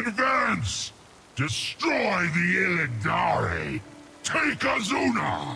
Advance! Destroy the Illidari! Take Azuna!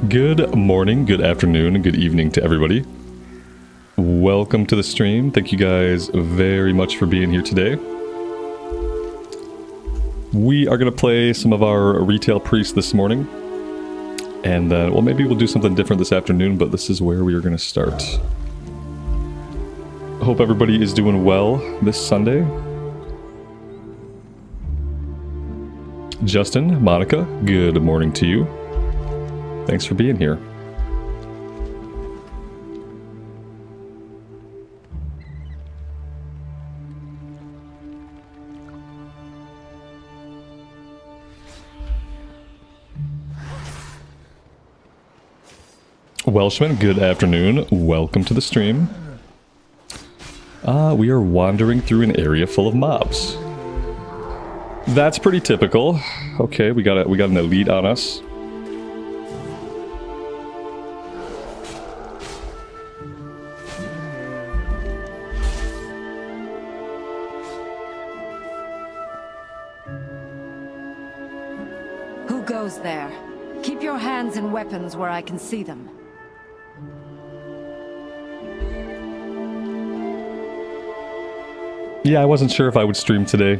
Good morning, good afternoon, and good evening to everybody. Welcome to the stream. Thank you guys very much for being here today. We are going to play some of our retail priests this morning. And then, well, maybe we'll do something different this afternoon, but this is where we are going to start. Hope everybody is doing well this Sunday. Justin, Monica, good morning to you. Thanks for being here. Welshman, good afternoon. Welcome to the stream. We are wandering through an area full of mobs. That's pretty typical. Okay, we got an elite on us. Who goes there? Keep your hands and weapons where I can see them. Yeah, I wasn't sure if I would stream today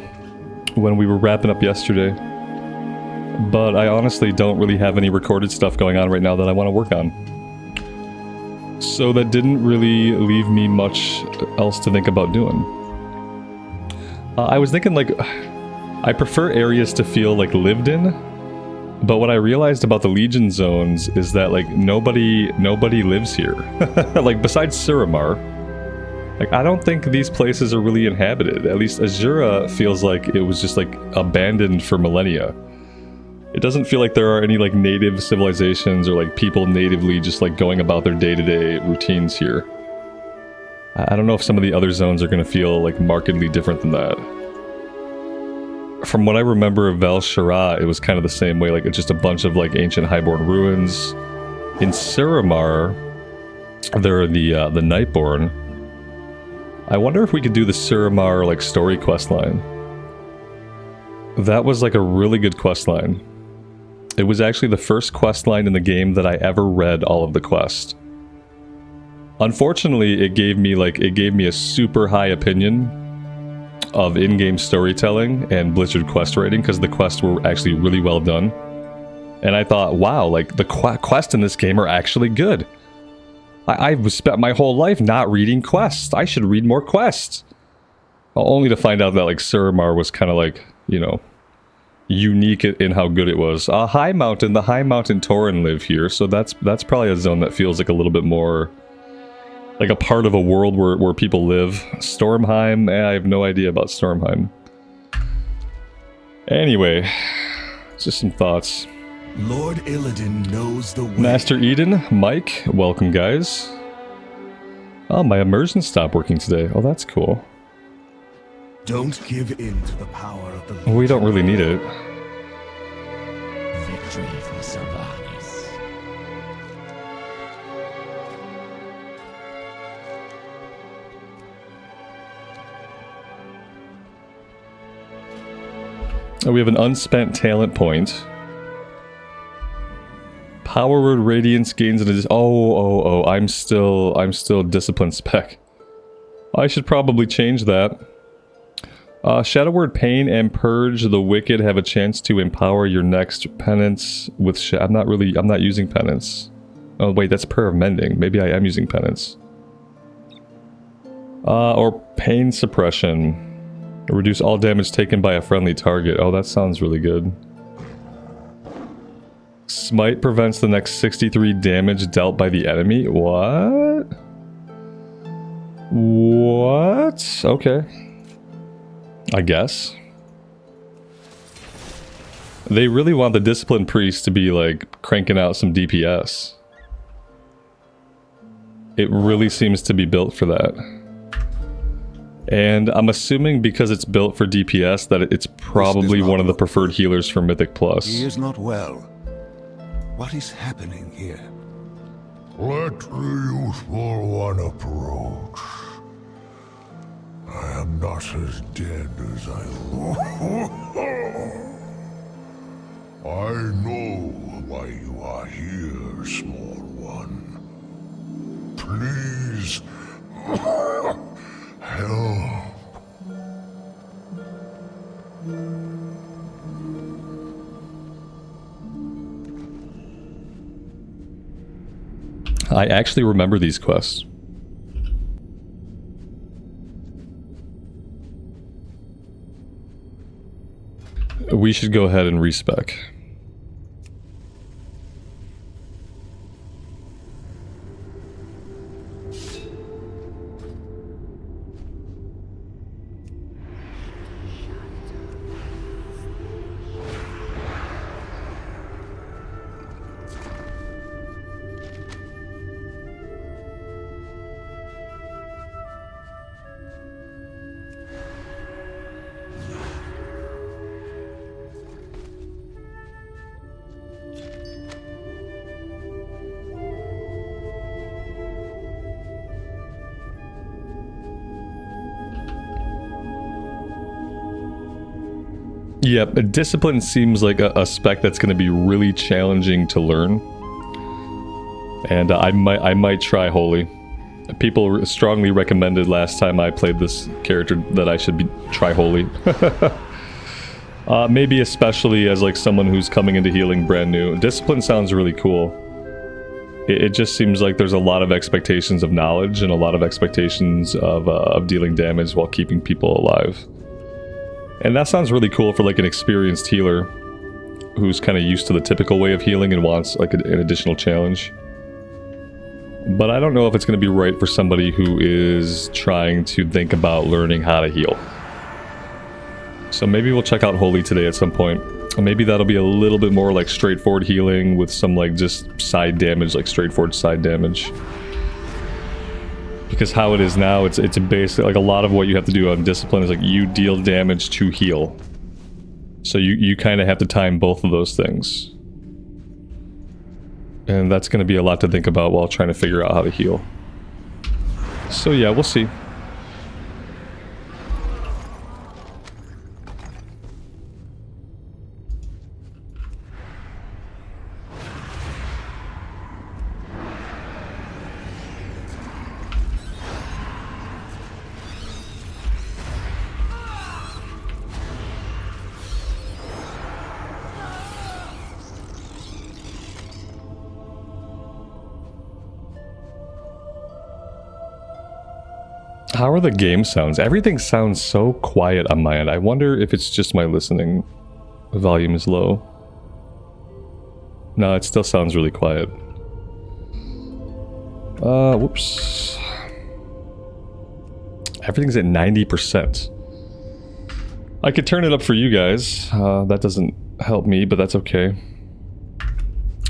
when we were wrapping up yesterday. But I honestly don't really have any recorded stuff going on right now that I want to work on. So that didn't really leave me much else to think about doing. I was thinking, like, I prefer areas to feel, like, lived in. But what I realized about the Legion zones is that, like, nobody lives here. Like, besides Suramar. Like, I don't think these places are really inhabited. At least Azura feels like it was just, like, abandoned for millennia. It doesn't feel like there are any, like, native civilizations or, like, people natively just, like, going about their day-to-day routines here. I don't know if some of the other zones are going to feel, like, markedly different than that. From what I remember of Val Shara, it was kind of the same way. Like, it's just a bunch of, like, ancient highborn ruins. In Suramar, They're the Nightborn. I wonder if we could do the Suramar like story quest line. That was like a really good quest line. It was actually the first quest line in the game that I ever read all of the quest. Unfortunately, it gave me a super high opinion of in-game storytelling and Blizzard quest writing because the quests were actually really well done. And I thought, wow, like the quests in this game are actually good. I've spent my whole life not reading quests. I should read more quests. Only to find out that like Suramar was kind of like, you know, unique in how good it was. The High Mountain Tauren live here, so that's probably a zone that feels like a little bit more like a part of a world where people live. Stormheim, I have no idea about Stormheim. Anyway, just some thoughts. Lord Illidan knows the way. Master Eden, Mike, welcome guys. Oh, my immersion stopped working today. Oh, that's cool. Don't give in to the power of the We don't really need it. Victory for Sylvanas. Oh, we have an unspent talent point. Power Word Radiance gains an I'm still Discipline spec. I should probably change that. Shadow Word Pain and Purge the Wicked have a chance to empower your next penance with I'm not using penance. Oh wait, that's Prayer of Mending. Maybe I am using penance. Or Pain Suppression. Reduce all damage taken by a friendly target. Oh, that sounds really good. Smite prevents the next 63 damage dealt by the enemy. What? What? Okay. I guess. They really want the Discipline Priest to be like cranking out some DPS. It really seems to be built for that. And I'm assuming because it's built for DPS that it's probably one of the preferred healers for Mythic Plus. He is not well. What is happening here? Let the youthful one approach. I am not as dead as I look. I know why you are here, small one. Please, help. I actually remember these quests. We should go ahead and respec. Yep, Discipline seems like a spec that's going to be really challenging to learn. And I might try Holy. People strongly recommended last time I played this character that I should try Holy. Maybe especially as like someone who's coming into healing brand new. Discipline sounds really cool. It just seems like there's a lot of expectations of knowledge and a lot of expectations of dealing damage while keeping people alive. And that sounds really cool for like an experienced healer who's kind of used to the typical way of healing and wants like an additional challenge. But I don't know if it's going to be right for somebody who is trying to think about learning how to heal. So maybe we'll check out Holy today at some point. Maybe that'll be a little bit more like straightforward healing with some like just side damage, like straightforward side damage. Because how it is now, it's basically like a lot of what you have to do on Discipline is like you deal damage to heal. So you kind of have to time both of those things. And that's going to be a lot to think about while trying to figure out how to heal. So yeah, we'll see. How are the game sounds? Everything sounds so quiet on my end. I wonder if it's just my listening volume is low. No, it still sounds really quiet. Whoops. Everything's at 90%. I could turn it up for you guys. That doesn't help me, but that's okay.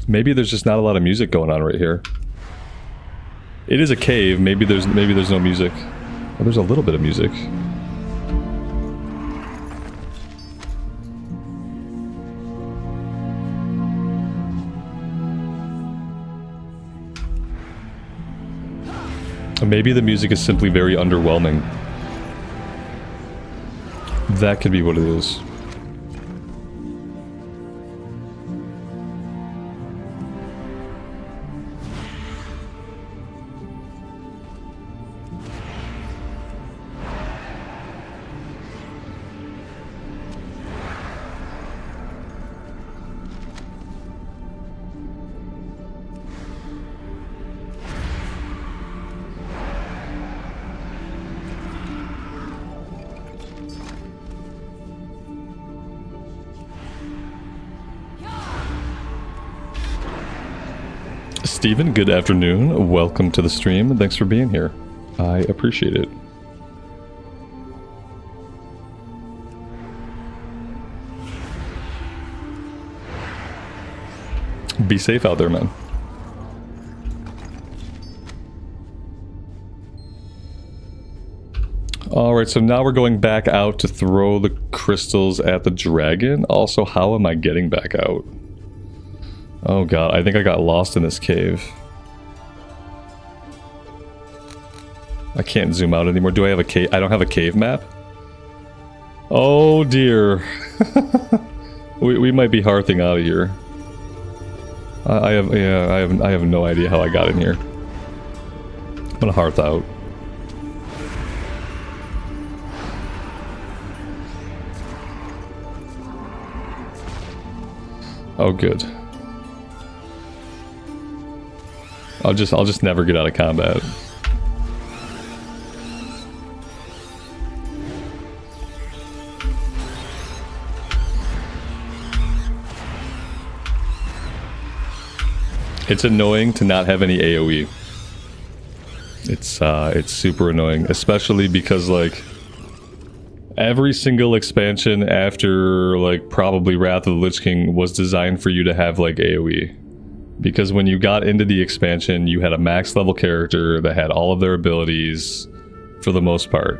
Maybe there's just not a lot of music going on right here. It is a cave. Maybe there's no music. Oh, there's a little bit of music. Maybe the music is simply very underwhelming. That could be what it is. Steven, good afternoon. Welcome to the stream. Thanks for being here. I appreciate it. Be safe out there, man. Alright, so now we're going back out to throw the crystals at the dragon. Also, how am I getting back out? Oh god, I think I got lost in this cave. I can't zoom out anymore. Do I have a cave? I don't have a cave map? Oh dear. we might be hearthing out of here. I have no idea how I got in here. I'm gonna hearth out. Oh good. I'll just never get out of combat. It's annoying to not have any AoE. It's super annoying, especially because like every single expansion after like probably Wrath of the Lich King was designed for you to have like AoE. Because when you got into the expansion, you had a max level character that had all of their abilities for the most part.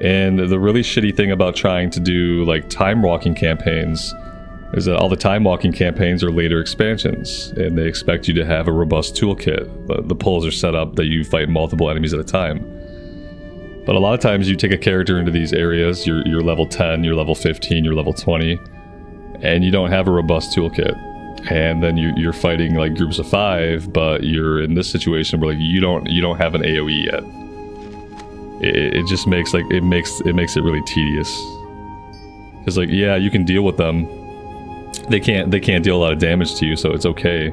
And the really shitty thing about trying to do like time walking campaigns is that all the time walking campaigns are later expansions, and they expect you to have a robust toolkit. The pulls are set up that you fight multiple enemies at a time. But a lot of times you take a character into these areas, you're level 10, you're level 15, you're level 20, and you don't have a robust toolkit. And then you're fighting like groups of 5, but you're in this situation where like you don't have an AoE yet. It just makes like it makes it really tedious. Because like yeah, you can deal with them. They can't deal a lot of damage to you, so it's okay.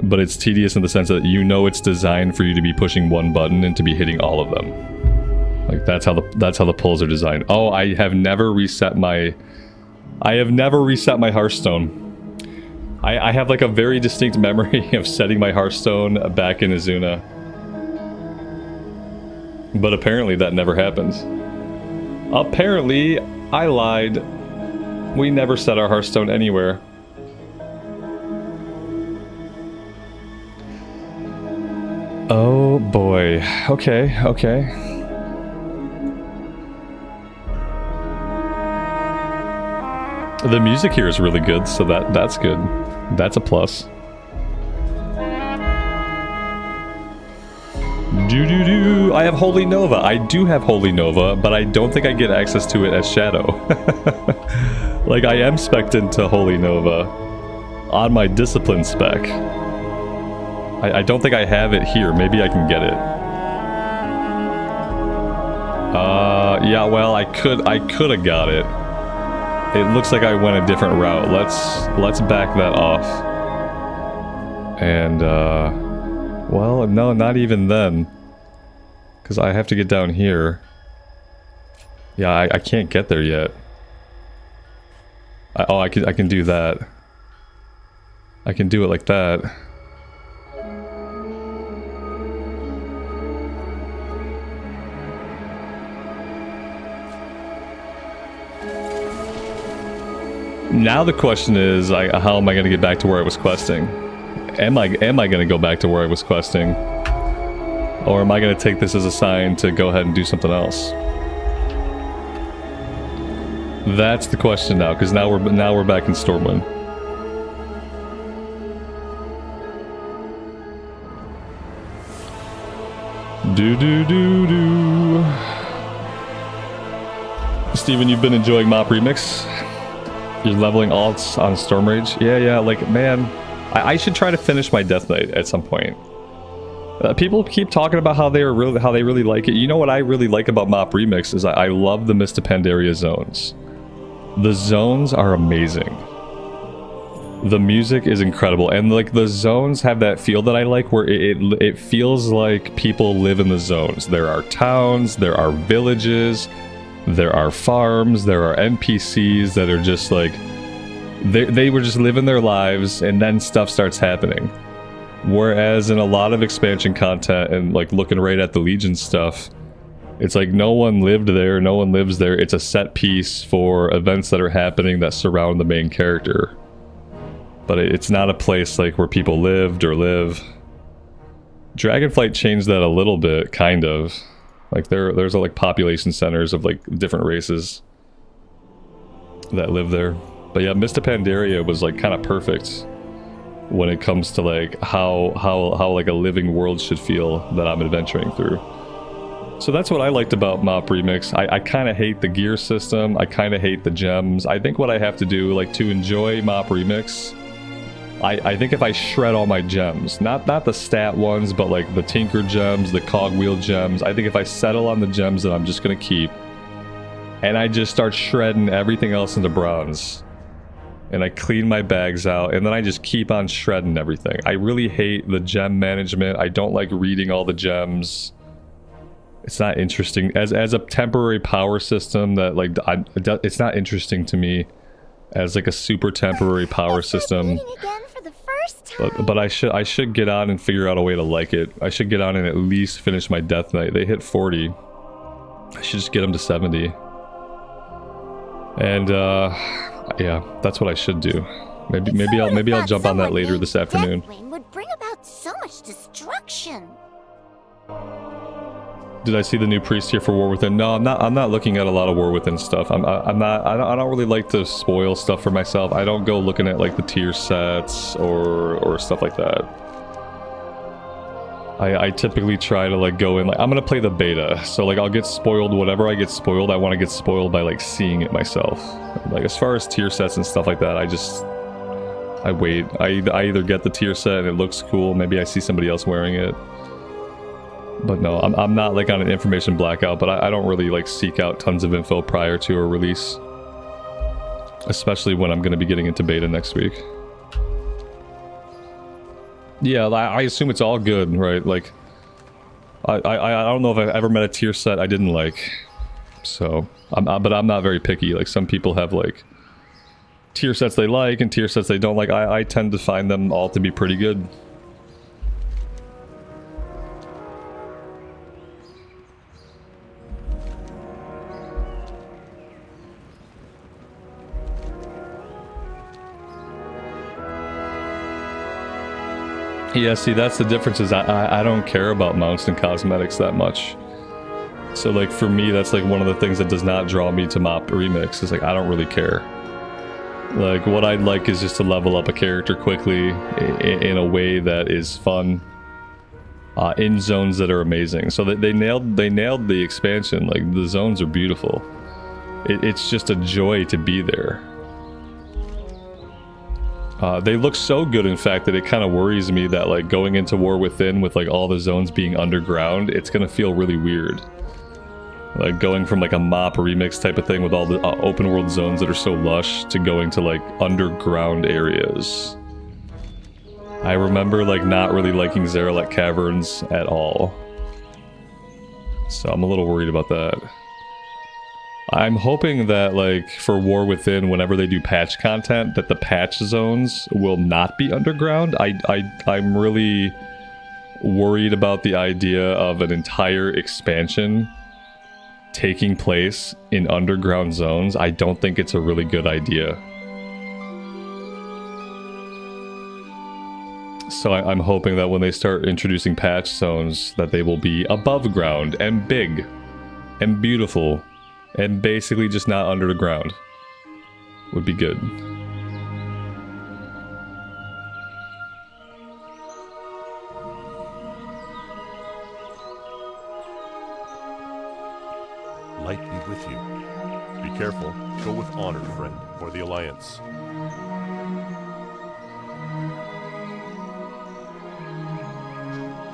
But it's tedious in the sense that you know it's designed for you to be pushing one button and to be hitting all of them. Like that's how the pulls are designed. Oh, I have never reset my Hearthstone. I have like a very distinct memory of setting my Hearthstone back in Azuna. But apparently that never happens. Apparently, I lied. We never set our Hearthstone anywhere. Oh boy. Okay, okay. The music here is really good, so that's good. That's a plus. Do. I have Holy Nova. I do have Holy Nova, but I don't think I get access to it as Shadow. Like, I am spec'd into Holy Nova on my Discipline spec. I don't think I have it here. Maybe I can get it. Yeah, well, I could have got it. It looks like I went a different route. Let's back that off. And, well, no, not even then. Because I have to get down here. Yeah, I can't get there yet. I can do that. I can do it like that. Now the question is, how am I going to get back to where I was questing? Am I going to go back to where I was questing? Or am I going to take this as a sign to go ahead and do something else? That's the question now, because now we're back in Stormwind. Do. Steven, you've been enjoying Mop Remix? You're leveling alts on Storm Rage? Yeah, like, man, I should try to finish my Death Knight at some point. People keep talking about how they really like it. You know what I really like about Mop Remix is I love the Mist of Pandaria zones. The zones are amazing. The music is incredible, and like the zones have that feel that I like, where it feels like people live in the zones. There are towns, there are villages, there are farms, there are NPCs that are just like, they were just living their lives, and then stuff starts happening. Whereas in a lot of expansion content and like looking right at the Legion stuff, it's like no one lived there, no one lives there. It's a set piece for events that are happening that surround the main character. But it's not a place like where people lived or live. Dragonflight changed that a little bit, kind of. Like there's like population centers of like different races that live there. But yeah, Mist of Pandaria was like kind of perfect when it comes to like how like a living world should feel that I'm adventuring through. So that's what I liked about Mop Remix. I kind of hate the gear system. I kind of hate the gems. I think what I have to do, like, to enjoy Mop Remix, I think if I shred all my gems, not the stat ones, but like the Tinker gems, the Cogwheel gems, I think if I settle on the gems that I'm just gonna keep, and I just start shredding everything else into bronze, and I clean my bags out, and then I just keep on shredding everything. I really hate the gem management. I don't like reading all the gems. It's not interesting as a temporary power system. That like it's not interesting to me as like a super temporary power system. But I should get on and figure out a way to like it. I should get on and at least finish my Death Knight. They hit 40. I should just get them to 70. And yeah, that's what I should do. Maybe I'll jump on that later this afternoon. Would bring about so much destruction. Did I see the new priest here for War Within? No, I'm not looking at a lot of War Within stuff. I don't really like to spoil stuff for myself. I don't go looking at like the tier sets or stuff like that. I typically try to like go in, like, I'm gonna play the beta, so like I'll get spoiled. Whatever I get spoiled, I want to get spoiled by like seeing it myself. Like as far as tier sets and stuff like that, I wait. I either get the tier set and it looks cool, maybe I see somebody else wearing it. But no, I'm not like on an information blackout, but I don't really like seek out tons of info prior to a release. Especially when I'm going to be getting into beta next week. Yeah, I assume it's all good, right? Like, I don't know if I've ever met a tier set I didn't like. So, but I'm not very picky. Like, some people have like tier sets they like and tier sets they don't like. I tend to find them all to be pretty good. Yeah, see, that's the difference, is I don't care about mounts and cosmetics that much. So, like, for me, that's, like, one of the things that does not draw me to Mop Remix. Is like, I don't really care. Like, what I'd like is just to level up a character quickly in a way that is fun. in zones that are amazing. So they nailed the expansion. Like, the zones are beautiful. It's just a joy to be there. They look so good, in fact, that it kind of worries me that, like, going into War Within with, like, all the zones being underground, it's gonna feel really weird. Like, going from, like, a mop remix type of thing with all the open world zones that are so lush to going to, like, underground areas. I remember, like, not really liking Azeroth Caverns at all. So I'm a little worried about that. I'm hoping that, like, for War Within, whenever they do patch content, that the patch zones will not be underground. I'm really worried about the idea of an entire expansion taking place in underground zones. I don't think it's a really good idea. So I'm hoping that when they start introducing patch zones, that they will be above ground and big and beautiful. And basically just not under the ground. Would be good. Light be with you. Be careful. Go with honor, friend, for the Alliance.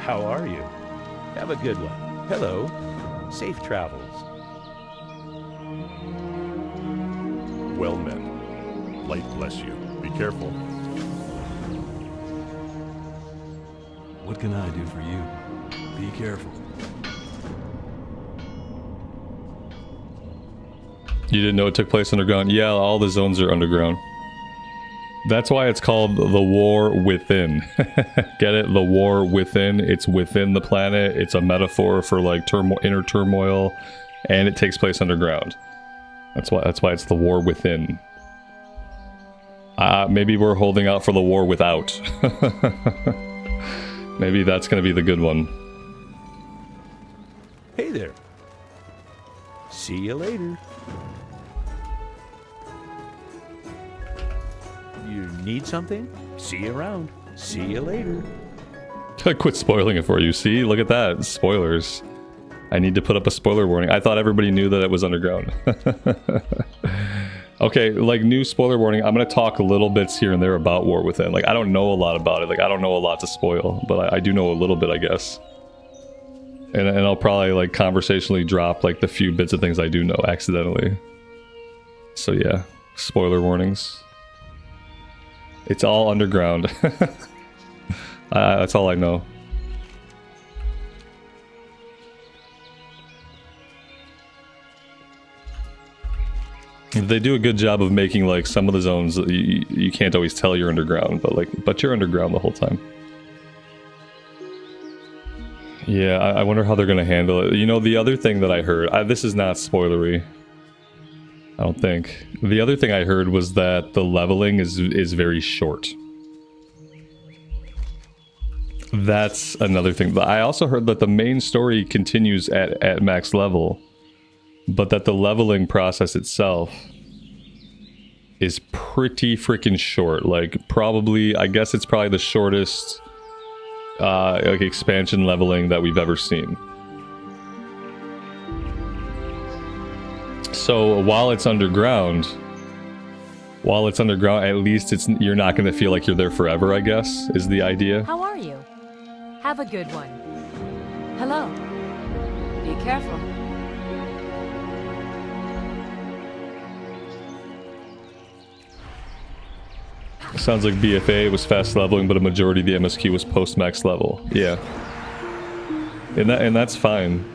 How are you? Have a good one. Hello. Safe travels. Well met. Light bless you. Be careful. What can I do for you? Be careful. You didn't know it took place underground? Yeah, all the zones are underground. That's why it's called the War Within. Get it? The War Within. It's within the planet. It's a metaphor for, like, inner turmoil, and it takes place underground. That's why it's the War Within. Maybe we're holding out for the War Without. Maybe that's gonna be the good one. Hey there. See you later. You need something? See you around. See you later. I quit spoiling it for you. See? Look at that. Spoilers. I need to put up a spoiler warning. I thought everybody knew that it was underground. Okay, like, new spoiler warning. I'm gonna talk little bits here and there about War Within. Like, I don't know a lot about it. Like, I don't know a lot to spoil, but I do know a little bit, I guess. And I'll probably, like, conversationally drop, like, the few bits of things I do know accidentally. So yeah, spoiler warnings. It's all underground. That's all I know. They do a good job of making, like, some of the zones you can't always tell you're underground, but you're underground the whole time. Yeah, I wonder how they're gonna handle it. You know, the other thing that I heard, this is not spoilery, I don't think. The other thing I heard was that the leveling is very short. That's another thing. But I also heard that the main story continues at max level, but that the leveling process itself is pretty freaking short. Like, probably, I guess it's probably the shortest like, expansion leveling that we've ever seen. So while it's underground, at least you're not going to feel like you're there forever, I guess, is the idea. How are you? Have a good one. Hello. Be careful. Sounds like BFA was fast leveling, but a majority of the MSQ was post-max level. Yeah. And that's fine.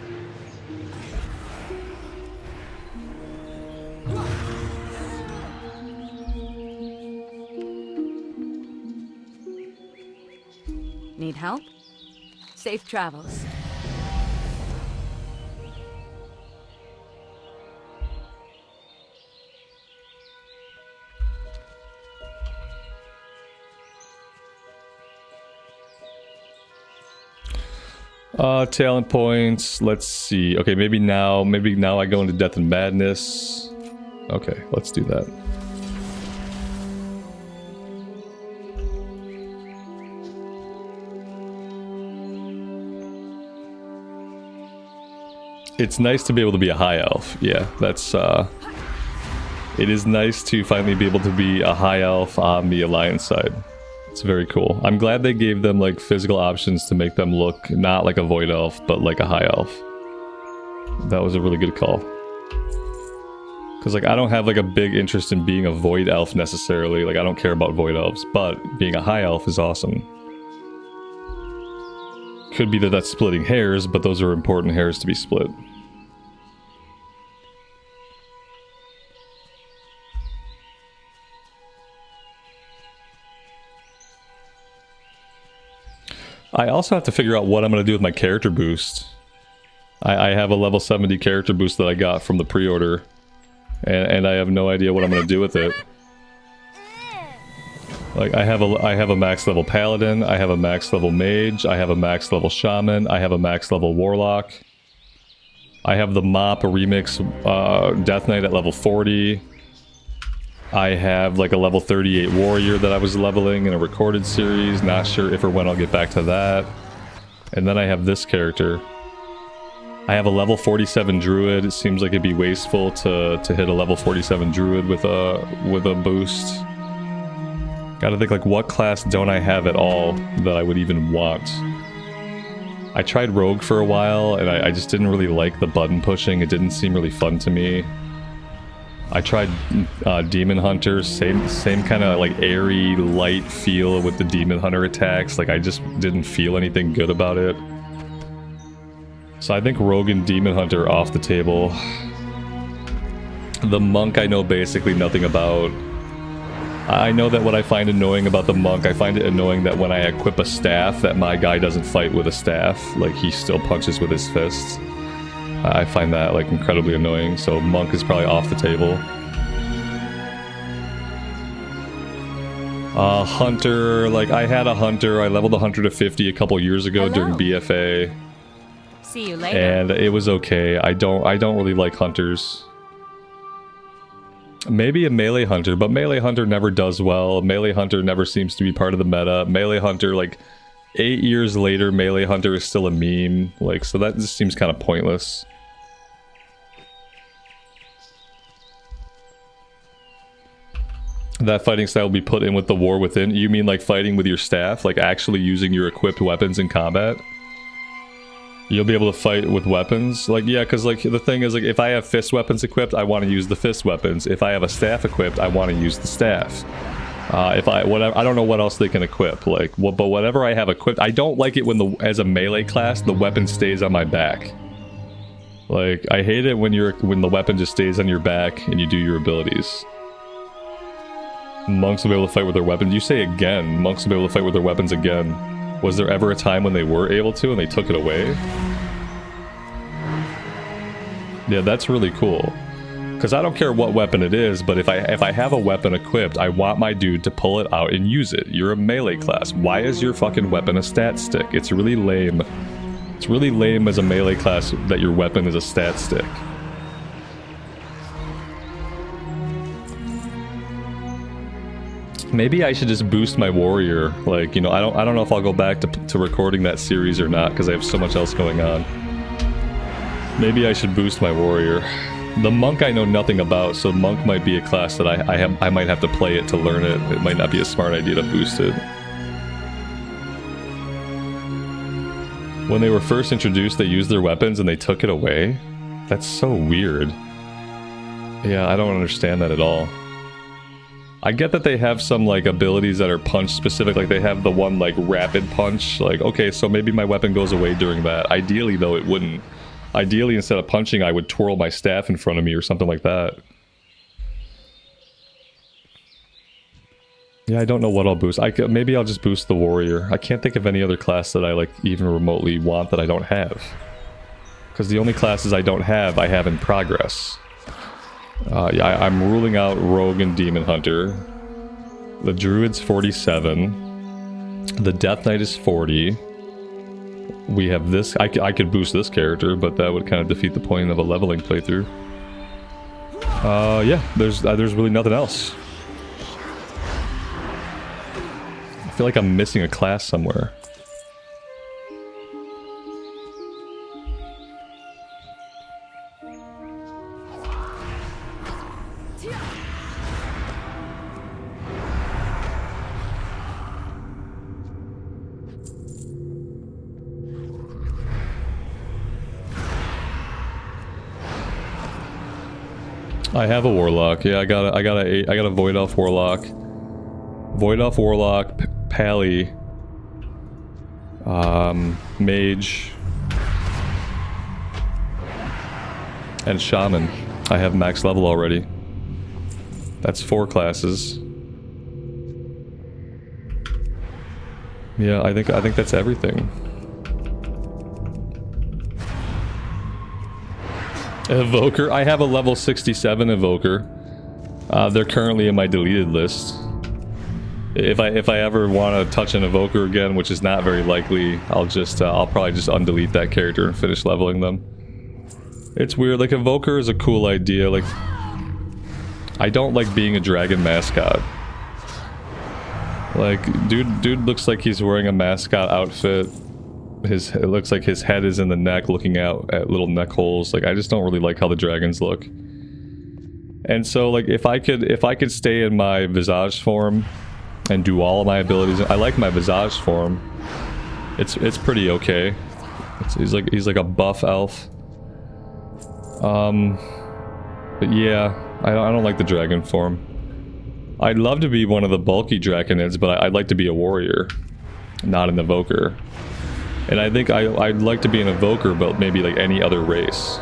Need help? Safe travels. Talent points. Let's see. Okay, maybe now I go into Death and Madness. Okay, let's do that. It's nice to be able to be a high elf. Yeah, that's it is nice to finally be able to be a high elf on the Alliance side. It's very cool. I'm glad they gave them like physical options to make them look not like a void elf, but like a high elf. That was a really good call. Because like I don't have like a big interest in being a void elf necessarily. Like I don't care about void elves, but being a high elf is awesome. Could be that that's splitting hairs, but those are important hairs to be split. I also have to figure out what I'm going to do with my character boost. I have a level 70 character boost that I got from the pre-order, and I have no idea what I'm going to do with it. Like I have a max level paladin, I have a max level mage, I have a max level shaman, I have a max level warlock. I have the mop remix death knight at level 40. I have like a level 38 warrior that I was leveling in a recorded series. Not sure if or when I'll get back to that. And then I have this character. I have a level 47 druid. It seems like it'd be wasteful to hit a level 47 druid with a boost. Gotta think like what class don't I have at all that I would even want. I tried rogue for a while and I just didn't really like the button pushing. It didn't seem really fun to me. I tried demon hunter, same kind of like airy light feel with the demon hunter attacks. Like I just didn't feel anything good about it. So I think rogue and demon hunter are off the table. The monk I know basically nothing about. I know that what I find annoying about the monk, I find it annoying that when I equip a staff that my guy doesn't fight with a staff. Like he still punches with his fists. I find that like incredibly annoying, so monk is probably off the table. Hunter, like I had a hunter, I leveled a hunter to 50 a couple years ago during BFA. See you later. And it was okay. I don't really like hunters. Maybe a melee hunter, but melee hunter never does well. Melee hunter never seems to be part of the meta. Melee hunter, like 8 years later, melee hunter is still a meme. Like, so that just seems kind of pointless. That fighting style will be put in with the war within. You mean like fighting with your staff? Like actually using your equipped weapons in combat? You'll be able to fight with weapons? Like, yeah, because like the thing is, like, if I have fist weapons equipped, I want to use the fist weapons. If I have a staff equipped, I want to use the staff. Whatever, I don't know what else they can equip. Like, but whatever I have equipped, I don't like it when as a melee class, the weapon stays on my back. Like, I hate it when the weapon just stays on your back and you do your abilities. Monks will be able to fight with their weapons. You say again, monks will be able to fight with their weapons again. Was there ever a time when they were able to and they took it away? Yeah, that's really cool. Because I don't care what weapon it is, but if I have a weapon equipped, I want my dude to pull it out and use it. You're a melee class. Why is your fucking weapon a stat stick? It's really lame. It's really lame as a melee class that your weapon is a stat stick. Maybe I should just boost my warrior. Like, you know, I don't know if I'll go back to recording that series or not because I have so much else going on. Maybe I should boost my warrior. The monk I know nothing about, so monk might be a class that I might have to play it to learn it. It might not be a smart idea to boost it. When they were first introduced, they used their weapons and they took it away? That's so weird. Yeah, I don't understand that at all. I get that they have some, like, abilities that are punch specific, like they have the one, like, rapid punch. Like, okay, so maybe my weapon goes away during that. Ideally, though, it wouldn't. Ideally, instead of punching, I would twirl my staff in front of me or something like that. Yeah, I don't know what I'll boost. Maybe I'll just boost the warrior. I can't think of any other class that I, like, even remotely want that I don't have. Because the only classes I don't have, I have in progress. Yeah, I'm ruling out Rogue and Demon Hunter. The Druid's 47. The Death Knight is 40. We have this. I could boost this character, but that would kind of defeat the point of a leveling playthrough. Yeah, there's really nothing else. I feel like I'm missing a class somewhere. I have a warlock. Yeah, I got a Void Elf warlock. Void Elf warlock, Pally, mage, and shaman. I have max level already. That's 4 classes. Yeah, I think that's everything. Evoker. I have a level 67 Evoker. They're currently in my deleted list. If I ever want to touch an Evoker again, which is not very likely, I'll probably just undelete that character and finish leveling them. It's weird. Like, Evoker is a cool idea. Like, I don't like being a dragon mascot. Like, dude looks like he's wearing a mascot outfit. It looks like his head is in the neck, looking out at little neck holes. Like, I just don't really like how the dragons look. And so, like, if I could stay in my Visage form and do all of my abilities, I like my Visage form. It's pretty okay. He's like a buff elf. But yeah, I don't like the dragon form. I'd love to be one of the bulky draconids, but I'd like to be a warrior, not an evoker. And I think I'd like to be an evoker, but maybe like any other race.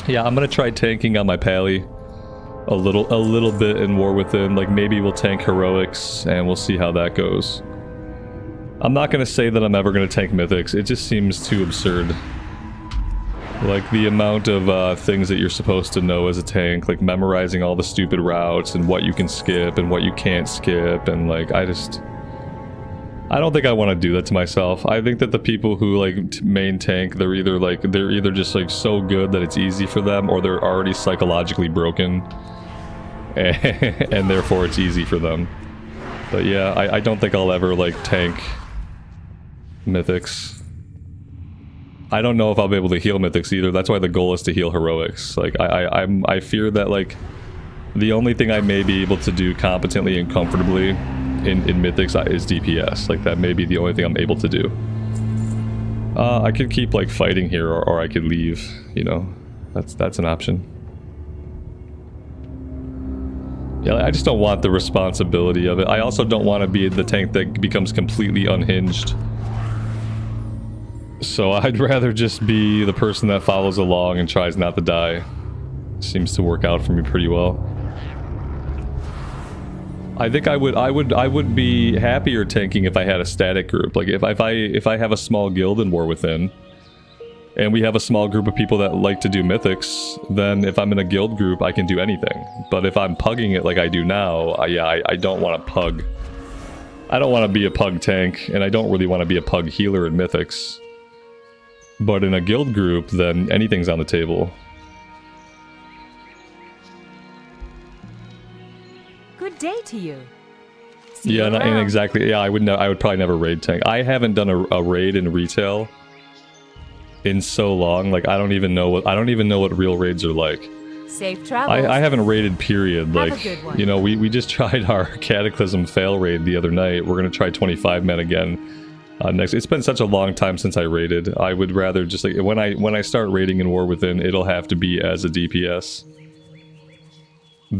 Yeah, I'm gonna try tanking on my Pally a little bit in War Within. Like, maybe we'll tank heroics and we'll see how that goes. I'm not gonna say that I'm ever gonna tank mythics. It just seems too absurd. Like, the amount of things that you're supposed to know as a tank, like memorizing all the stupid routes and what you can skip and what you can't skip, and like, I don't think I want to do that to myself. I think that the people who like main tank, they're either just like so good that it's easy for them, or they're already psychologically broken and therefore it's easy for them. But yeah, I don't think I'll ever like tank mythics. I don't know if I'll be able to heal mythics either. That's why the goal is to heal heroics. Like, I fear that like the only thing I may be able to do competently and comfortably in mythics is DPS. Like, that may be the only thing I'm able to do. I could keep like fighting here, or I could leave, you know. That's an option. Yeah, I just don't want the responsibility of it. I also don't want to be the tank that becomes completely unhinged. So I'd rather just be the person that follows along and tries not to die. Seems to work out for me pretty well. I think I would be happier tanking if I had a static group. Like, if I have a small guild in War Within, and we have a small group of people that like to do mythics, then if I'm in a guild group, I can do anything. But if I'm pugging it like I do now, I don't want to pug. I don't want to be a pug tank, and I don't really want to be a pug healer in mythics. But in a guild group, then anything's on the table. Good day to you. Yeah, and exactly. Yeah, I would probably never raid tank. I haven't done a raid in retail in so long. Like, I don't even know what real raids are like. Safe travels. I haven't raided, period. Have like, a good one. you know, we just tried our Cataclysm fail raid the other night. We're gonna try 25 men again. Next, it's been such a long time since I raided. I would rather just like when I start raiding in War Within, it'll have to be as a DPS,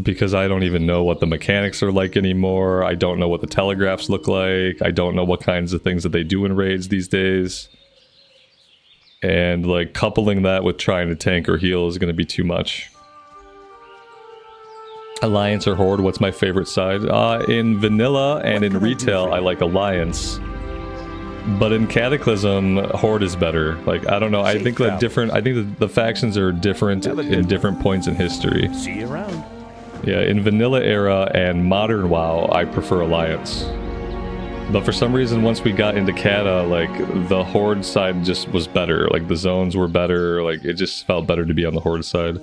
because I don't even know what the mechanics are like anymore. I don't know what the telegraphs look like. I don't know what kinds of things that they do in raids these days. And like, coupling that with trying to tank or heal is going to be too much. Alliance or Horde? What's my favorite side? In vanilla and in retail, I like Alliance. But in Cataclysm, Horde is better. Like, I don't know. I think that the factions are different in different points in history. See you around. Yeah, in vanilla era and modern WoW, I prefer Alliance. But for some reason, once we got into Cata, like, the Horde side just was better. Like, the zones were better. Like, it just felt better to be on the Horde side.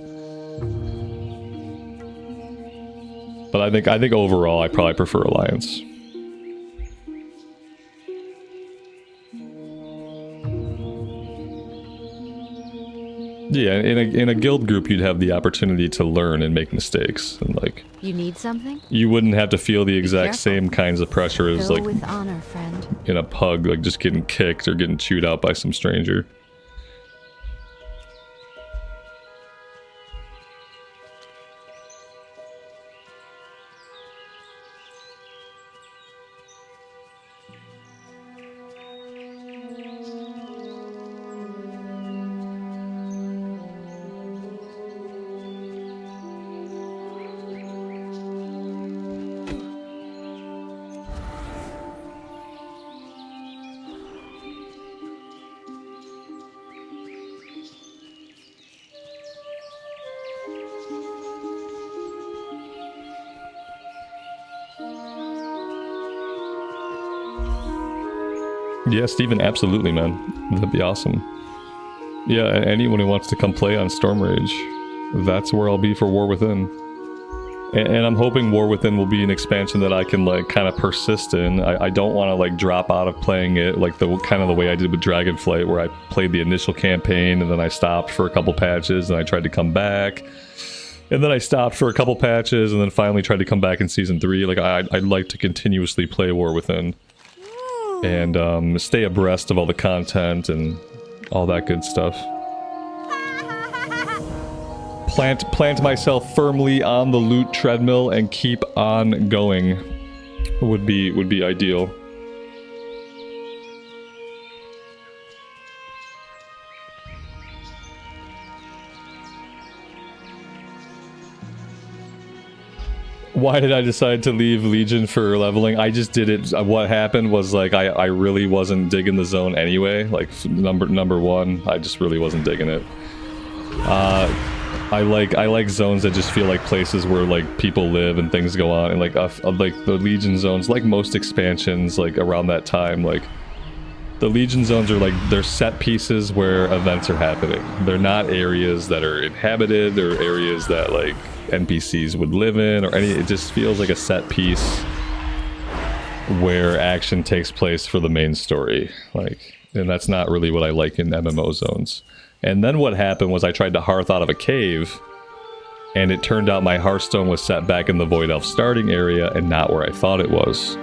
But I think overall, I probably prefer Alliance. Yeah, in a guild group, you'd have the opportunity to learn and make mistakes, and like You need something? you wouldn't have to feel the exact careful. same kinds of pressure as Go like with honor, friend. in a pug, like just getting kicked or getting chewed out by some stranger. Yeah, Steven, absolutely, man. That'd be awesome. Yeah, anyone who wants to come play on Storm Rage, that's where I'll be for War Within. And I'm hoping War Within will be an expansion that I can, like, kind of persist in. I don't want to, like, drop out of playing it, like, the kind of the way I did with Dragonflight, where I played the initial campaign, and then I stopped for a couple patches, and I tried to come back. And then I stopped for a couple patches, and then finally tried to come back in Season 3. Like, I'd like to continuously play War Within. And stay abreast of all the content and all that good stuff. Plant myself firmly on the loot treadmill and keep on going would be ideal. Why did I decide to leave Legion for leveling? I just did it. What happened was, like, I really wasn't digging the zone anyway. Like, number one, I just really wasn't digging it. I like zones that just feel like places where, like, people live and things go on, and like the Legion zones, like most expansions, like around that time, like the Legion zones are like, they're set pieces where events are happening. They're not areas that are inhabited or areas that, like, NPCs would live in or any. It just feels like a set piece where action takes place for the main story, like, and that's not really what I like in MMO zones. And then what happened was I tried to hearth out of a cave, and it turned out my Hearthstone was set back in the Void Elf starting area and not where I thought it was.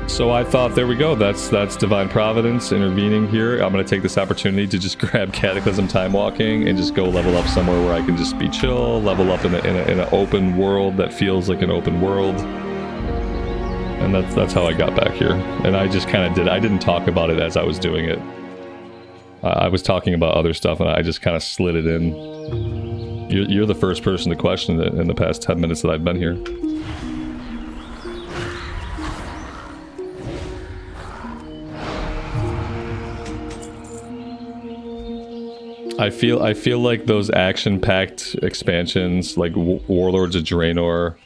So I thought, there we go, that's Divine Providence intervening here. I'm going to take this opportunity to just grab Cataclysm Time Walking and just go level up somewhere where I can just be chill, level up in an open world that feels like an open world. And that's how I got back here. And I just kind of did. I didn't talk about it as I was doing it. I was talking about other stuff, and I just kind of slid it in. You're the first person to question it in the past 10 minutes that I've been here. I feel like those action-packed expansions, like Warlords of Draenor,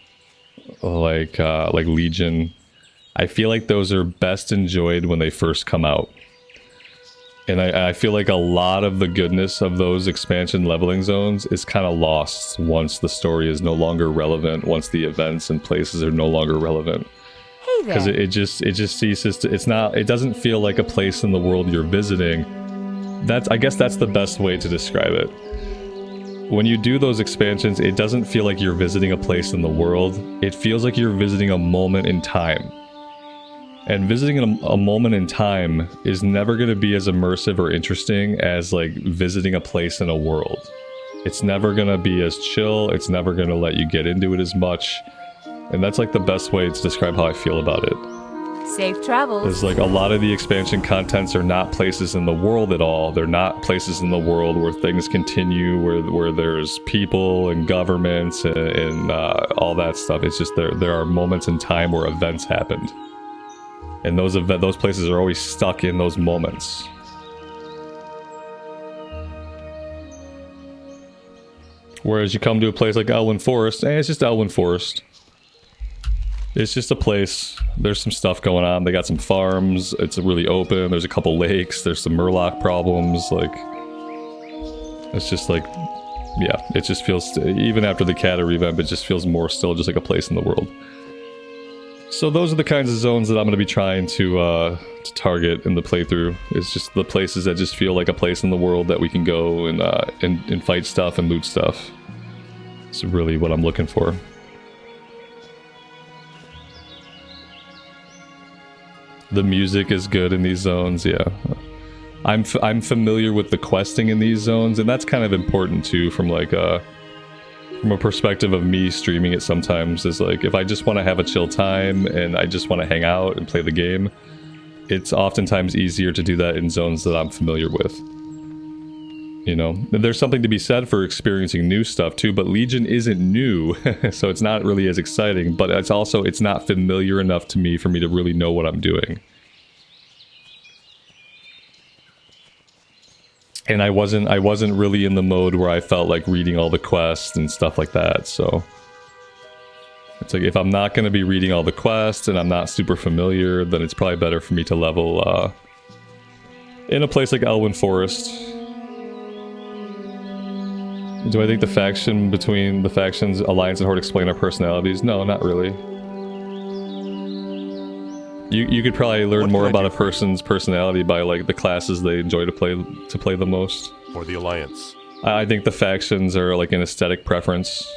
like Legion, I feel like those are best enjoyed when they first come out. And I feel like a lot of the goodness of those expansion leveling zones is kind of lost once the story is no longer relevant, once the events and places are no longer relevant. Hey there. Because it just ceases to, it doesn't feel like a place in the world you're visiting. I guess that's the best way to describe it. When you do those expansions, it doesn't feel like you're visiting a place in the world. It feels like you're visiting a moment in time. And visiting a moment in time is never going to be as immersive or interesting as, like, visiting a place in a world. It's never going to be as chill. It's never going to let you get into it as much. And that's, like, the best way to describe how I feel about it. Safe travels. Is, like, a lot of the expansion contents are not places in the world at all. They're not places in the world where things continue, where there's people and governments and all that stuff. It's just there are moments in time where events happened. And those places are always stuck in those moments. Whereas you come to a place like Elwyn Forest, it's just Elwyn Forest. It's just a place. There's some stuff going on. They got some farms. It's really open. There's a couple lakes. There's some Murloc problems. Like, it's just like, yeah, it just feels, even after the Cata revamp, it just feels more still just like a place in the world. So those are the kinds of zones that I'm going to be trying to target in the playthrough. It's just the places that just feel like a place in the world that we can go and fight stuff and loot stuff. It's really what I'm looking for. The music is good in these zones, yeah. I'm familiar with the questing in these zones, and that's kind of important too from like from a perspective of me streaming it sometimes. Is like if I just want to have a chill time and I just want to hang out and play the game, it's oftentimes easier to do that in zones that I'm familiar with. You know, there's something to be said for experiencing new stuff too, but Legion isn't new, so it's not really as exciting, but it's not familiar enough to me for me to really know what I'm doing. And I wasn't really in the mode where I felt like reading all the quests and stuff like that, so it's like if I'm not going to be reading all the quests and I'm not super familiar, then it's probably better for me to level in a place like Elwyn Forest. Do I think the faction between the factions Alliance and Horde explain our personalities? No, not really. You could probably learn more about a person's personality by like the classes they enjoy to play the most. For the Alliance. I think the factions are like an aesthetic preference.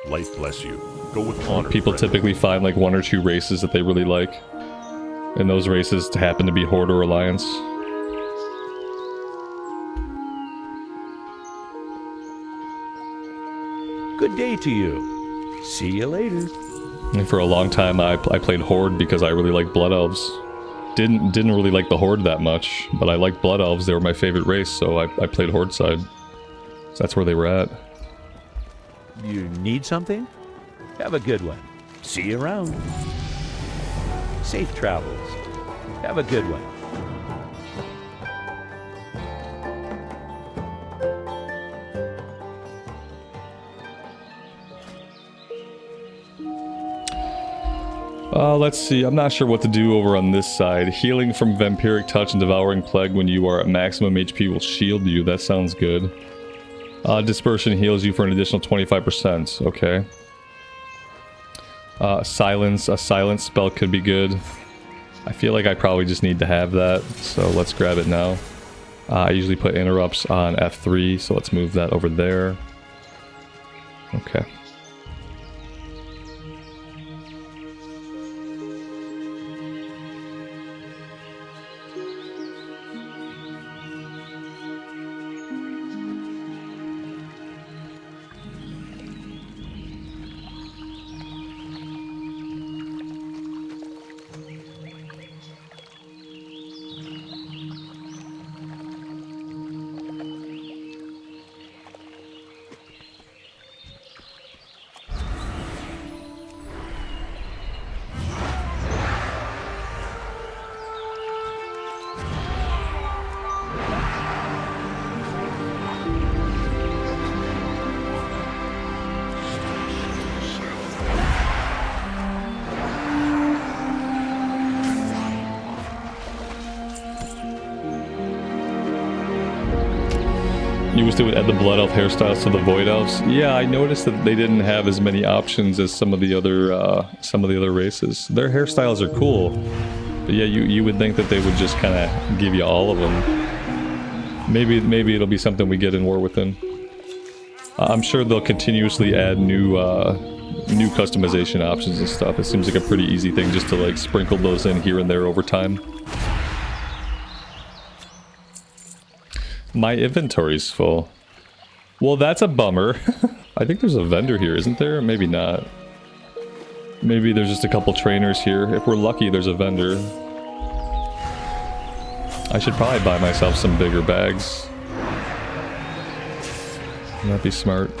Life bless you. Go with honor. People friend. typically find like one or two races that they really like, and those races happen to be Horde or Alliance. Good day to you. See you later. And for a long time, I played Horde because I really liked Blood Elves. Didn't really like the Horde that much, but I liked Blood Elves. They were my favorite race, so I played Horde side. So that's where they were at. You need something? Have a good one. See you around. Safe travels. Have a good one. Let's see, I'm not sure what to do over on this side. Healing from Vampiric Touch and Devouring Plague when you are at maximum HP will shield you. That sounds good. Dispersion heals you for an additional 25%. Okay. Silence. A silence spell could be good. I feel like I probably just need to have that, so let's grab it now. I usually put interrupts on F3, so let's move that over there. Okay. You wish they would add the Blood Elf hairstyles to the Void Elves? Yeah, I noticed that they didn't have as many options as some of the other races. Their hairstyles are cool, but yeah, you would think that they would just kind of give you all of them. Maybe it'll be something we get in War Within. I'm sure they'll continuously add new customization options and stuff. It seems like a pretty easy thing just to like sprinkle those in here and there over time. My inventory's full. Well, that's a bummer. I think there's a vendor here, isn't there? Maybe not. Maybe there's just a couple trainers here. If we're lucky, there's a vendor. I should probably buy myself some bigger bags. That'd be smart.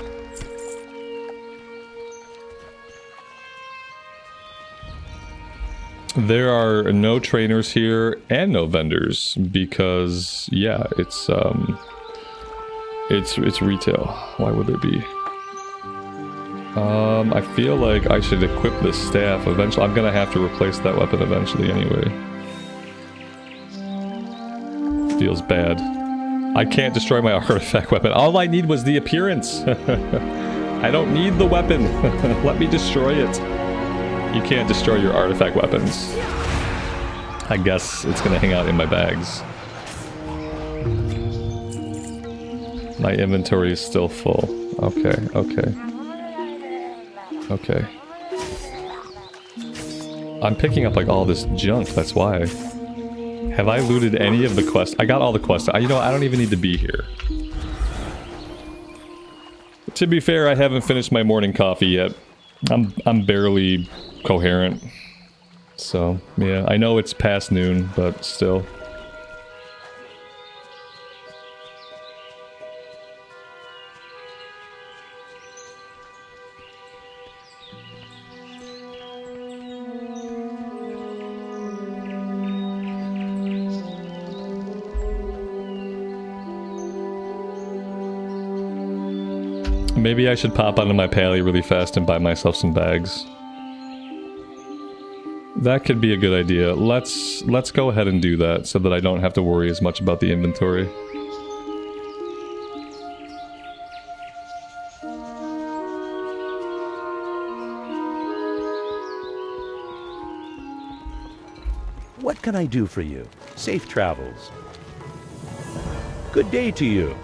There are no trainers here and no vendors because, yeah, it's retail. Why would there be? I feel like I should equip this staff eventually. I'm gonna have to replace that weapon eventually anyway. Feels bad. I can't destroy my artifact weapon. All I need was the appearance. I don't need the weapon. Let me destroy it. You can't destroy your artifact weapons. I guess it's gonna hang out in my bags. My inventory is still full. Okay, okay. Okay. I'm picking up like all this junk, that's why. Have I looted any of the quests? I got all the quests. You know, I don't even need to be here. To be fair, I haven't finished my morning coffee yet. I'm barely coherent. So, yeah, I know it's past noon, but still. Maybe I should pop onto my pally really fast and buy myself some bags. That could be a good idea. Let's go ahead and do that so that I don't have to worry as much about the inventory. What can I do for you? Safe travels. Good day to you.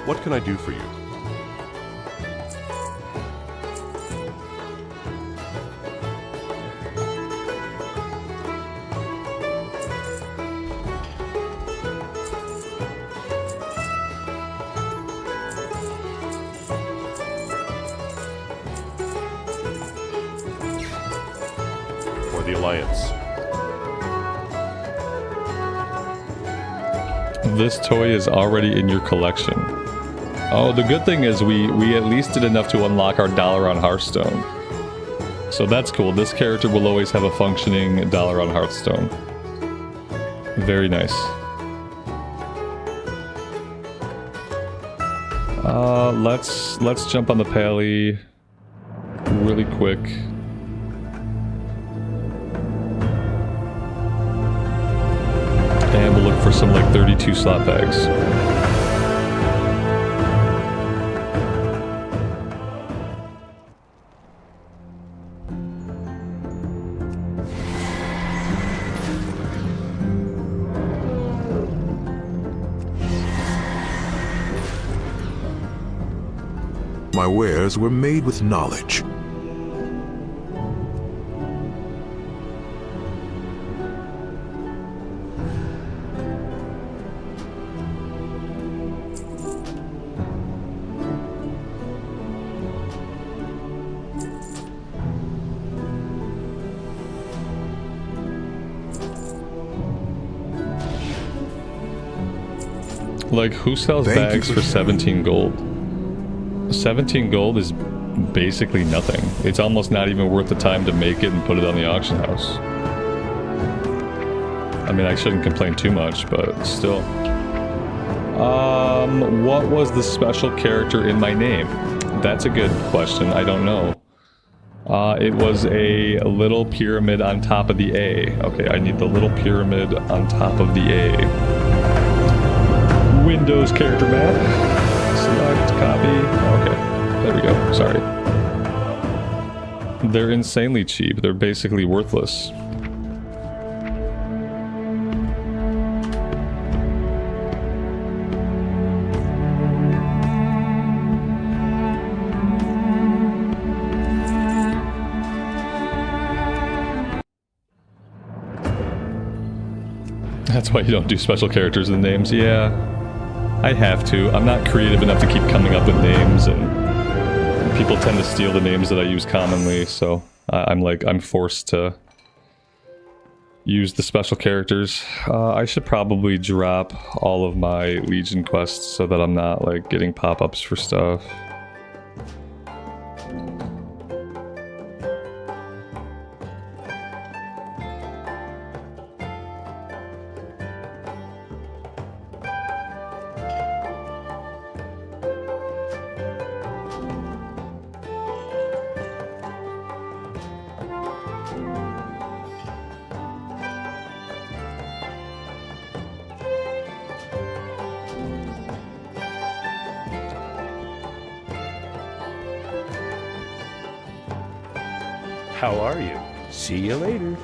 What can I do for you? For the Alliance. This toy is already in your collection. Oh, the good thing is we at least did enough to unlock our dollar on Hearthstone. So that's cool. This character will always have a functioning dollar on Hearthstone. Very nice. Let's jump on the pally really quick. And we'll look for some like 32 slot bags. My wares were made with knowledge. Like, who sells bags for 17 gold? 17 gold is basically nothing. It's almost not even worth the time to make it and put it on the auction house. I mean, I shouldn't complain too much, but still. What was the special character in my name? That's a good question. I don't know. It was a little pyramid on top of the A. Okay, I need the little pyramid on top of the A. Windows character map. Select, copy. Okay, there we go. Sorry. They're insanely cheap. They're basically worthless. That's why you don't do special characters in names. Yeah, I have to. I'm not creative enough to keep coming up with names, and people tend to steal the names that I use commonly, so I'm forced to use the special characters. I should probably drop all of my Legion quests so that I'm not like getting pop-ups for stuff. How are you? See you later.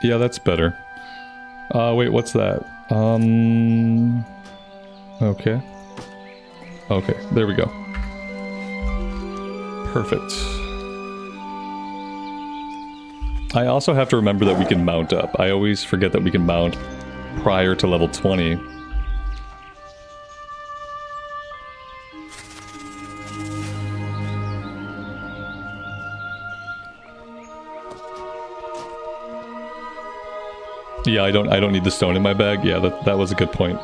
Yeah, that's better. Wait, what's that? Okay. Okay, there we go. Perfect. I also have to remember that we can mount up. I always forget that we can mount prior to level 20. Yeah, I don't need the stone in my bag. Yeah, that was a good point.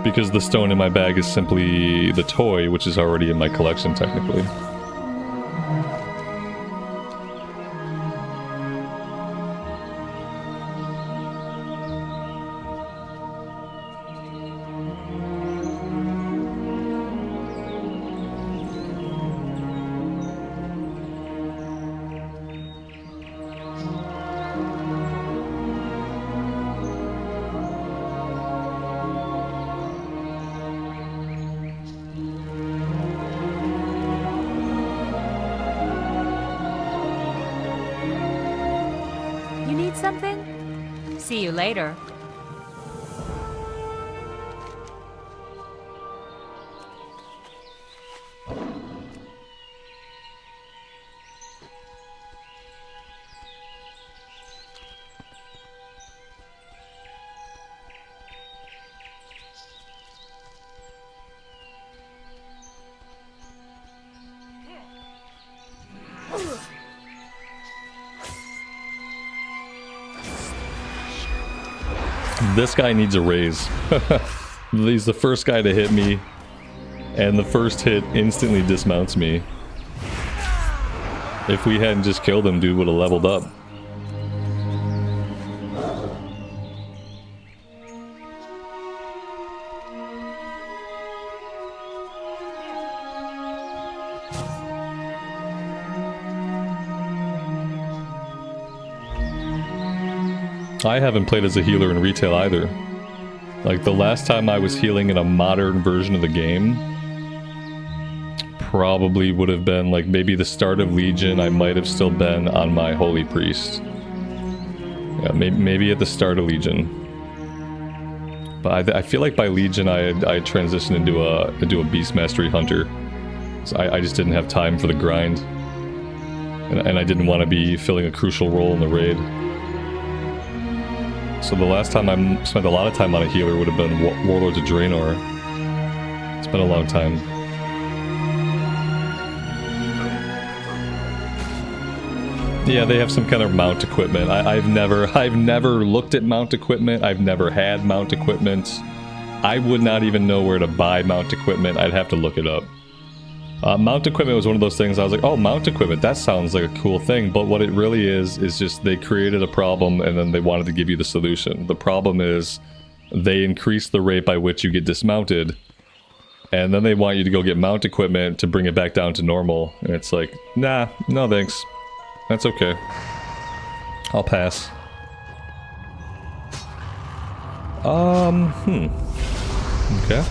Because the stone in my bag is simply the toy, which is already in my collection technically. You need something? See you later. This guy needs a raise. He's the first guy to hit me, and the first hit instantly dismounts me. If we hadn't just killed him, dude would have leveled up. I haven't played as a healer in retail either. Like, the last time I was healing in a modern version of the game probably would have been, like, maybe the start of Legion. I might have still been on my Holy Priest. Yeah, maybe at the start of Legion. But I feel like by Legion I transitioned into a Beast Mastery Hunter. So I just didn't have time for the grind. And I didn't want to be filling a crucial role in the raid. So the last time I spent a lot of time on a healer would have been Warlords of Draenor. It's been a long time. Yeah, they have some kind of mount equipment. I've never looked at mount equipment. I've never had mount equipment. I would not even know where to buy mount equipment. I'd have to look it up. Mount equipment was one of those things I was like, oh, mount equipment, that sounds like a cool thing, but what it really is just they created a problem and then they wanted to give you the solution. The problem is they increase the rate by which you get dismounted, and then they want you to go get mount equipment to bring it back down to normal, and it's like, nah, no thanks. That's okay. I'll pass. Okay.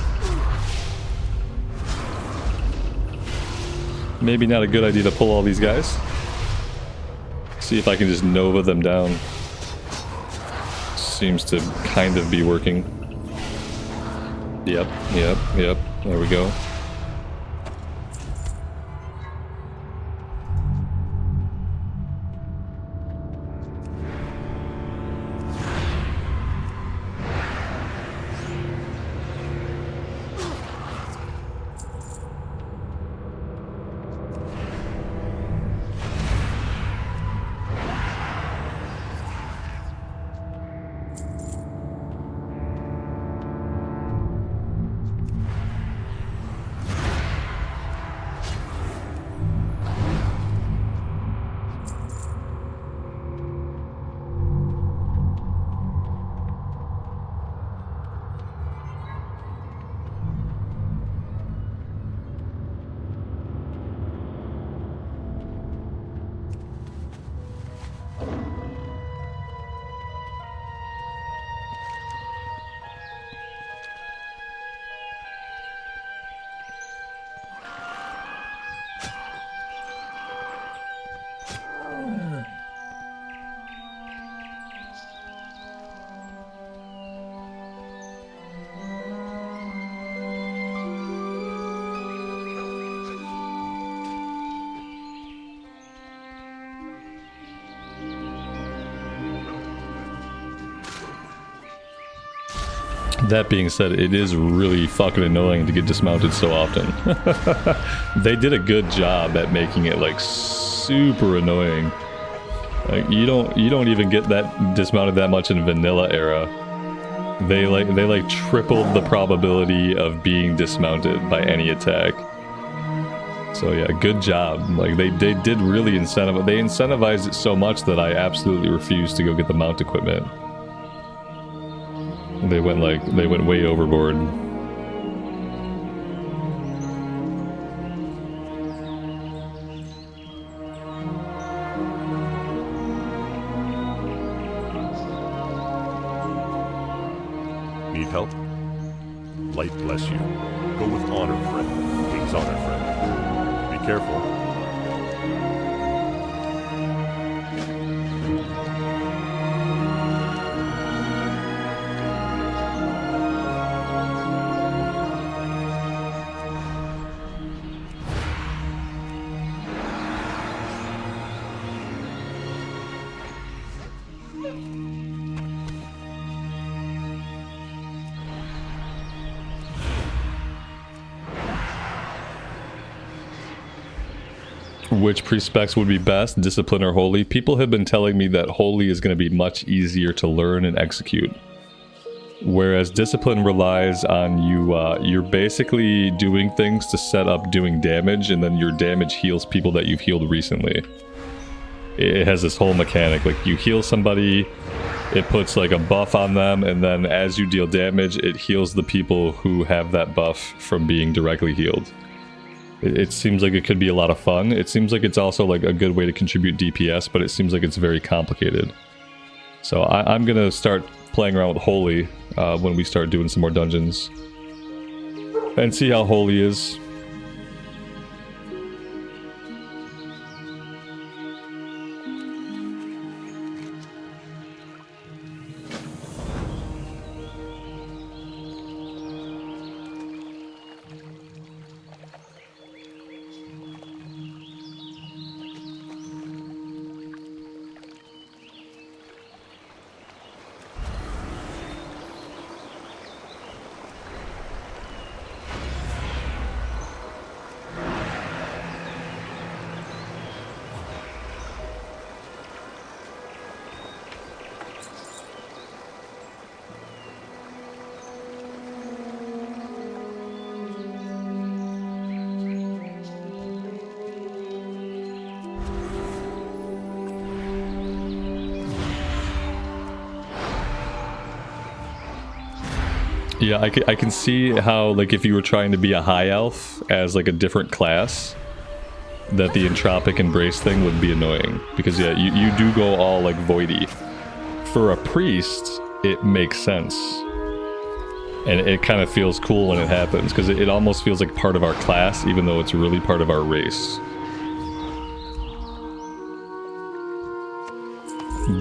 Maybe not a good idea to pull all these guys. See if I can just Nova them down. Seems to kind of be working. Yep. There we go. That being said, it is really fucking annoying to get dismounted so often. They did a good job at making it like super annoying. Like you don't even get that dismounted that much in vanilla era. They like tripled the probability of being dismounted by any attack. So yeah, good job. Like they did really incentivized it so much that I absolutely refused to go get the mount equipment. They went way overboard. Need help? Light bless you. Go with honor, friend. King's honor, friend. Be careful. Which pre-specs would be best, discipline or holy? People have been telling me that holy is going to be much easier to learn and execute. Whereas discipline relies on you're basically doing things to set up doing damage, and then your damage heals people that you've healed recently. It has this whole mechanic, like you heal somebody, it puts like a buff on them, and then as you deal damage, it heals the people who have that buff from being directly healed. It seems like it could be a lot of fun. It seems like it's also like a good way to contribute DPS, but it seems like it's very complicated. So I'm gonna start playing around with Holy when we start doing some more dungeons. And see how Holy is. Yeah, I can see how, like, if you were trying to be a high elf as, like, a different class, that the entropic embrace thing would be annoying. Because, yeah, you do go all, like, voidy. For a priest, it makes sense. And it kind of feels cool when it happens, because it almost feels like part of our class, even though it's really part of our race.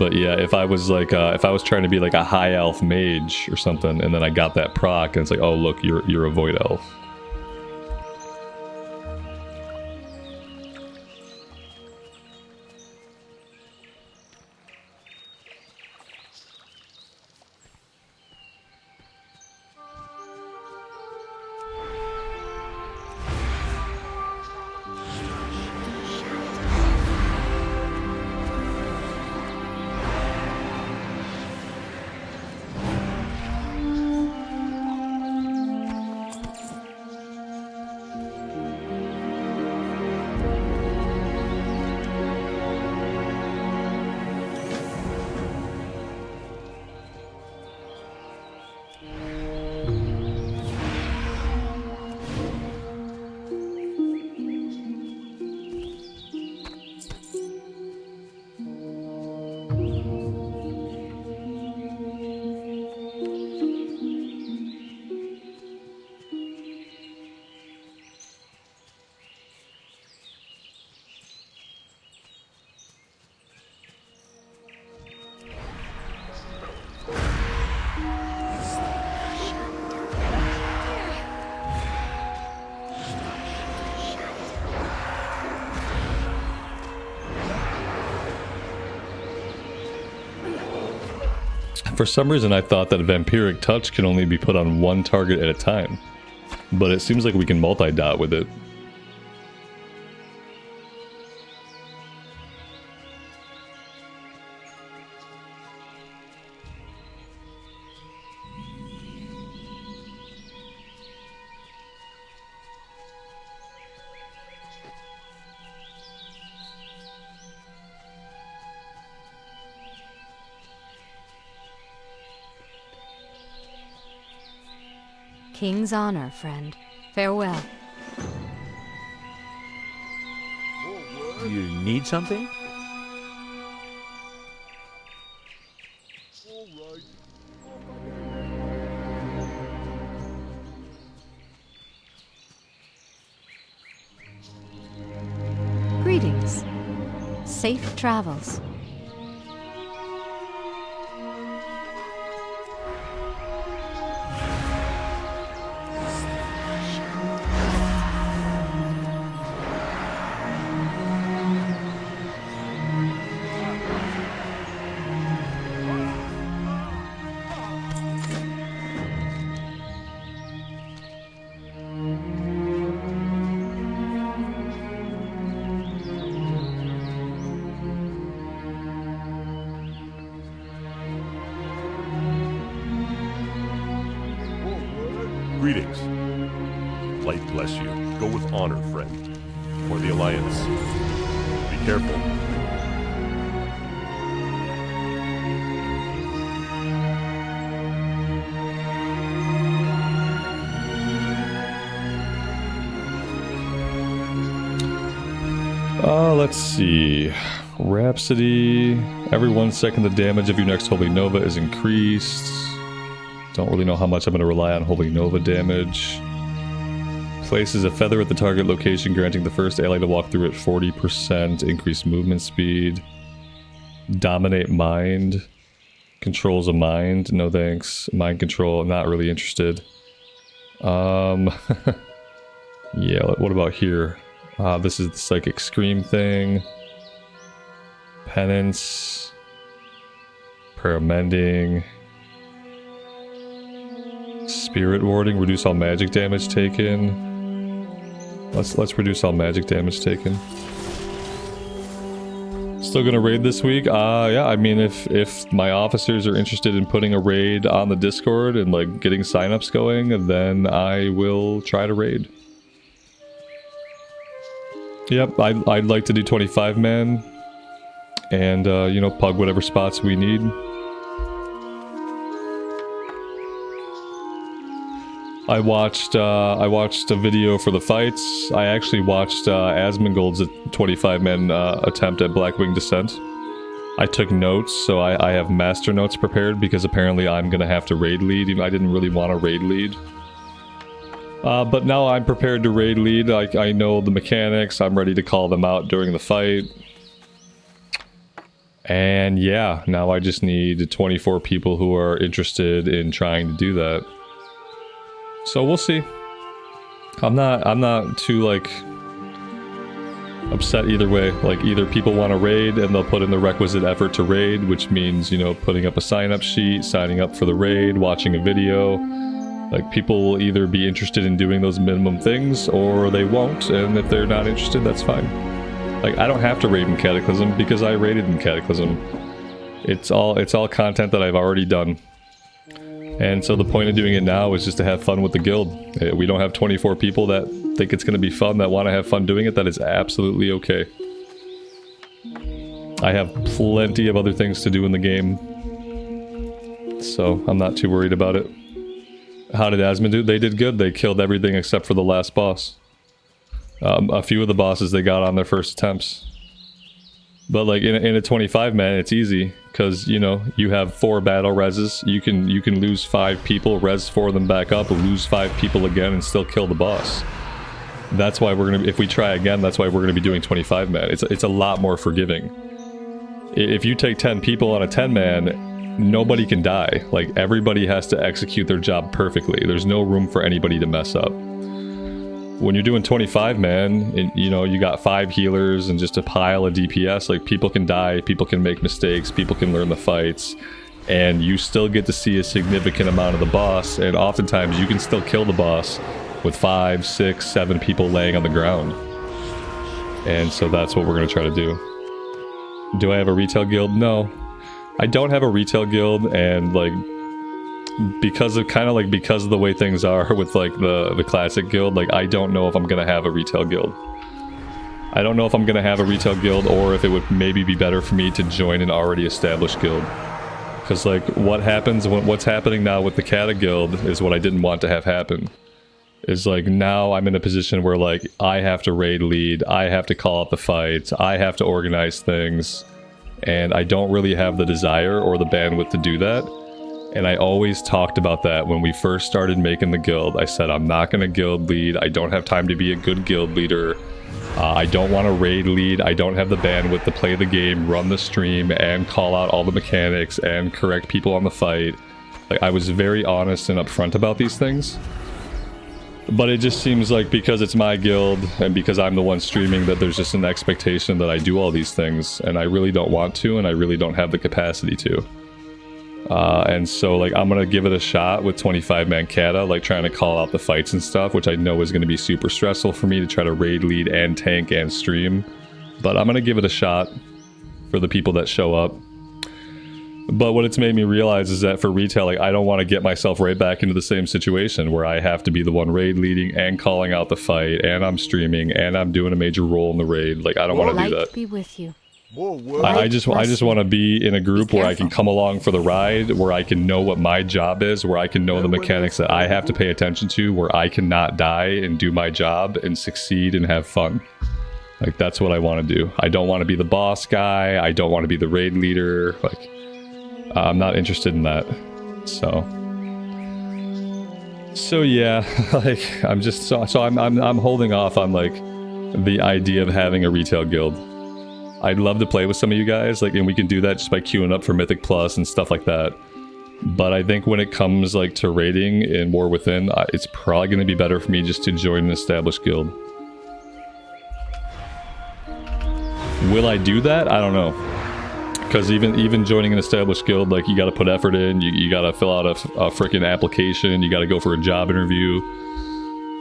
But yeah, if I was like, if I was trying to be like a high elf mage or something, and then I got that proc, and it's like, oh look, you're a void elf. For some reason, I thought that Vampiric Touch can only be put on one target at a time. But it seems like we can multi-dot with it. King's honor, friend. Farewell. You need something? Greetings. Safe travels. Greetings. Light bless you. Go with honor, friend. For the Alliance. Be careful. Let's see. Rhapsody. Every 1 second the damage of your next Holy Nova is increased. Don't really know how much I'm going to rely on Holy Nova damage. Places a feather at the target location, granting the first ally to walk through it 40%. Increased movement speed. Dominate mind. Controls a mind. No thanks. Mind control. Not really interested. Yeah, what about here? This is the Psychic Scream thing. Penance. Prayer of Mending. Spirit Warding. Reduce all magic damage taken. Let's reduce all magic damage taken. Still gonna raid this week? Yeah, I mean, if my officers are interested in putting a raid on the Discord and like getting signups going, then I will try to raid. Yep, I'd like to do 25 man and you know, pug whatever spots we need. I watched a video for the fights. I actually watched Asmongold's 25-man attempt at Blackwing Descent. I took notes, so I have master notes prepared because apparently I'm gonna have to raid lead. Even I didn't really want to raid lead. But now I'm prepared to raid lead. I know the mechanics. I'm ready to call them out during the fight. And yeah, now I just need 24 people who are interested in trying to do that. So we'll see. I'm not too like upset either way. Like either people want to raid and they'll put in the requisite effort to raid, which means, you know, putting up a sign-up sheet, signing up for the raid, watching a video. Like people will either be interested in doing those minimum things or they won't, and if they're not interested, that's fine. Like I don't have to raid in Cataclysm because I raided in Cataclysm. It's all content that I've already done. And so the point of doing it now is just to have fun with the guild. We don't have 24 people that think it's going to be fun, that want to have fun doing it. That is absolutely okay. I have plenty of other things to do in the game, so I'm not too worried about it. How did Asmon do? They did good. They killed everything except for the last boss. A few of the bosses they got on their first attempts. But like in a 25 man, it's easy because you know you have 4 battle reses. You can lose 5 people, res 4 of them back up, lose 5 people again, and still kill the boss. That's why we're gonna. If we try again, that's why we're gonna be doing 25 man. It's a lot more forgiving. If you take 10 people on a 10 man, nobody can die. Like everybody has to execute their job perfectly. There's no room for anybody to mess up. When you're doing 25 man, and, you know, you got 5 healers and just a pile of DPS, like people can die, people can make mistakes, people can learn the fights. and you still get to see a significant amount of the boss, and oftentimes you can still kill the boss with 5, 6, 7 people laying on the ground. And so that's what we're going to try to do. Do I have a retail guild? No. I don't have a retail guild, and like because of the way things are with like the classic guild, like I don't know if I'm going to have a retail guild. I don't know if I'm going to have a retail guild, or if it would maybe be better for me to join an already established guild. Because, like, what's happening now with the Cata Guild is what I didn't want to have happen. Is, like, now I'm in a position where, like, I have to raid lead, I have to call out the fights, I have to organize things, and I don't really have the desire or the bandwidth to do that. And I always talked about that when we first started making the guild. I said, I'm not going to guild lead, I don't have time to be a good guild leader. I don't want to raid lead, I don't have the bandwidth to play the game, run the stream, and call out all the mechanics, and correct people on the fight. Like, I was very honest and upfront about these things. But it just seems like because it's my guild, and because I'm the one streaming, that there's just an expectation that I do all these things, and I really don't want to, and I really don't have the capacity to. And so, like, I'm gonna give it a shot with 25-man Cata, like, trying to call out the fights and stuff, which I know is gonna be super stressful for me to try to raid lead and tank and stream. But I'm gonna give it a shot for the people that show up. But what it's made me realize is that for retail, like, I don't want to get myself right back into the same situation where I have to be the one raid leading and calling out the fight, and I'm streaming, and I'm doing a major role in the raid. Like, I don't want to do that. Be with you. I just want to be in a group where I can come along for the ride, where I can know what my job is, where I can know the mechanics that I have to pay attention to, where I cannot die and do my job and succeed and have fun. Like, that's what I want to do. I don't want to be the boss guy. I don't want to be the raid leader. Like, I'm not interested in that. So yeah, like, I'm just I'm holding off on, like, the idea of having a retail guild. I'd love to play with some of you guys, like, and we can do that just by queuing up for Mythic Plus and stuff like that. But I think when it comes, like, to raiding in War Within, it's probably going to be better for me just to join an established guild. Will I do that? I don't know. Because even joining an established guild, like, you got to put effort in, you got to fill out a freaking application, you got to go for a job interview.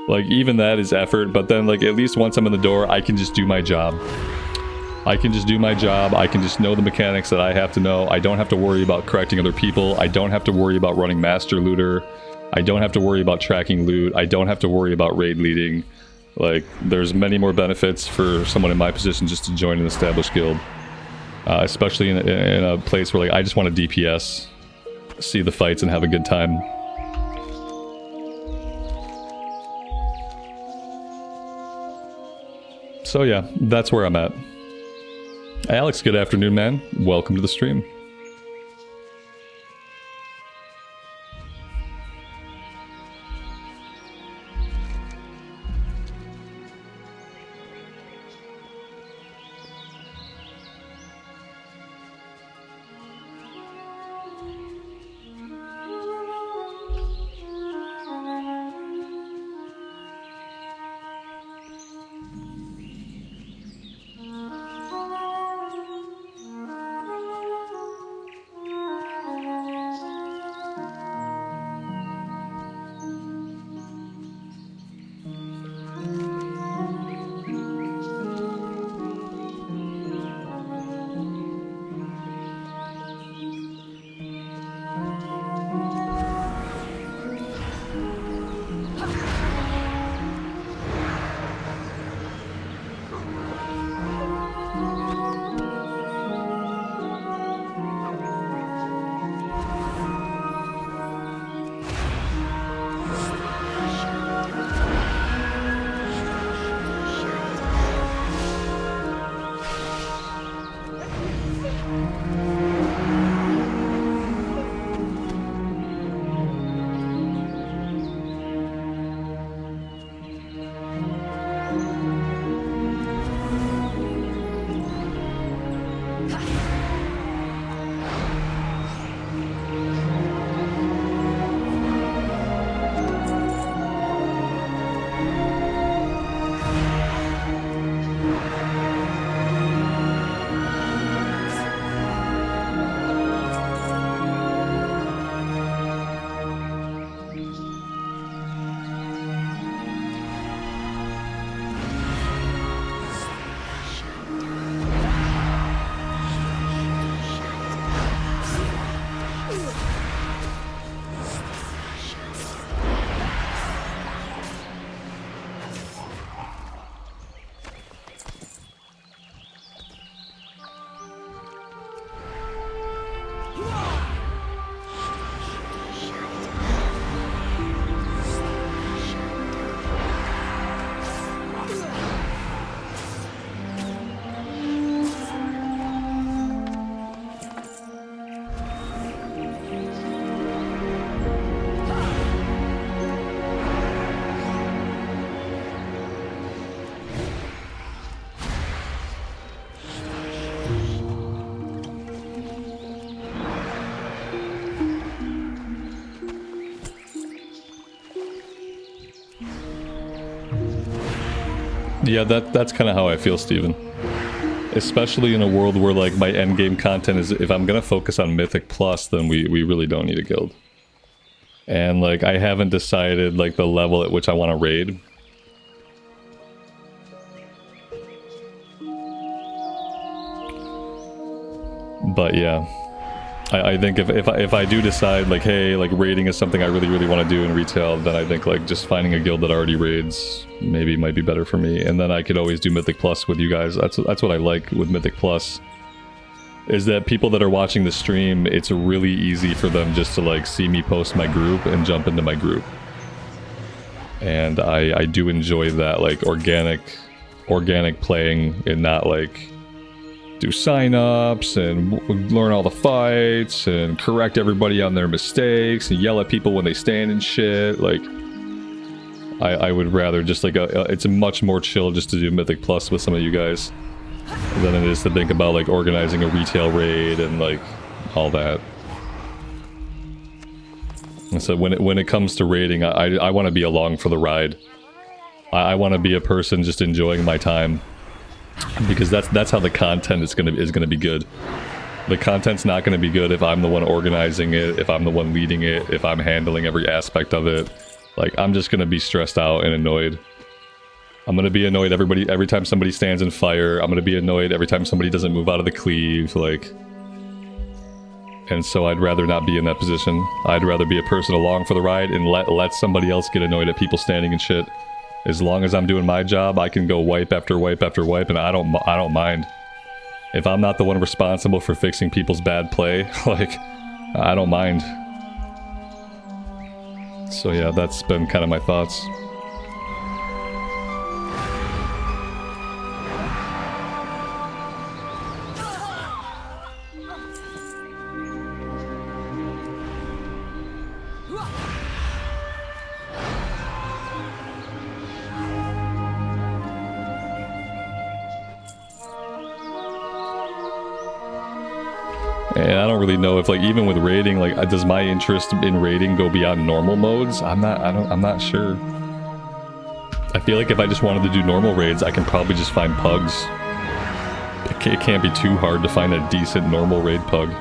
Like, even that is effort, but then, like, at least once I'm in the door, I can just do my job. I can just do my job, I can just know the mechanics that I have to know. I don't have to worry about correcting other people, I don't have to worry about running Master Looter, I don't have to worry about tracking loot, I don't have to worry about raid leading. Like, there's many more benefits for someone in my position just to join an established guild. Especially in a place where, like, I just want to DPS, see the fights, and have a good time. So yeah, that's where I'm at. Alex, good afternoon, man. Welcome to the stream. Yeah, that's kind of how I feel, Steven. Especially in a world where, like, my endgame content is, if I'm gonna focus on Mythic Plus, then we really don't need a guild. And, like, I haven't decided, like, the level at which I want to raid. But yeah, I think if I do decide, like, hey, like, raiding is something I really want to do in retail, then I think, like, just finding a guild that already raids maybe might be better for me, and then I could always do Mythic Plus with you guys. That's what I like with Mythic Plus, is that people that are watching the stream, it's really easy for them just to, like, see me post my group and jump into my group. And I do enjoy that, like, organic playing, and not, like, do sign-ups and learn all the fights and correct everybody on their mistakes and yell at people when they stand and shit. Like, I would rather just, like, it's much more chill just to do Mythic Plus with some of you guys than it is to think about, like, organizing a retail raid and, like, all that. And so when it comes to raiding, I want to be along for the ride. I want to be a person just enjoying my time. Because that's how the content is gonna be good. The content's not gonna be good if I'm the one organizing it, if I'm the one leading it, if I'm handling every aspect of it. Like, I'm just gonna be stressed out and annoyed. I'm gonna be annoyed every time somebody stands in fire. I'm gonna be annoyed every time somebody doesn't move out of the cleave, like. And so I'd rather not be in that position. I'd rather be a person along for the ride and let somebody else get annoyed at people standing and shit. As long as I'm doing my job, I can go wipe after wipe after wipe, and I don't mind. If I'm not the one responsible for fixing people's bad play, like, I don't mind. So yeah, that's been kind of my thoughts. And I don't really know if, like, even with raiding, like, does my interest in raiding go beyond normal modes? I'm not sure. I feel like if I just wanted to do normal raids, I can probably just find pugs. It can't be too hard to find a decent normal raid pug.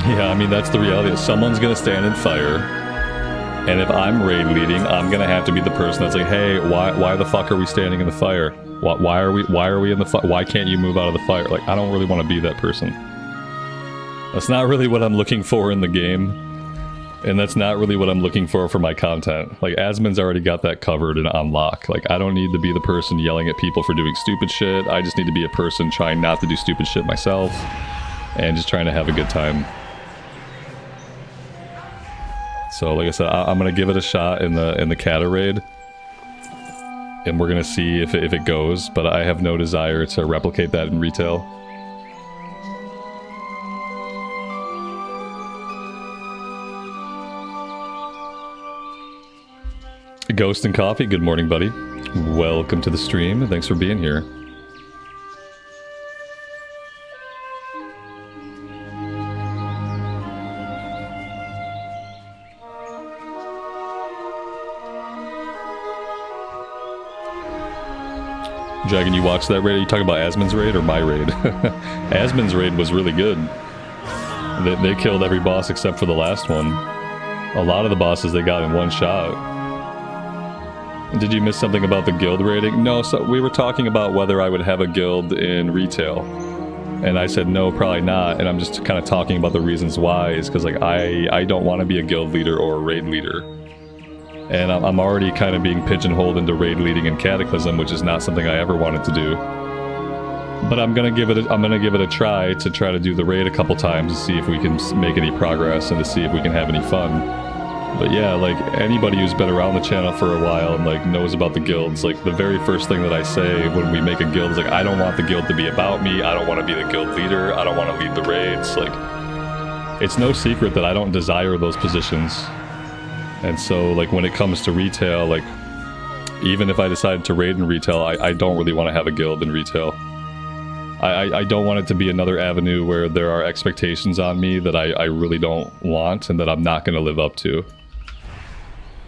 Yeah, I mean, that's the reality. Someone's gonna stand in fire, and if I'm raid leading, I'm gonna have to be the person that's like, hey, why the fuck are we standing in the fire? Why are we in the fire? Why can't you move out of the fire? Like, I don't really want to be that person. That's not really what I'm looking for in the game, and that's not really what I'm looking for my content. Like, Asmon's already got that covered and on lock. Like, I don't need to be the person yelling at people for doing stupid shit. I just need to be a person trying not to do stupid shit myself, and just trying to have a good time. So, like I said, I'm gonna give it a shot in the Cata raid, and we're gonna see if it goes. But I have no desire to replicate that in retail. Ghost and Coffee, good morning, buddy. Welcome to the stream. Thanks for being here. Dragon, you watched that raid? Are you talking about Asmon's raid or my raid? Asmon's raid was really good. They killed every boss except for the last one. A lot of the bosses they got in one shot. Did you miss something about the guild raiding? No, so we were talking about whether I would have a guild in retail. And I said no, probably not. And I'm just kind of talking about the reasons why. Is because, like, I don't want to be a guild leader or a raid leader. And I'm already kind of being pigeonholed into raid leading in Cataclysm, which is not something I ever wanted to do. But I'm gonna give it a try to do the raid a couple times to see if we can make any progress and to see if we can have any fun. But yeah, like anybody who's been around the channel for a while and like knows about the guilds, like the very first thing that I say when we make a guild is like, I don't want the guild to be about me. I don't want to be the guild leader. I don't want to lead the raids. Like, it's no secret that I don't desire those positions. And so like when it comes to retail, like even if I decided to raid in retail, I don't really want to have a guild in retail. I don't want it to be another avenue where there are expectations on me that I really don't want and that I'm not going to live up to.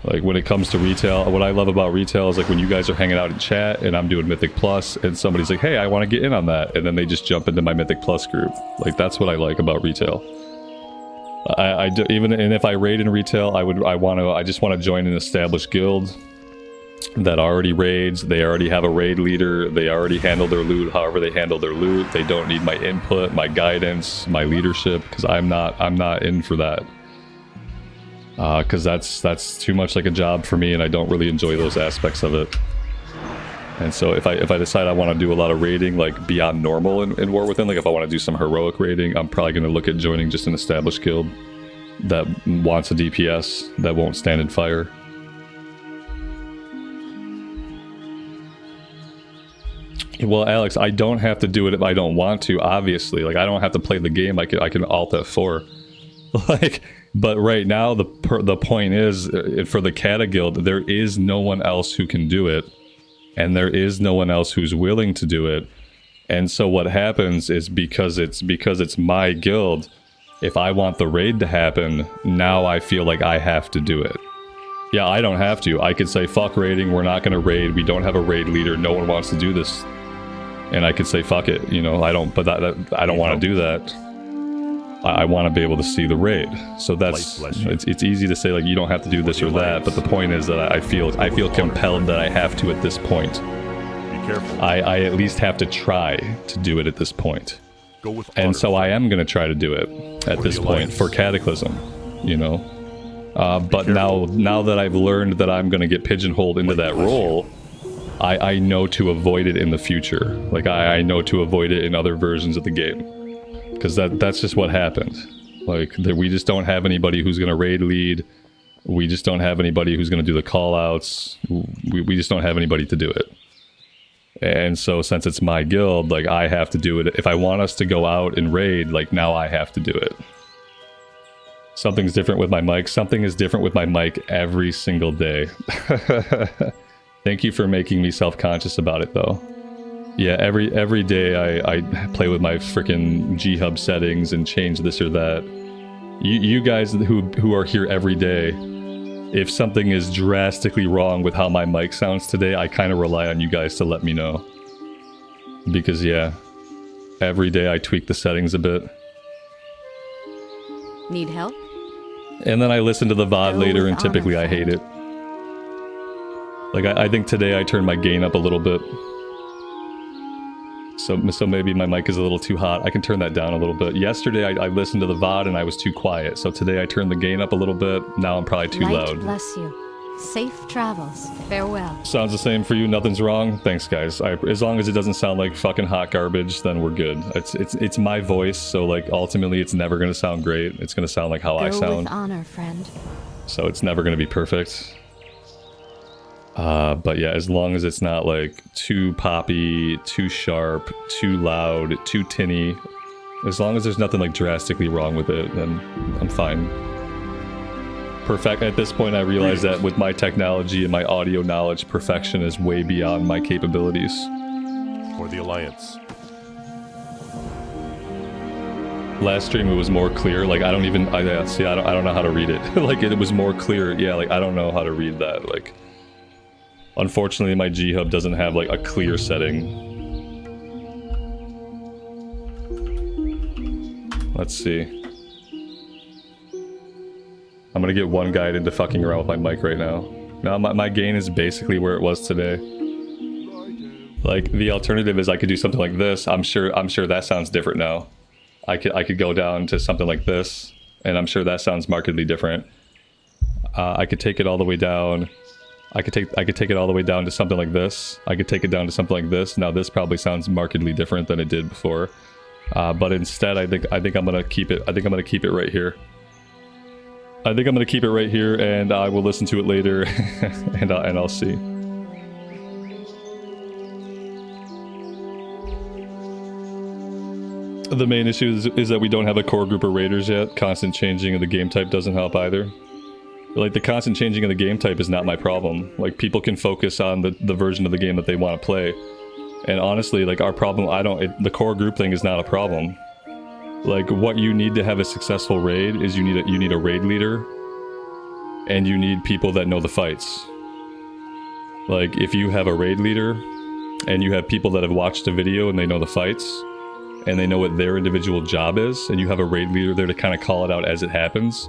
Like when it comes to retail, what I love about retail is like when you guys are hanging out in chat and I'm doing Mythic Plus and somebody's like, hey, I want to get in on that. And then they just jump into my Mythic Plus group. Like that's what I like about retail. Even if I raid in retail, I just want to join an established guild that already raids. They already have a raid leader. They already handle their loot however they handle their loot. They don't need my input, my guidance, my leadership, because I'm not in for that. Because that's too much like a job for me, and I don't really enjoy those aspects of it. And so if I decide I want to do a lot of raiding, like beyond normal in War Within, like if I want to do some heroic raiding, I'm probably going to look at joining just an established guild that wants a DPS, that won't stand in fire. Well, Alex, I don't have to do it if I don't want to, obviously. Like, I don't have to play the game. I can Alt F4. Like, but right now, the point is, for the Cata Guild, there is no one else who can do it. And there is no one else who's willing to do it. And so what happens is because it's my guild, if I want the raid to happen, now I feel like I have to do it. Yeah, I don't have to. I could say, fuck raiding, we're not going to raid, we don't have a raid leader, no one wants to do this. And I could say, fuck it, you know, I don't want to do that. I want to be able to see the raid. So that's, it's easy to say, like, you don't have to do this or that, but the point is that I feel compelled that I have to at this point. Be careful. I at least have to try to do it at this point. Go with And honor. so I am going to try to do it at this point for Cataclysm, you know. But now that I've learned that I'm going to get pigeonholed into that role, I know to avoid it in the future. Like, I know to avoid it in other versions of the game. Because that's just what happened. Like, we just don't have anybody who's going to raid lead. We just don't have anybody who's going to do the call-outs. We just don't have anybody to do it. And so since it's my guild, like, I have to do it. If I want us to go out and raid, like, now I have to do it. Something's different with my mic. Something is different with my mic every single day. Thank you for making me self-conscious about it, though. Yeah, every day I play with my freaking G-Hub settings and change this or that. You guys who are here every day, if something is drastically wrong with how my mic sounds today, I kind of rely on you guys to let me know. Because, yeah, every day I tweak the settings a bit. Need help? And then I listen to the VOD later, and typically I hate it. Like, I think today I turned my gain up a little bit. So maybe my mic is a little too hot. I can turn that down a little bit. Yesterday I listened to the VOD and I was too quiet. So today I turned the gain up a little bit. Now I'm probably too loud. Bless you. Safe travels. Farewell. Sounds the same for you. Nothing's wrong. Thanks, guys. As long as it doesn't sound like fucking hot garbage, then we're good. It's my voice, so like ultimately it's never gonna sound great. It's gonna sound like how I sound. With honor, friend. So it's never gonna be perfect. But yeah, as long as it's not like too poppy, too sharp, too loud, too tinny, as long as there's nothing like drastically wrong with it, then I'm fine. At this point, I realize that with my technology and my audio knowledge, perfection is way beyond my capabilities. For the Alliance. Last stream it was more clear. Like I don't know how to read it. Like it was more clear. Yeah, like I don't know how to read that. Like unfortunately, my G-Hub doesn't have like a clear setting. Let's see. I'm gonna get one guide into fucking around with my mic right now. Now my gain is basically where it was today. Like the alternative is I could do something like this. I'm sure that sounds different now. I could go down to something like this, and I'm sure that sounds markedly different. I could take it all the way down. I could take it all the way down to something like this. I could take it down to something like this. Now this probably sounds markedly different than it did before. But instead, I think I'm gonna keep it. I think I'm gonna keep it right here. I think I'm gonna keep it right here, and I will listen to it later, and I'll see. The main issue is that we don't have a core group of raiders yet. Constant changing of the game type doesn't help either. Like, the constant changing of the game type is not my problem. Like, people can focus on the version of the game that they want to play. And honestly, like, our problem, the core group thing is not a problem. Like, what you need to have a successful raid is you need a raid leader, and you need people that know the fights. Like, if you have a raid leader, and you have people that have watched a video and they know the fights, and they know what their individual job is, and you have a raid leader there to kind of call it out as it happens,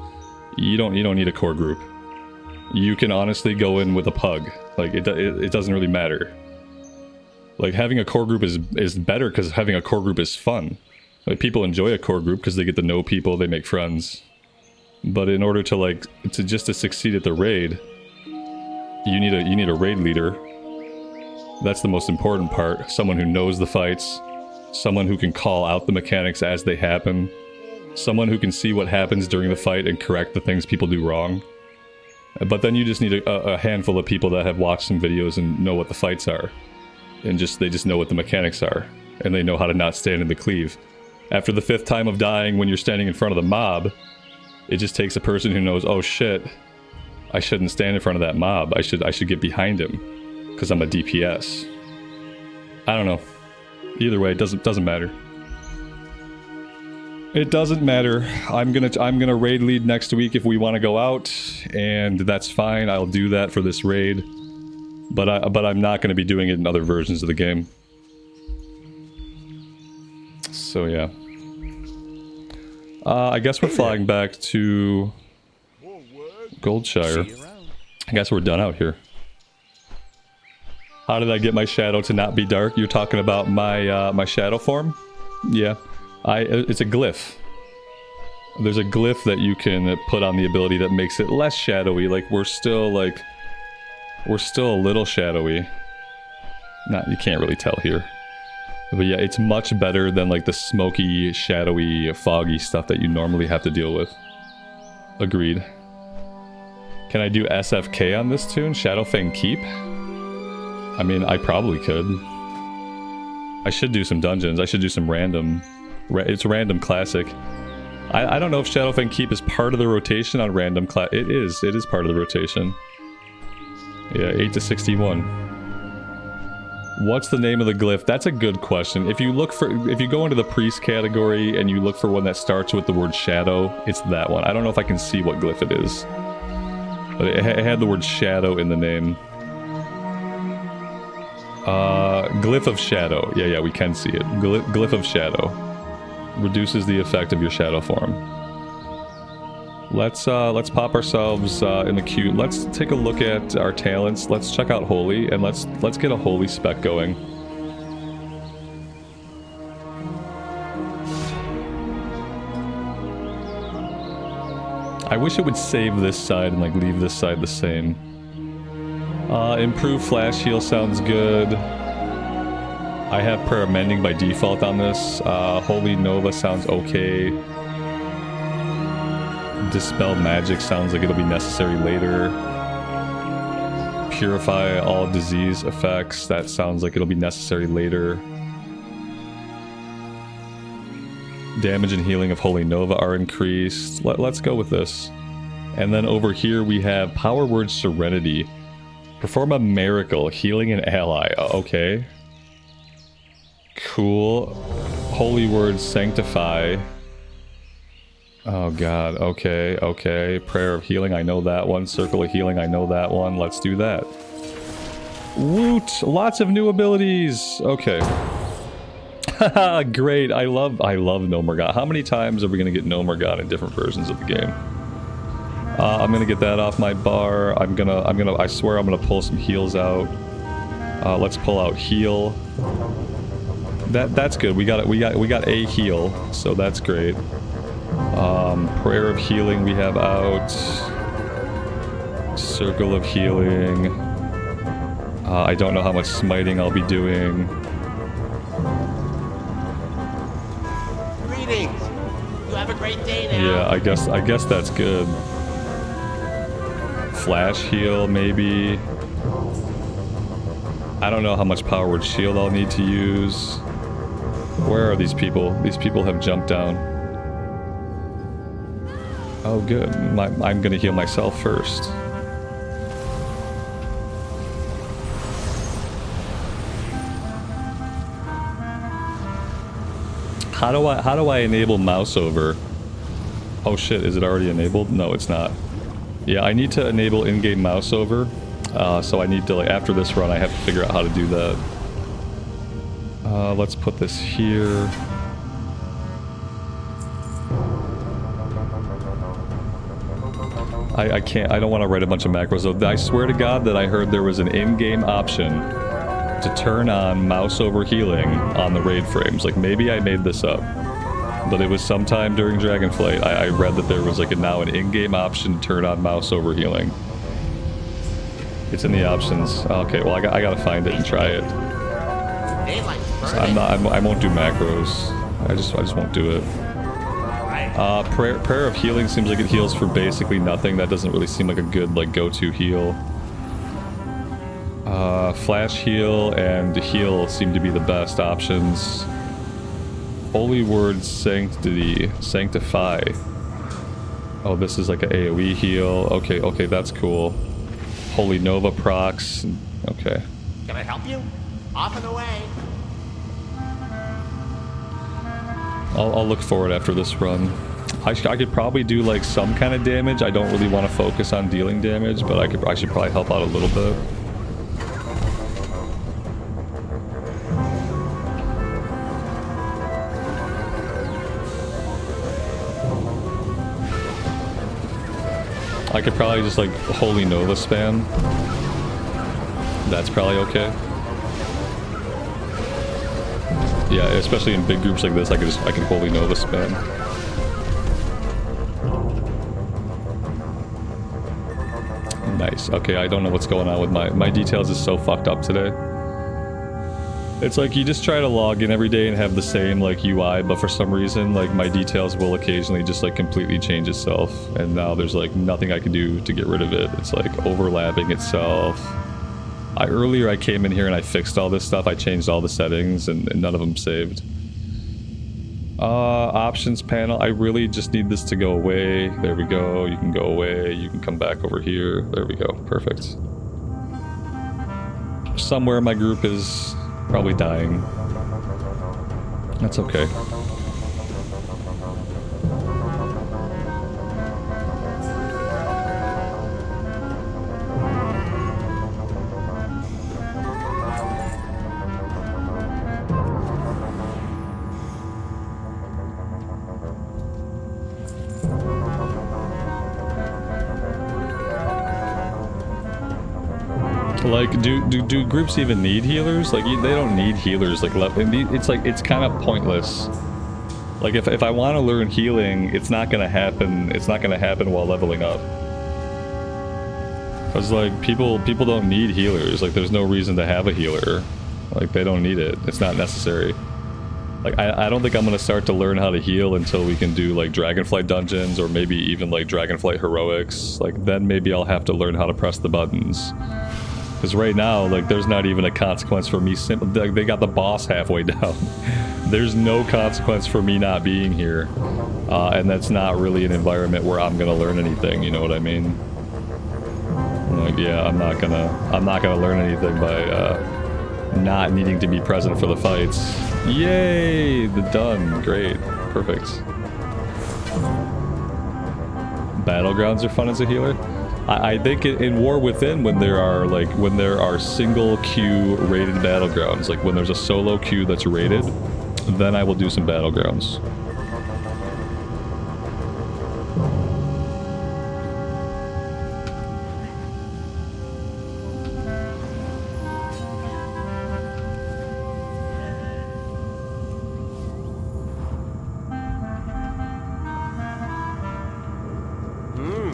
you don't need a core group. You can honestly go in with a pug. Like, it doesn't really matter. Like, having a core group is better because having a core group is fun. Like, people enjoy a core group because they get to know people, they make friends. But in order to to succeed at the raid, you need a raid leader. That's the most important part. Someone who knows the fights, someone who can call out the mechanics as they happen, someone who can see what happens during the fight and correct the things people do wrong. But then you just need a handful of people that have watched some videos and know what the fights are. And they just know what the mechanics are. And they know how to not stand in the cleave. After the 5th time of dying when you're standing in front of the mob, it just takes a person who knows, oh shit, I shouldn't stand in front of that mob. I should get behind him. Because I'm a DPS. I don't know. Either way, it doesn't matter. It doesn't matter. I'm gonna raid lead next week if we want to go out, and that's fine. I'll do that for this raid, but I'm not gonna be doing it in other versions of the game. So yeah. I guess we're flying back to Goldshire. I guess we're done out here. How did I get my shadow to not be dark? You're talking about my my shadow form? Yeah. It's a glyph. There's a glyph that you can put on the ability that makes it less shadowy. Like, we're still a little shadowy. You can't really tell here. But yeah, it's much better than like the smoky, shadowy, foggy stuff that you normally have to deal with. Agreed. Can I do SFK on this tune? Shadowfang Keep? I mean, I probably could. I should do some dungeons. I should do some random... It's random classic. I don't know if Shadowfang Keep is part of the rotation on random class. It is part of the rotation. Yeah, 8 to 61. What's the name of the glyph? That's a good question. If you go into the priest category and you look for one that starts with the word shadow, it's that one. I don't know if I can see what glyph it is. But it had the word shadow in the name. Glyph of shadow. Yeah, we can see it. Glyph of shadow. Reduces the effect of your shadow form. Let's pop ourselves in the queue. Let's take a look at our talents. Let's check out Holy, and let's get a Holy spec going. I wish it would save this side and like leave this side the same. Improve flash heal sounds good. I have prayer mending by default on this. Holy Nova sounds okay. Dispel magic sounds like it'll be necessary later. Purify all disease effects, that sounds like it'll be necessary later. Damage and healing of Holy Nova are increased. Let's go with this. And then over here we have Power Word Serenity. Perform a miracle, healing an ally. Okay. Cool. Holy Word Sanctify. Oh god, okay. Prayer of Healing, I know that one. Circle of Healing, I know that one. Let's do that. Woot! Lots of new abilities! Okay. Haha, great. I love Nomergon. How many times are we gonna get Nomergon in different versions of the game? I'm gonna get that off my bar. I swear I'm gonna pull some heals out. Let's pull out heal. That's good. We got a heal, so that's great. Prayer of Healing we have out. Circle of Healing. I don't know how much smiting I'll be doing. Greetings. You have a great day now. Yeah, I guess that's good. flash heal, maybe. I don't know how much power word shield I'll need to use. Where are these people? These people have jumped down. Oh, good. I'm gonna heal myself first. How do I enable mouse over? Oh shit, is it already enabled? No, it's not. Yeah, I need to enable in-game mouse over. So I need to, like, after this run, I have to figure out how to do that. Let's put this here. I can't, I don't want to write a bunch of macros though. I swear to God that I heard there was an in-game option to turn on mouse over healing on the raid frames. Like, maybe I made this up, but it was sometime during Dragonflight. I read that there was like now an in-game option to turn on mouse over healing. It's in the options. Okay, well I gotta find it and try it. So I won't do macros. I just won't do it. Prayer of Healing seems like it heals for basically nothing. That doesn't really seem like a good like go-to heal. Flash heal and heal seem to be the best options. Holy Word Sanctity, Sanctify. Oh, this is like an AoE heal. Okay, that's cool. Holy Nova procs. Okay. Can I help you? Off and away. I'll look for it after this run. I could probably do like some kind of damage. I don't really want to focus on dealing damage, but I should probably help out a little bit. I could probably just like Holy Nova spam. That's probably okay. Yeah, especially in big groups like this, I can Holy Nova spam. Nice. Okay, I don't know what's going on with my details is so fucked up today. It's like you just try to log in every day and have the same like UI, but for some reason like my details will occasionally just like completely change itself, and now there's like nothing I can do to get rid of it. It's like overlapping itself. Earlier I came in here and I fixed all this stuff. I changed all the settings and none of them saved. Options panel. I really just need this to go away. There we go. You can go away. You can come back over here. There we go. Perfect. Somewhere my group is probably dying. That's okay. Like, do groups even need healers? Like, they don't need healers. Like, it's kind of pointless. Like, if I want to learn healing, it's not gonna happen. It's not gonna happen while leveling up. Cause like people don't need healers. Like, there's no reason to have a healer. Like, they don't need it. It's not necessary. Like, I don't think I'm gonna start to learn how to heal until we can do like Dragonflight dungeons or maybe even like Dragonflight heroics. Like, then maybe I'll have to learn how to press the buttons. Because right now, like, there's not even a consequence for me. They got the boss halfway down. There's no consequence for me not being here. And that's not really an environment where I'm gonna learn anything, you know what I mean? Like, yeah, I'm not gonna learn anything by not needing to be present for the fights. Yay! The done. Great. Perfect. Battlegrounds are fun as a healer. I think in War Within, when there are single queue rated battlegrounds, like when there's a solo queue that's rated, then I will do some battlegrounds.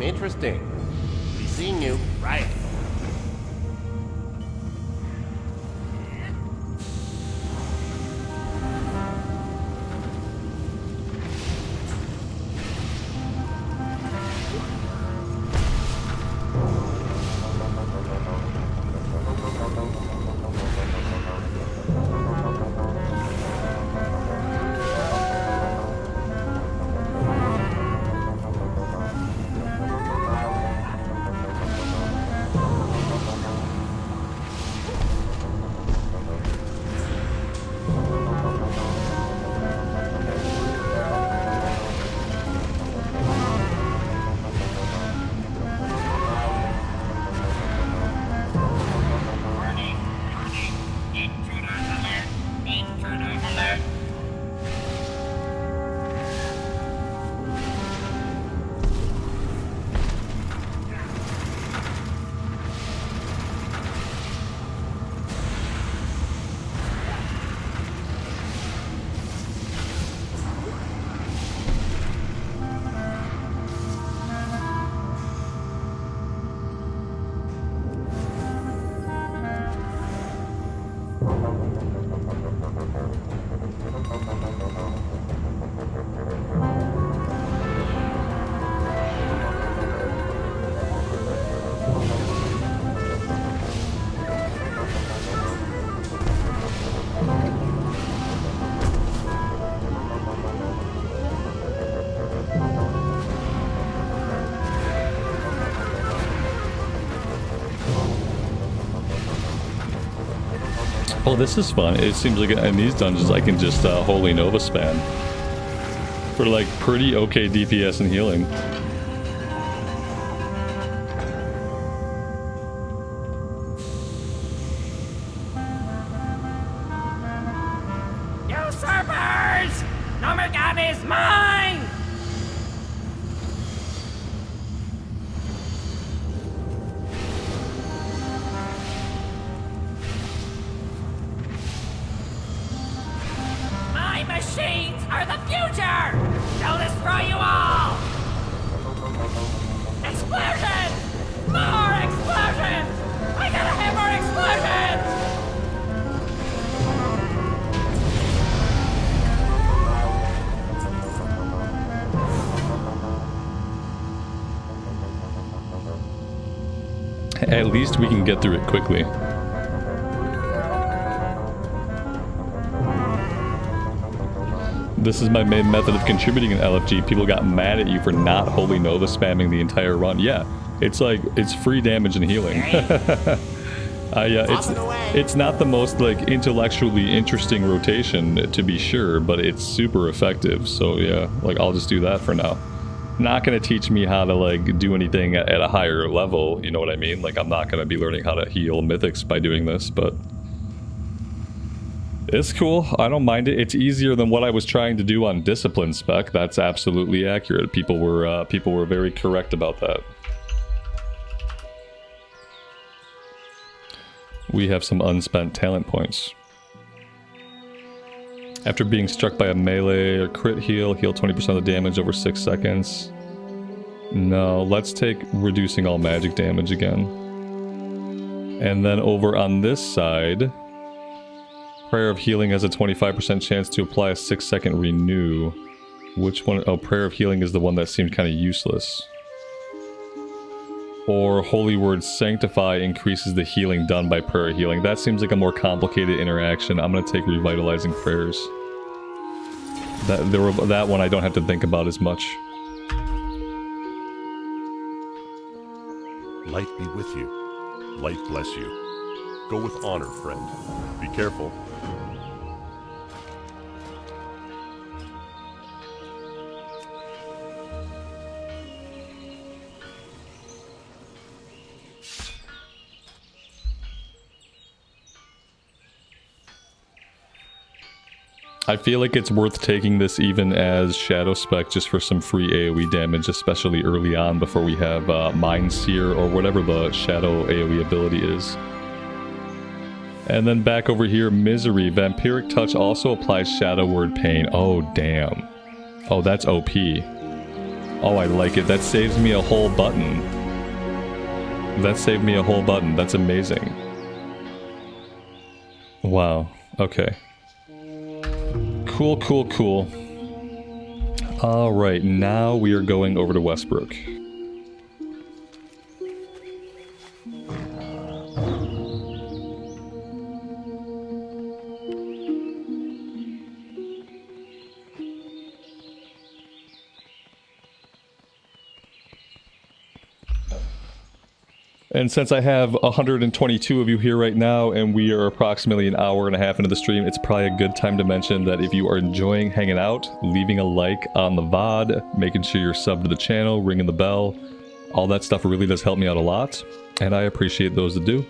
Interesting. Be seeing you. Right. Oh, this is fun. It seems like in these dungeons I can just Holy Nova spam for like pretty okay DPS and healing. Usurpers! Nomergan is mine! My machines are the future! They'll destroy you all! Explosions! More explosions! I gotta have more explosions! At least we can get through it quickly. This is my main method of contributing in LFG. People got mad at you for not Holy Nova spamming the entire run. Yeah, it's like, it's free damage and healing. It's not the most like intellectually interesting rotation to be sure, but it's super effective. So yeah, like I'll just do that for now. Not gonna teach me how to like do anything at a higher level, you know what I mean? Like I'm not gonna be learning how to heal mythics by doing this, but it's cool. I don't mind it. It's easier than what I was trying to do on Discipline spec. That's absolutely accurate. People were very correct about that. We have some unspent talent points. After being struck by a melee or crit heal, heal 20% of the damage over 6 seconds. No, let's take reducing all magic damage again. And then over on this side, Prayer of Healing has a 25% chance to apply a 6-second renew. Which one? Oh, Prayer of Healing is the one that seemed kind of useless. Or Holy Word Sanctify increases the healing done by Prayer of Healing. That seems like a more complicated interaction. I'm going to take Revitalizing Prayers. That one I don't have to think about as much. Light be with you. Light bless you. Go with honor, friend. Be careful. I feel like it's worth taking this even as Shadow Spec just for some free AoE damage, especially early on before we have Mind Seer or whatever the Shadow AoE ability is. And then back over here, Misery. Vampiric Touch also applies Shadow Word Pain. Oh, damn. Oh, that's OP. Oh, I like it. That saves me a whole button. That saved me a whole button. That's amazing. Wow. Okay. Cool, cool, cool. Alright, now we are going over to Westbrook. And since I have 122 of you here right now, and we are approximately an hour and a half into the stream, it's probably a good time to mention that if you are enjoying hanging out, leaving a like on the VOD, making sure you're subbed to the channel, ringing the bell, all that stuff really does help me out a lot, and I appreciate those that do.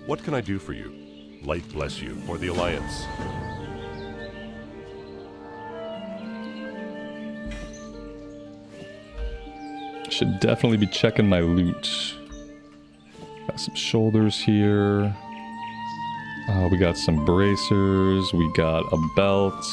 What can I do for you? Light bless you, or the Alliance. Should definitely be checking my loot. Got some shoulders here. We got some bracers. We got a belt.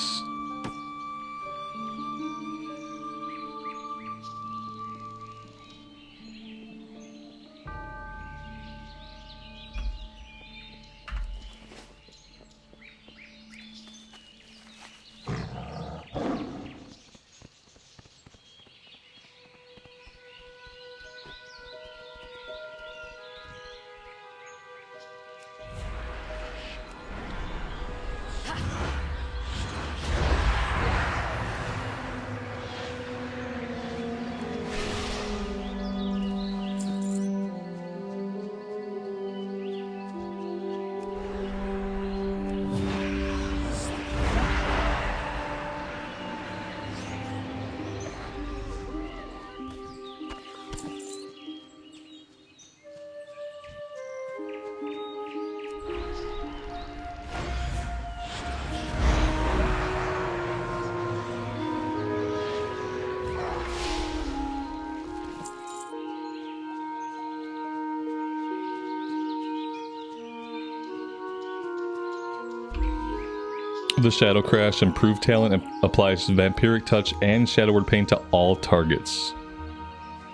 The Shadow Crash improved talent and applies Vampiric Touch and Shadow Word Pain to all targets.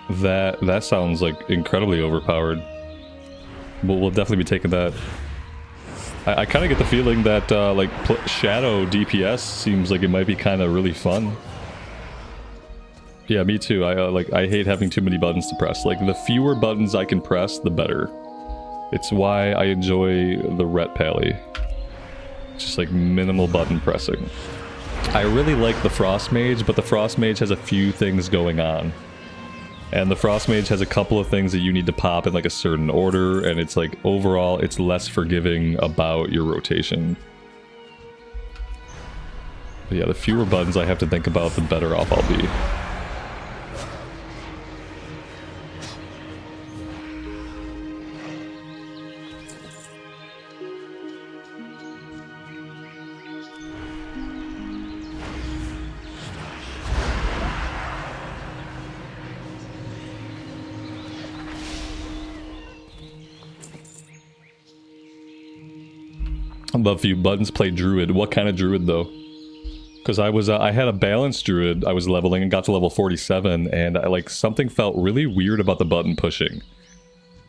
That sounds like incredibly overpowered. We'll definitely be taking that. I kind of get the feeling that like Shadow DPS seems like it might be kind of really fun. Yeah, me too. I hate having too many buttons to press. Like the fewer buttons I can press, the better. It's why I enjoy the Ret Pally. Just like minimal button pressing. I really like the Frost Mage, but the Frost Mage has a few things going on. And the Frost Mage has a couple of things that you need to pop in like a certain order, and it's like overall it's less forgiving about your rotation. But yeah, the fewer buttons I have to think about, the better off I'll be. Love few buttons play Druid. What kind of Druid though? Because I had a balanced Druid. I was leveling and got to level 47, and something felt really weird about the button pushing.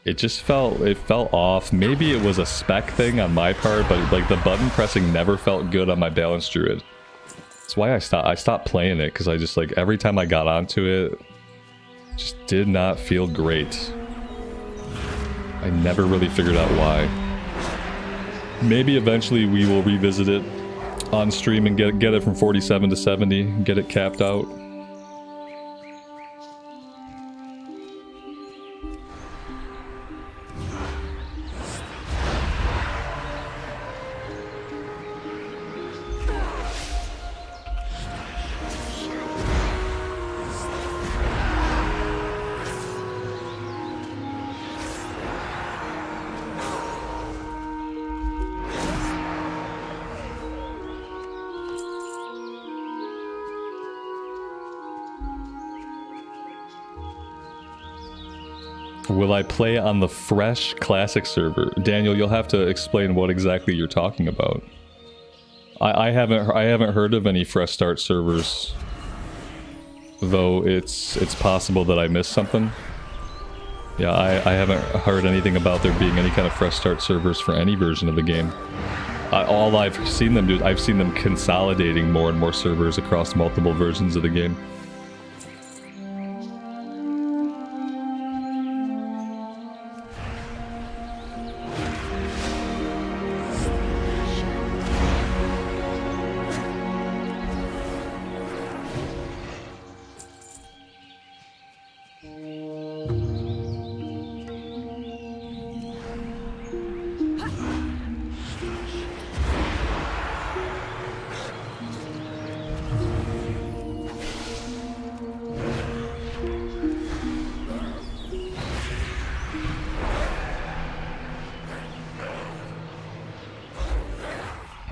It just felt off. Maybe it was a spec thing on my part, but like the button pressing never felt good on my balanced Druid. That's why I stopped playing it, because I just like every time I got onto it, just did not feel great. I never really figured out why. Maybe eventually we will revisit it on stream and get it from 47 to 70, get it capped out. Will I play on the fresh classic server? Daniel, you'll have to explain what exactly you're talking about. I haven't heard of any fresh start servers, though it's possible that I missed something. Yeah, I haven't heard anything about there being any kind of fresh start servers for any version of the game. All I've seen them do, I've seen them consolidating more and more servers across multiple versions of the game.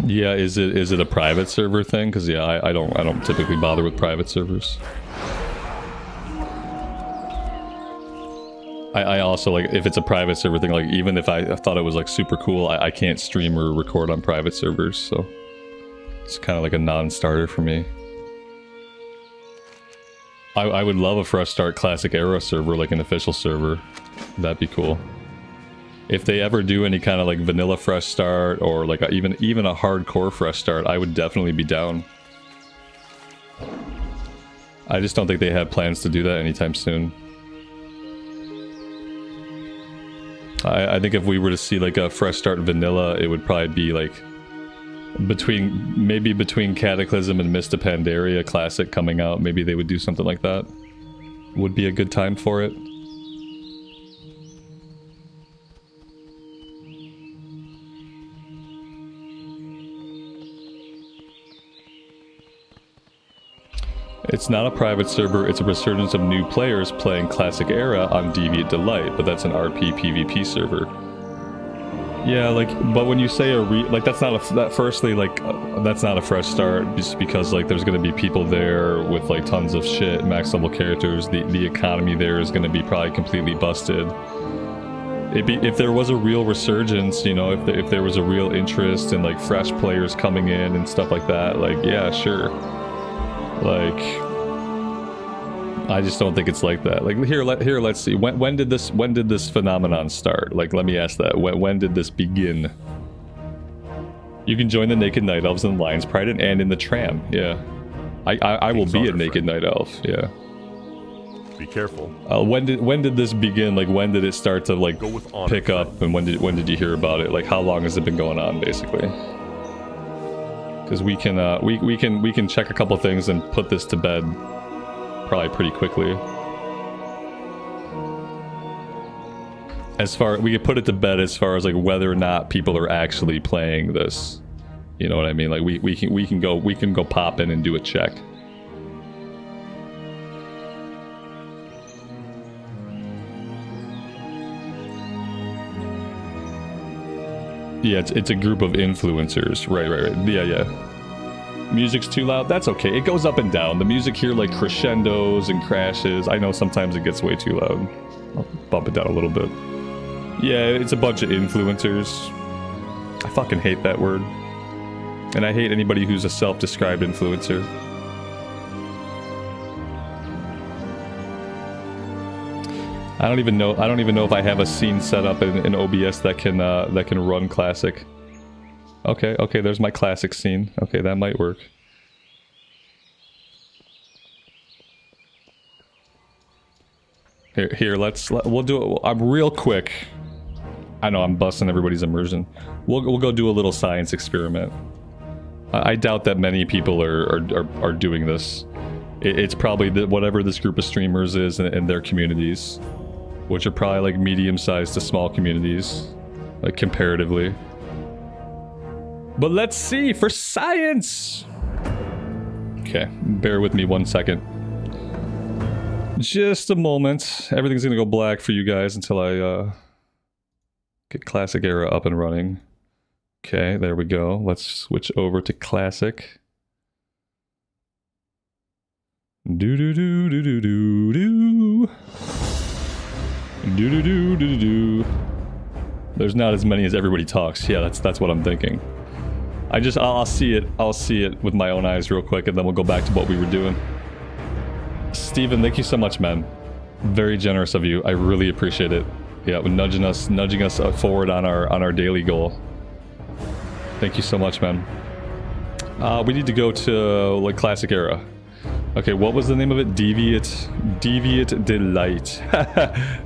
Yeah, is it a private server thing? Because yeah, I don't typically bother with private servers. I also like if it's a private server thing. Like even if I thought it was like super cool, I can't stream or record on private servers, so it's kind of like a non-starter for me. I would love a fresh start classic era server, like an official server. That'd be cool. If they ever do any kind of like vanilla fresh start or like even a hardcore fresh start, I would definitely be down. I just don't think they have plans to do that anytime soon. I think if we were to see like a fresh start vanilla, it would probably be like between Cataclysm and Mist of Pandaria Classic coming out. Maybe they would do something like that. Would be a good time for it. It's not a private server, it's a resurgence of new players playing Classic Era on Deviant Delight, but that's an RP PvP server. Yeah, like, but when you say that's not a fresh start, just because like there's gonna be people there with like tons of shit, max level characters, the economy there is gonna be probably completely busted. If there was a real resurgence, you know, if there was a real interest in like fresh players coming in and stuff like that, like yeah, sure. Like, I just don't think it's like that. Like let's see. When did this phenomenon start? Like, let me ask that. When did this begin? You can join the Naked Night Elves in the Lion's Pride and in the Tram. Yeah, I will be a Naked Night Elf. Yeah. Be careful. When did this begin? Like, when did it start to like Go with honor, pick up? And when did you hear about it? Like, how long has it been going on, basically? Because we can check a couple things and put this to bed probably pretty quickly. We could put it to bed as far as like whether or not people are actually playing this. You know what I mean? Like we can go pop in and do a check. Yeah, it's a group of influencers. Right. Yeah. Music's too loud. That's okay. It goes up and down. The music here like crescendos and crashes. I know sometimes it gets way too loud. I'll bump it down a little bit. Yeah, it's a bunch of influencers. I fucking hate that word. And I hate anybody who's a self-described influencer. I don't even know if I have a scene set up in OBS that can run classic. Okay, there's my classic scene. Okay, that might work. Here, we'll do it. I'm real quick. I know I'm busting everybody's immersion. We'll go do a little science experiment. I doubt that many people are doing this. It's probably whatever this group of streamers is in their communities, which are probably like medium-sized to small communities, like comparatively. But let's see for science. Okay, bear with me 1 second. Just a moment. Everything's gonna go black for you guys until I get Classic Era up and running. Okay, there we go. Let's switch over to Classic. Do do do do do do do. Do do do do do. There's not as many as everybody talks. Yeah, that's what I'm thinking. I'll see it with my own eyes real quick, and then we'll go back to what we were doing. Steven, thank you so much, man. Very generous of you. I really appreciate it. Yeah, nudging us forward on our daily goal. Thank you so much, man. We need to go to like Classic Era. Okay, what was the name of it? Deviate Delight.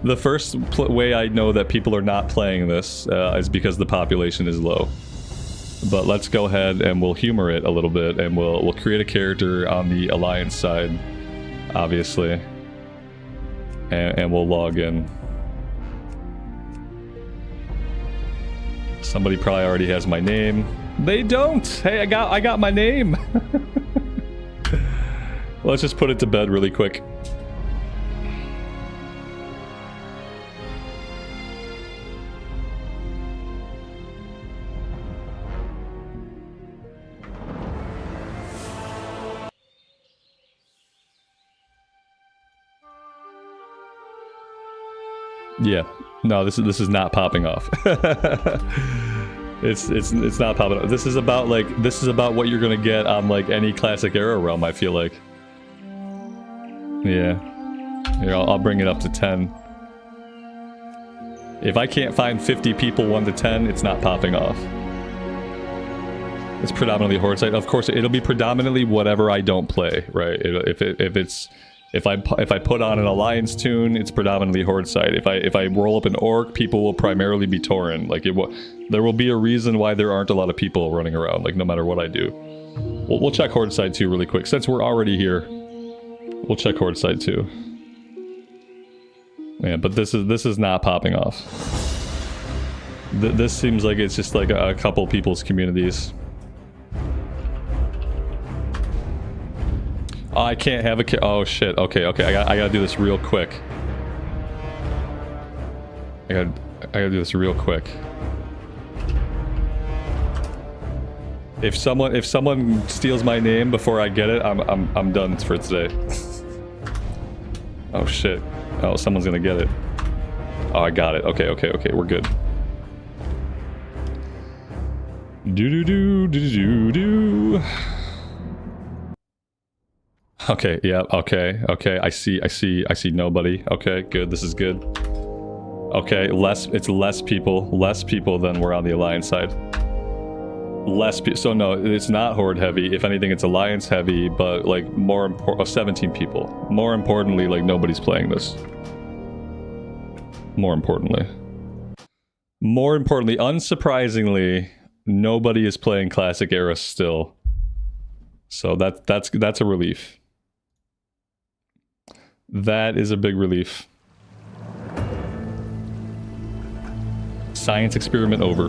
The first way I know that people are not playing this is because the population is low. But let's go ahead and we'll humor it a little bit, and we'll create a character on the Alliance side, obviously, and we'll log in. Somebody probably already has my name. They don't. Hey, I got my name. Let's just put it to bed really quick. Yeah. No, this is not popping off. It's not popping off. This is about what you're gonna get on like any Classic Era realm, I feel like. Yeah. Here, I'll bring it up to 10. If I can't find 50 people 1 to 10, it's not popping off. It's predominantly Horde side. Of course, it'll be predominantly whatever I don't play, right? If I put on an Alliance tune, it's predominantly Horde side. If I roll up an Orc, people will primarily be Tauren. Like there will be a reason why there aren't a lot of people running around. Like no matter what I do, we'll check Horde side too really quick since we're already here. We'll check Horde side too. Yeah, but this is not popping off. This seems like it's just like a couple people's communities. Oh, I can't have a oh shit. Okay. I gotta do this real quick. I gotta do this real quick. If someone steals my name before I get it, I'm done for today. Oh shit. Oh, someone's gonna get it. Oh, I got it. Okay, okay, okay. We're good. Do. Okay, yeah, okay, okay. I see nobody. Okay, good. This is good. Okay, it's less people than we're on the Alliance side. So no, it's not Horde heavy. If anything, it's Alliance heavy, but like 17 people. More importantly, like nobody's playing this. More importantly, unsurprisingly, nobody is playing Classic Era still. So that's a relief. That is a big relief. Science experiment over.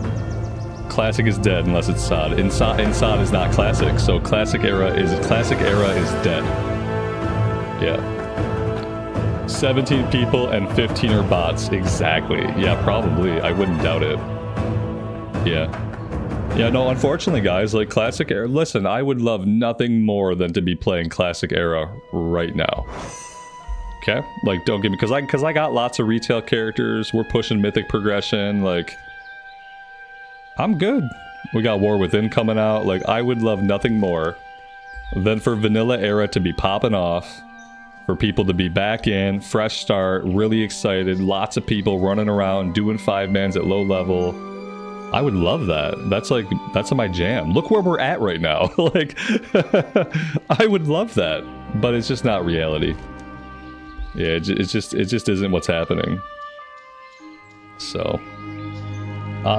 Classic is dead unless it's SOD. And SOD is not Classic, so Classic Era is dead. Yeah. 17 people and 15 are bots. Exactly. Yeah, probably. I wouldn't doubt it. Yeah. Yeah, no, unfortunately, guys, like Classic Era... Listen, I would love nothing more than to be playing Classic Era right now. Okay? Like, don't get me... Because I got lots of retail characters. We're pushing Mythic progression. Like, I'm good. We got War Within coming out. Like, I would love nothing more than for Vanilla Era to be popping off. For people to be back in, fresh start, really excited, lots of people running around, doing 5-mans at low level. I would love that. That's my jam. Look where we're at right now. Like, I would love that, but it's just not reality. Yeah, it just isn't what's happening. So,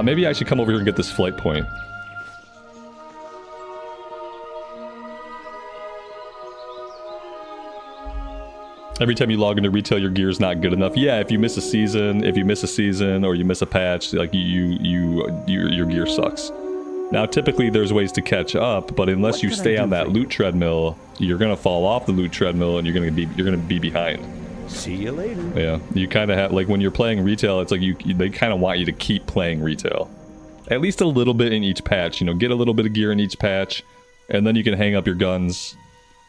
maybe I should come over here and get this flight point. Every time you log into retail, your gear's not good enough. Yeah, if you miss a season, or you miss a patch, like your gear sucks. Now, typically there's ways to catch up, but unless you stay on that loot treadmill, you're gonna fall off the loot treadmill and you're gonna be behind. See you later. Yeah, you kind of have, like, when you're playing retail, it's like they kind of want you to keep playing retail, at least a little bit in each patch. You know, get a little bit of gear in each patch, and then you can hang up your guns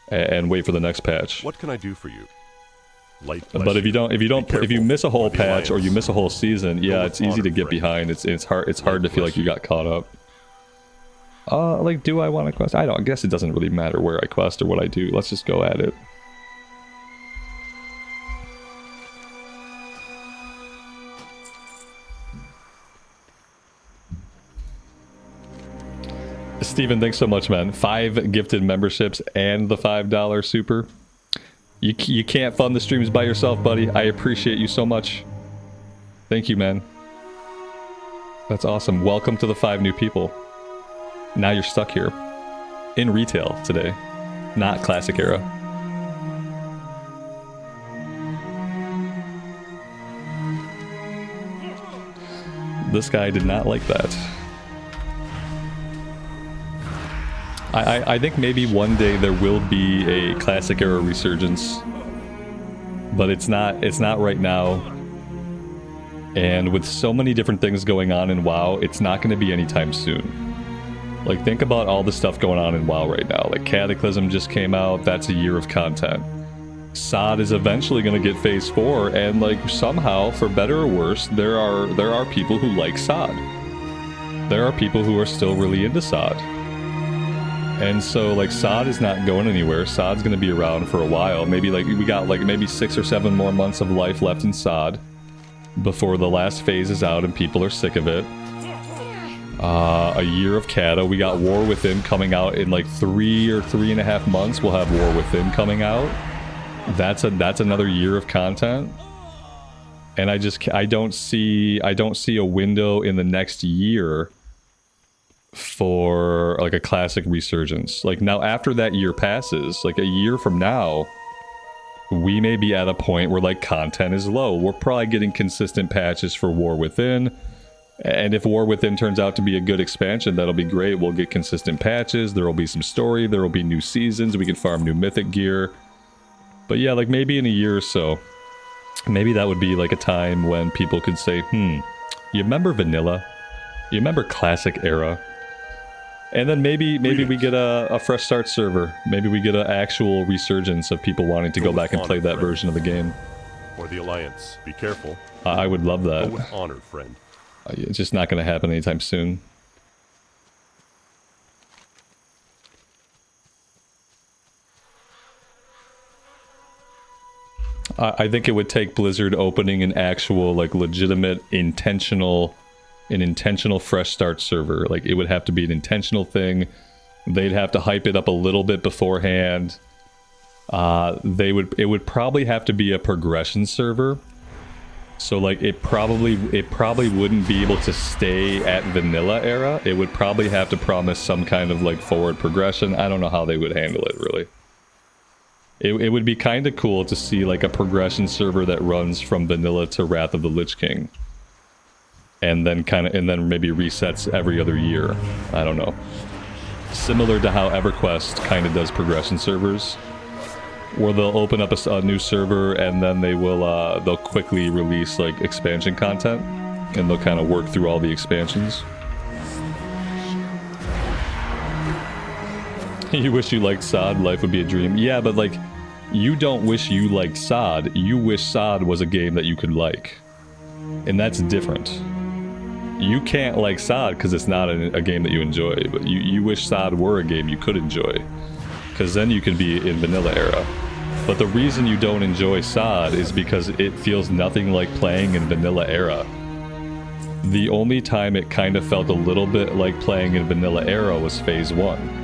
and wait for the next patch. What can I do for you? But if you miss a whole patch or you miss a whole season, yeah, it's easy to get behind. It's hard to feel like you got caught up. Like, do I want to quest? I guess it doesn't really matter where I quest or what I do. Let's just go at it. Steven, thanks so much, man. 5 gifted memberships and the $5 super. You can't fund the streams by yourself, buddy. I appreciate you so much. Thank you, man. That's awesome. Welcome to the 5 new people. Now you're stuck here. In retail today. Not Classic Era. This guy did not like that. I think maybe one day there will be a Classic Era resurgence, but it's not right now. And with so many different things going on in WoW, it's not going to be anytime soon. Like, think about all the stuff going on in WoW right now. Like, Cataclysm just came out. That's a year of content. SOD is eventually going to get Phase 4, and like, somehow, for better or worse, there are people who like SOD. There are people who are still really into SOD. And so, like, SOD is not going anywhere. SOD's going to be around for a while. Maybe, like, we got, like, maybe 6 or 7 more months of life left in SOD before the last phase is out and people are sick of it. A year of Cata. We got War Within coming out in, like, 3 or 3.5 months. We'll have War Within coming out. That's another year of content. And I don't see a window in the next year for like a classic resurgence. Like, now after that year passes, like a year from now, we may be at a point where like content is low. We're probably getting consistent patches for War Within, and if War Within turns out to be a good expansion, that'll be great. We'll get consistent patches, there will be some story, there will be new seasons, we can farm new mythic gear. But yeah, like maybe in a year or so, maybe that would be like a time when people could say, you remember vanilla? You remember Classic Era? And then maybe we get a fresh start server. Maybe we get an actual resurgence of people wanting to go back and play that version of the game. or the Alliance. Be careful. I would love that. Go with honor, friend. It's just not going to happen anytime soon. I think it would take Blizzard opening an actual, like, legitimate, intentional fresh start server. Like, it would have to be an intentional thing. They'd have to hype it up a little bit beforehand. It would probably have to be a progression server. So, like, it probably wouldn't be able to stay at vanilla era. It would probably have to promise some kind of, like, forward progression. I don't know how they would handle it, really. It would be kind of cool to see, like, a progression server that runs from vanilla to Wrath of the Lich King. And then maybe resets every other year. I don't know. Similar to how EverQuest kind of does progression servers, where they'll open up a new server and then they'll quickly release, like, expansion content, and they'll kind of work through all the expansions. You wish you liked SOD, life would be a dream. Yeah, but, like, you don't wish you liked SOD, you wish SOD was a game that you could like. And that's different. You can't like SOD because it's not a game that you enjoy, but you wish SOD were a game you could enjoy, because then you could be in vanilla era. But the reason you don't enjoy SOD is because it feels nothing like playing in vanilla era. The only time it kind of felt a little bit like playing in vanilla era was Phase 1.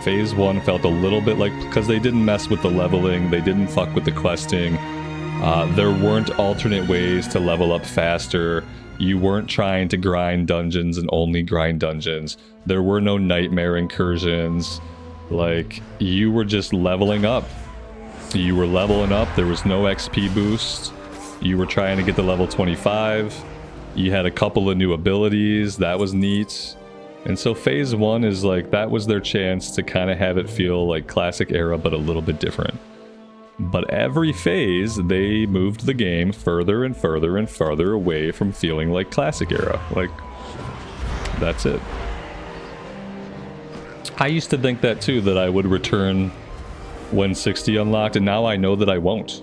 Phase 1 felt a little bit like, because they didn't mess with the leveling, they didn't fuck with the questing, there weren't alternate ways to level up faster, you weren't trying to grind dungeons and only grind dungeons, there were no nightmare incursions, like, you were just leveling up. You were leveling up, there was no XP boost, you were trying to get to level 25, you had a couple of new abilities, that was neat. And so Phase 1 is like, that was their chance to kind of have it feel like classic era, but a little bit different. But every phase, they moved the game further and further and further away from feeling like classic era. Like, that's it. I used to think that too, that I would return when 60 unlocked, and now I know that I won't.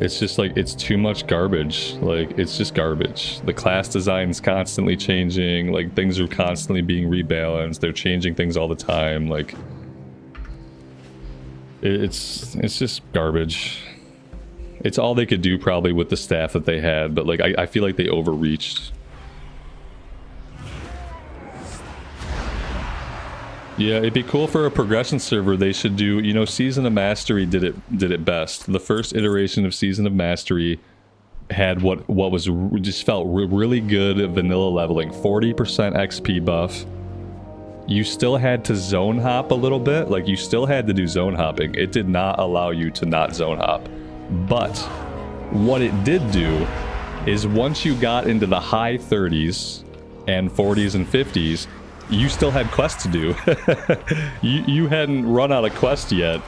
It's just like, it's too much garbage. Like, it's just garbage. The class design's constantly changing, like, things are constantly being rebalanced, they're changing things all the time, like, it's just garbage. It's all they could do probably with the staff that they had, but, like, I feel like they overreached. Yeah, it'd be cool for a progression server. They should do, you know, Season of Mastery did it best. The first iteration of Season of Mastery had what was just felt really good at vanilla leveling. 40% XP buff. You still had to zone hop a little bit. Like, you still had to do zone hopping. It did not allow you to not zone hop. But what it did do is once you got into the high 30s and 40s and 50s, you still had quests to do. you hadn't run out of quests yet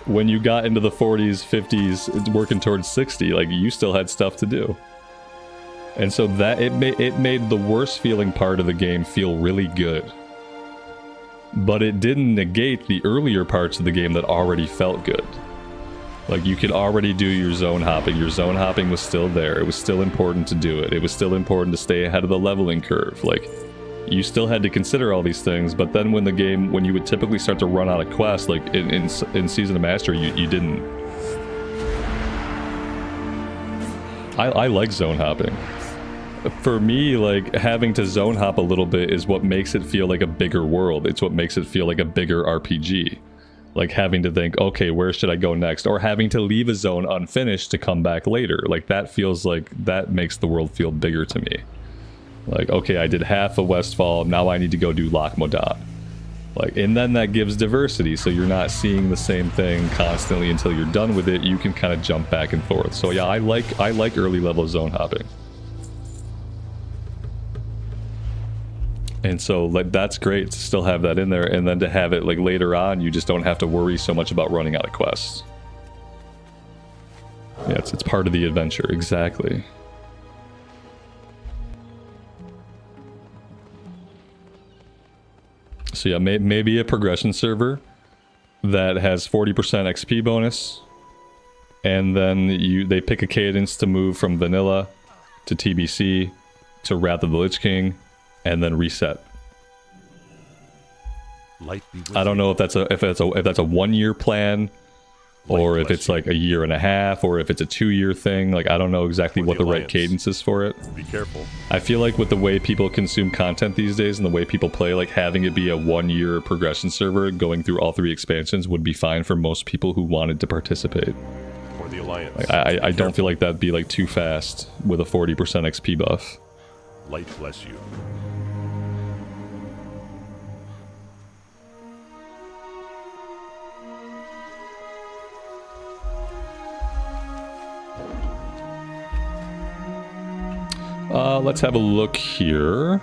when you got into the 40s, 50s, working towards 60. Like, you still had stuff to do. And so that it made the worst feeling part of the game feel really good. But it didn't negate the earlier parts of the game that already felt good. Like, you could already do your zone hopping. Your zone hopping was still there. It was still important to do it. It was still important to stay ahead of the leveling curve. Like, you still had to consider all these things, but then when you would typically start to run out of quests, like in Season of Mastery, you didn't. I like zone hopping. For me, like, having to zone hop a little bit is what makes it feel like a bigger world. It's what makes it feel like a bigger RPG. Like, having to think, okay, where should I go next? Or having to leave a zone unfinished to come back later. Like, that feels like, that makes the world feel bigger to me. Like, okay, I did half of Westfall, now I need to go do Loch Modan. Like, and then that gives diversity, so you're not seeing the same thing constantly until you're done with it. You can kind of jump back and forth. So yeah, I like early level zone hopping. And so, like, that's great to still have that in there, and then to have it, like, later on, you just don't have to worry so much about running out of quests. Yeah, it's part of the adventure, exactly. So yeah, maybe a progression server that has 40% XP bonus, and then they pick a cadence to move from vanilla to TBC to Wrath of the Lich King, and then reset. Light be with I don't you. know if that's a 1-year plan, or if it's like a year and a half, or if it's a 2-year thing. Like, I don't know exactly For what the the right Alliance. cadence is for it. Be careful. I feel like with the way people consume content these days and the way people play, like having it be a 1-year progression server going through all 3 expansions would be fine for most people who wanted to participate. For the Alliance. Like, Be I don't feel careful. like that'd be like too fast with a 40% XP buff. Light bless you. Let's have a look here.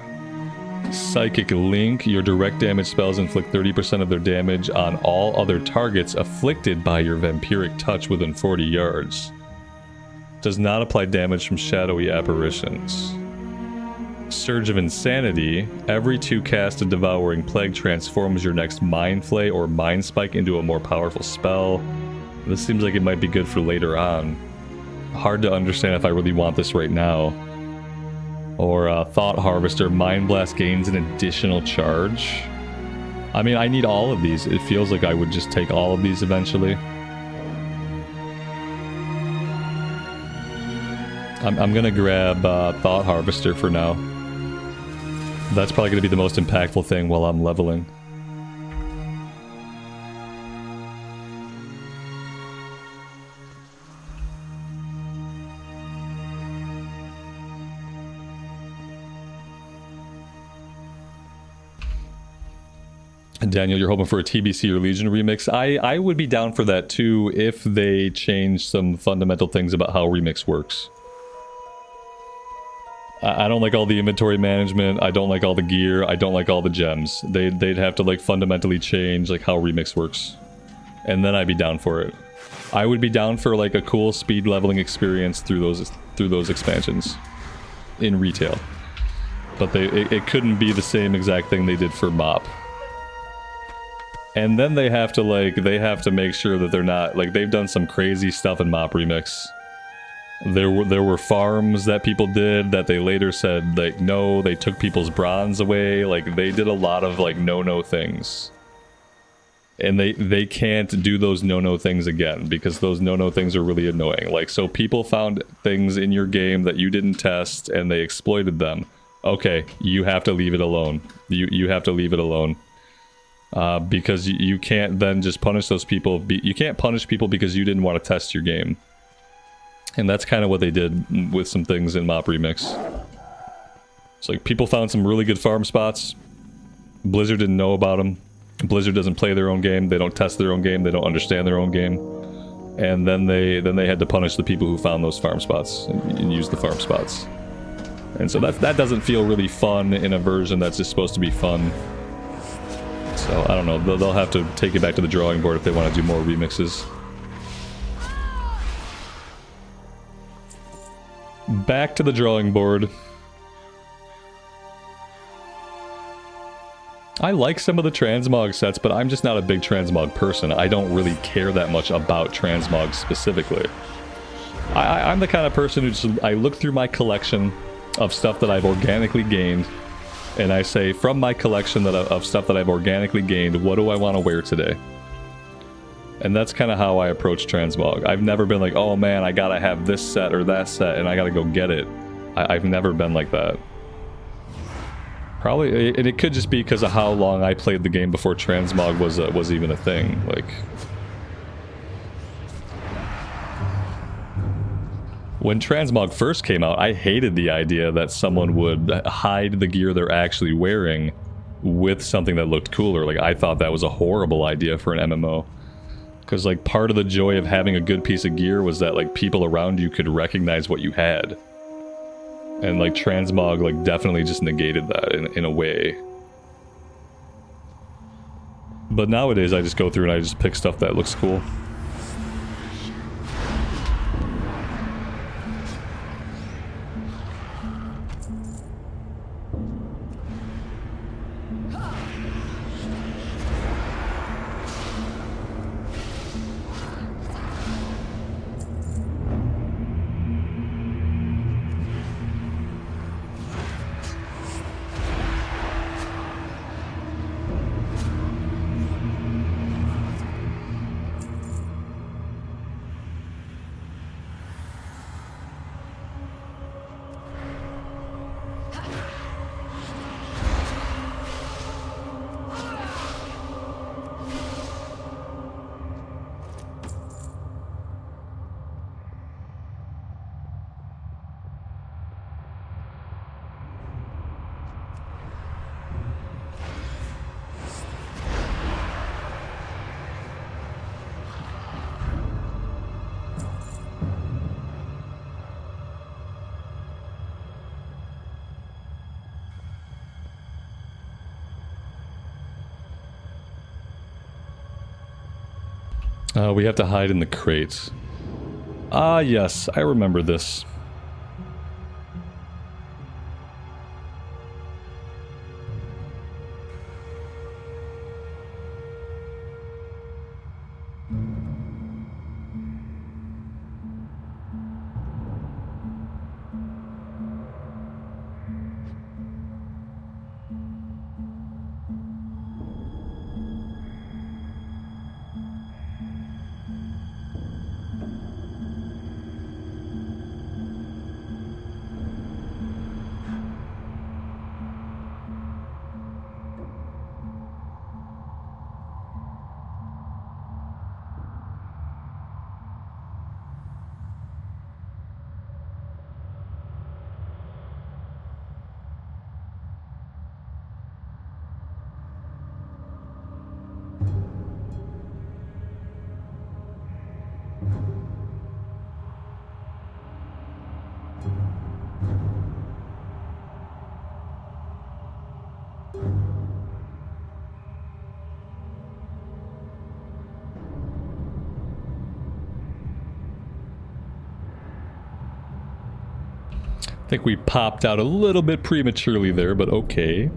Psychic Link. Your direct damage spells inflict 30% of their damage on all other targets afflicted by your vampiric touch within 40 yards. Does not apply damage from shadowy apparitions. Surge of Insanity. Every 2 cast of Devouring Plague transforms your next Mind Flay or Mind Spike into a more powerful spell. This seems like it might be good for later on. Hard to understand if I really want this right now. Or Thought Harvester. Mind Blast gains an additional charge. I mean, I need all of these. It feels like I would just take all of these eventually. I'm gonna grab Thought Harvester for now. That's probably gonna be the most impactful thing while I'm leveling. Daniel, you're hoping for a TBC or Legion remix. I would be down for that too if they change some fundamental things about how remix works. I don't like all the inventory management. I don't like all the gear. I don't like all the gems. They'd have to like fundamentally change like how remix works, and then I'd be down for it. I would be down for like a cool speed leveling experience through those expansions in retail, but it couldn't be the same exact thing they did for MOP. And then they have to make sure that they're not like, they've done some crazy stuff in MOP Remix. There were farms that people did that they later said like no, they took people's bronze away. Like they did a lot of like no things. And they can't do those no things again because those no things are really annoying. Like, so people found things in your game that you didn't test and they exploited them. Okay, you have to leave it alone. You have to leave it alone. Because you can't then just punish those people. You can't punish people because you didn't want to test your game. And that's kind of what they did with some things in MOP Remix. It's like people found some really good farm spots. Blizzard didn't know about them. Blizzard doesn't play their own game. They don't test their own game. They don't understand their own game. And then they had to punish the people who found those farm spots and use the farm spots. And so that doesn't feel really fun in a version that's just supposed to be fun. So, I don't know, they'll have to take it back to the drawing board if they want to do more remixes. Back to the drawing board. I like some of the transmog sets, but I'm just not a big transmog person. I don't really care that much about transmog specifically. I'm the kind of person who just, I look through my collection of stuff that I've organically gained, and I say, from my collection of stuff that I've organically gained, what do I want to wear today? And that's kind of how I approach transmog. I've never been like, oh man, I gotta have this set or that set, and I gotta go get it. I've never been like that. Probably, and it could just be because of how long I played the game before transmog was even a thing. Like, when transmog first came out, I hated the idea that someone would hide the gear they're actually wearing with something that looked cooler. Like, I thought that was a horrible idea for an MMO. Because, like, part of the joy of having a good piece of gear was that, like, people around you could recognize what you had. And, like, transmog, like, definitely just negated that in a way. But nowadays, I just go through and I just pick stuff that looks cool. We have to hide in the crates. Ah, yes, I remember this. I think we popped out a little bit prematurely there, but okay.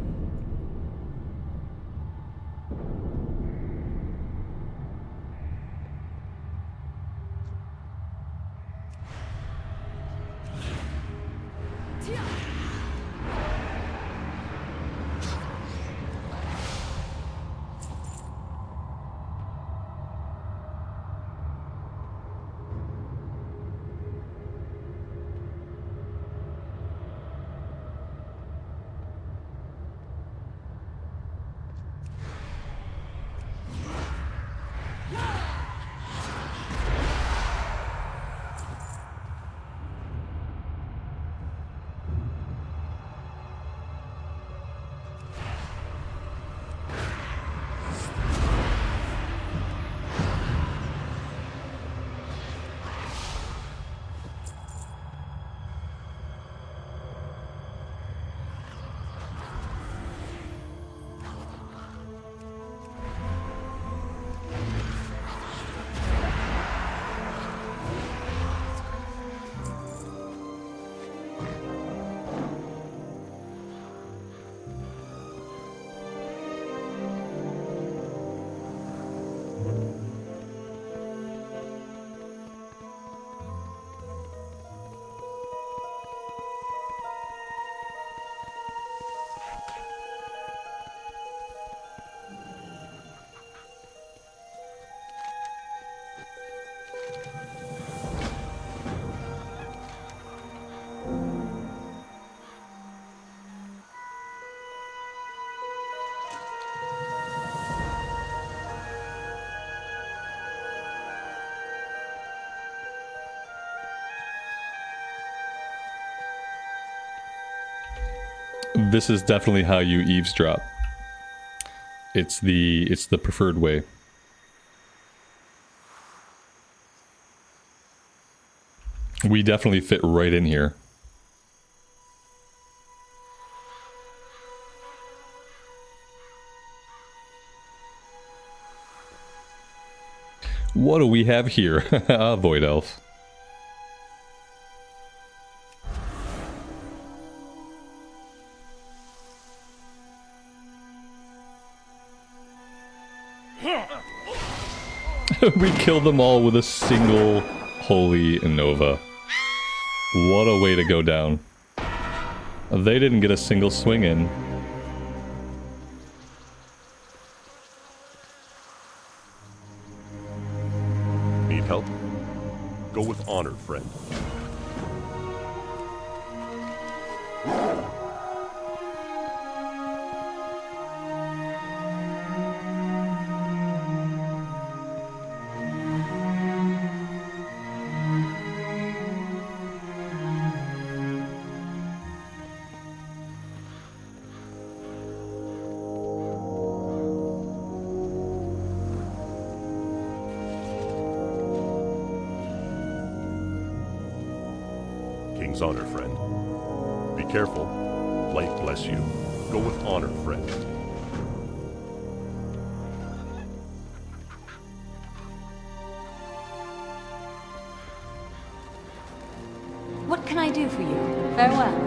This is definitely how you eavesdrop. It's the preferred way. We definitely fit right in here. What do we have here? Ah, Void Elf. We killed them all with a single holy Nova. What a way to go down. They didn't get a single swing in. Need help? Go with honor, friend. King's honor, friend. Be careful. Light bless you. Go with honor, friend. Farewell.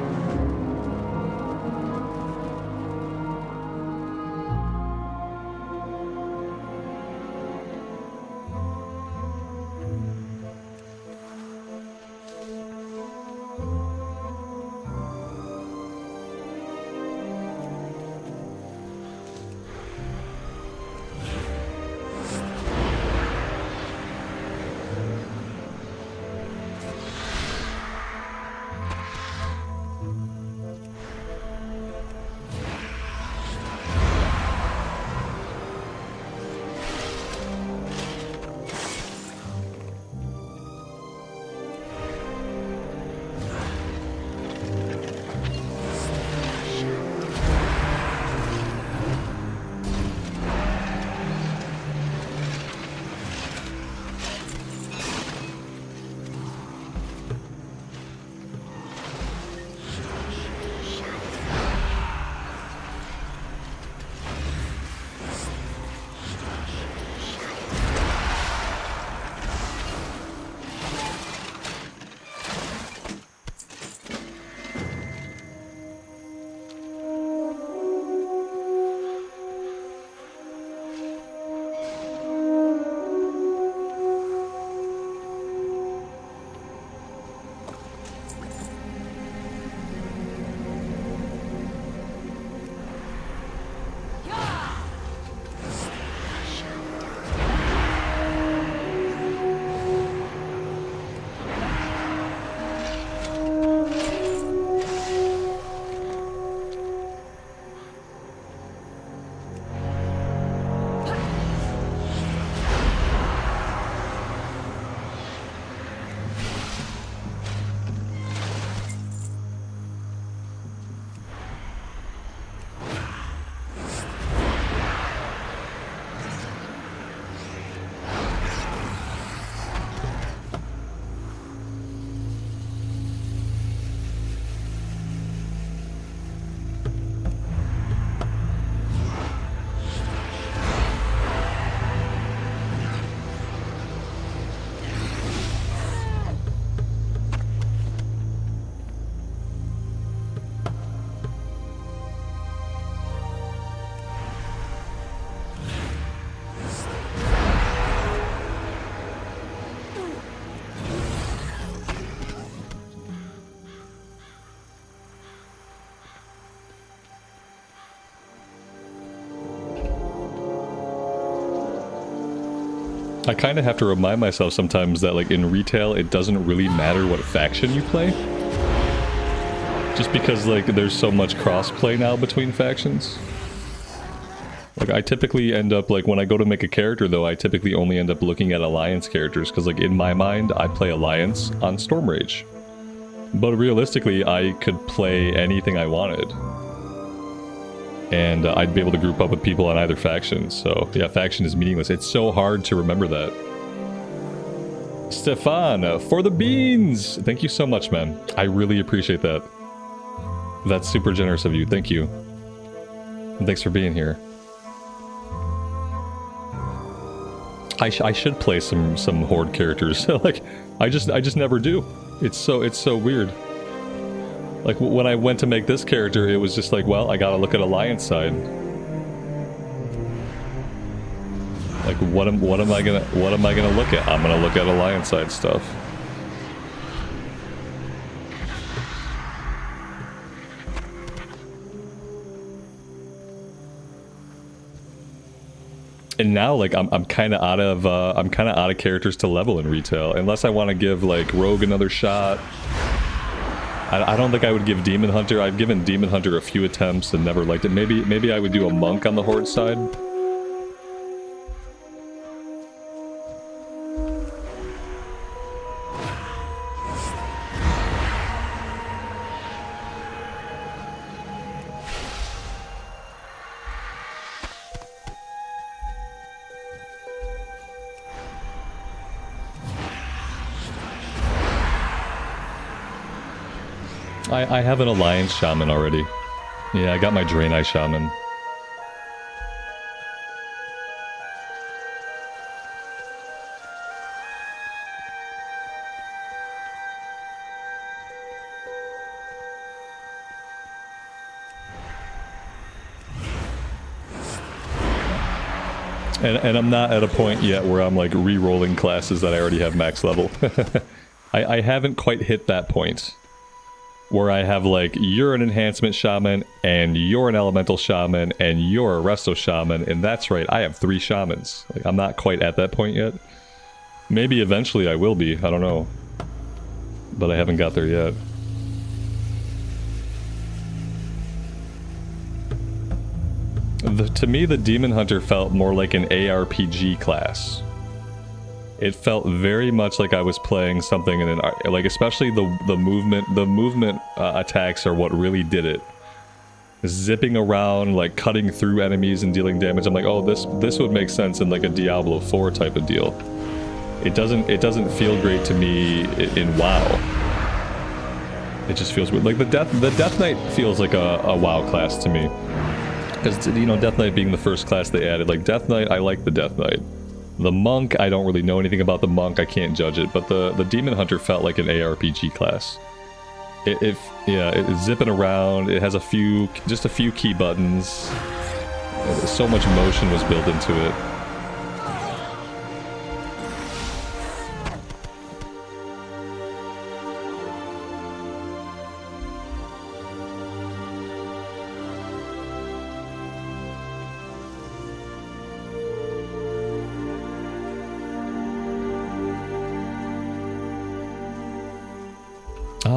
I kind of have to remind myself sometimes that, like, in retail, it doesn't really matter what faction you play. Just because, like, there's so much cross-play now between factions. Like, I typically end up, like, when I go to make a character, though, I typically only end up looking at Alliance characters, because, like, in my mind, I play Alliance on Stormrage. But realistically, I could play anything I wanted. And I'd be able to group up with people on either faction, so yeah, faction is meaningless. It's so hard to remember that. Stefan, for the beans! Thank you so much, man. I really appreciate that. That's super generous of you, thank you. And thanks for being here. I should play some Horde characters. Like, I just never do. It's so weird. Like, when I went to make this character, it was just like, well, I gotta look at Alliance side. Like, what am I gonna look at? I'm gonna look at Alliance side stuff. And now, like, I'm kind of out of characters to level in retail, unless I want to give, like, Rogue another shot. I don't think I would give Demon Hunter. I've given Demon Hunter a few attempts and never liked it. Maybe I would do a Monk on the Horde side. I have an Alliance Shaman already. Yeah, I got my Draenei Shaman. And I'm not at a point yet where I'm like re-rolling classes that I already have max level. I haven't quite hit that point where I have like, you're an enhancement shaman, and you're an elemental shaman, and you're a resto shaman, and that's right, I have 3 shamans. Like, I'm not quite at that point yet. Maybe eventually I will be, I don't know. But I haven't got there yet. To me, the Demon Hunter felt more like an ARPG class. It felt very much like I was playing something in an, like, especially the movement attacks are what really did it. Zipping around, like cutting through enemies and dealing damage. I'm like, oh, this would make sense in like a Diablo 4 type of deal. It doesn't feel great to me in WoW. It just feels weird. Like the Death Knight feels like a WoW class to me. Because, you know, Death Knight being the first class they added. Like, Death Knight, I like the Death Knight. The Monk, I don't really know anything about the Monk, I can't judge it. But the Demon Hunter felt like an ARPG class. It's zipping around, it has just a few key buttons. So much motion was built into it.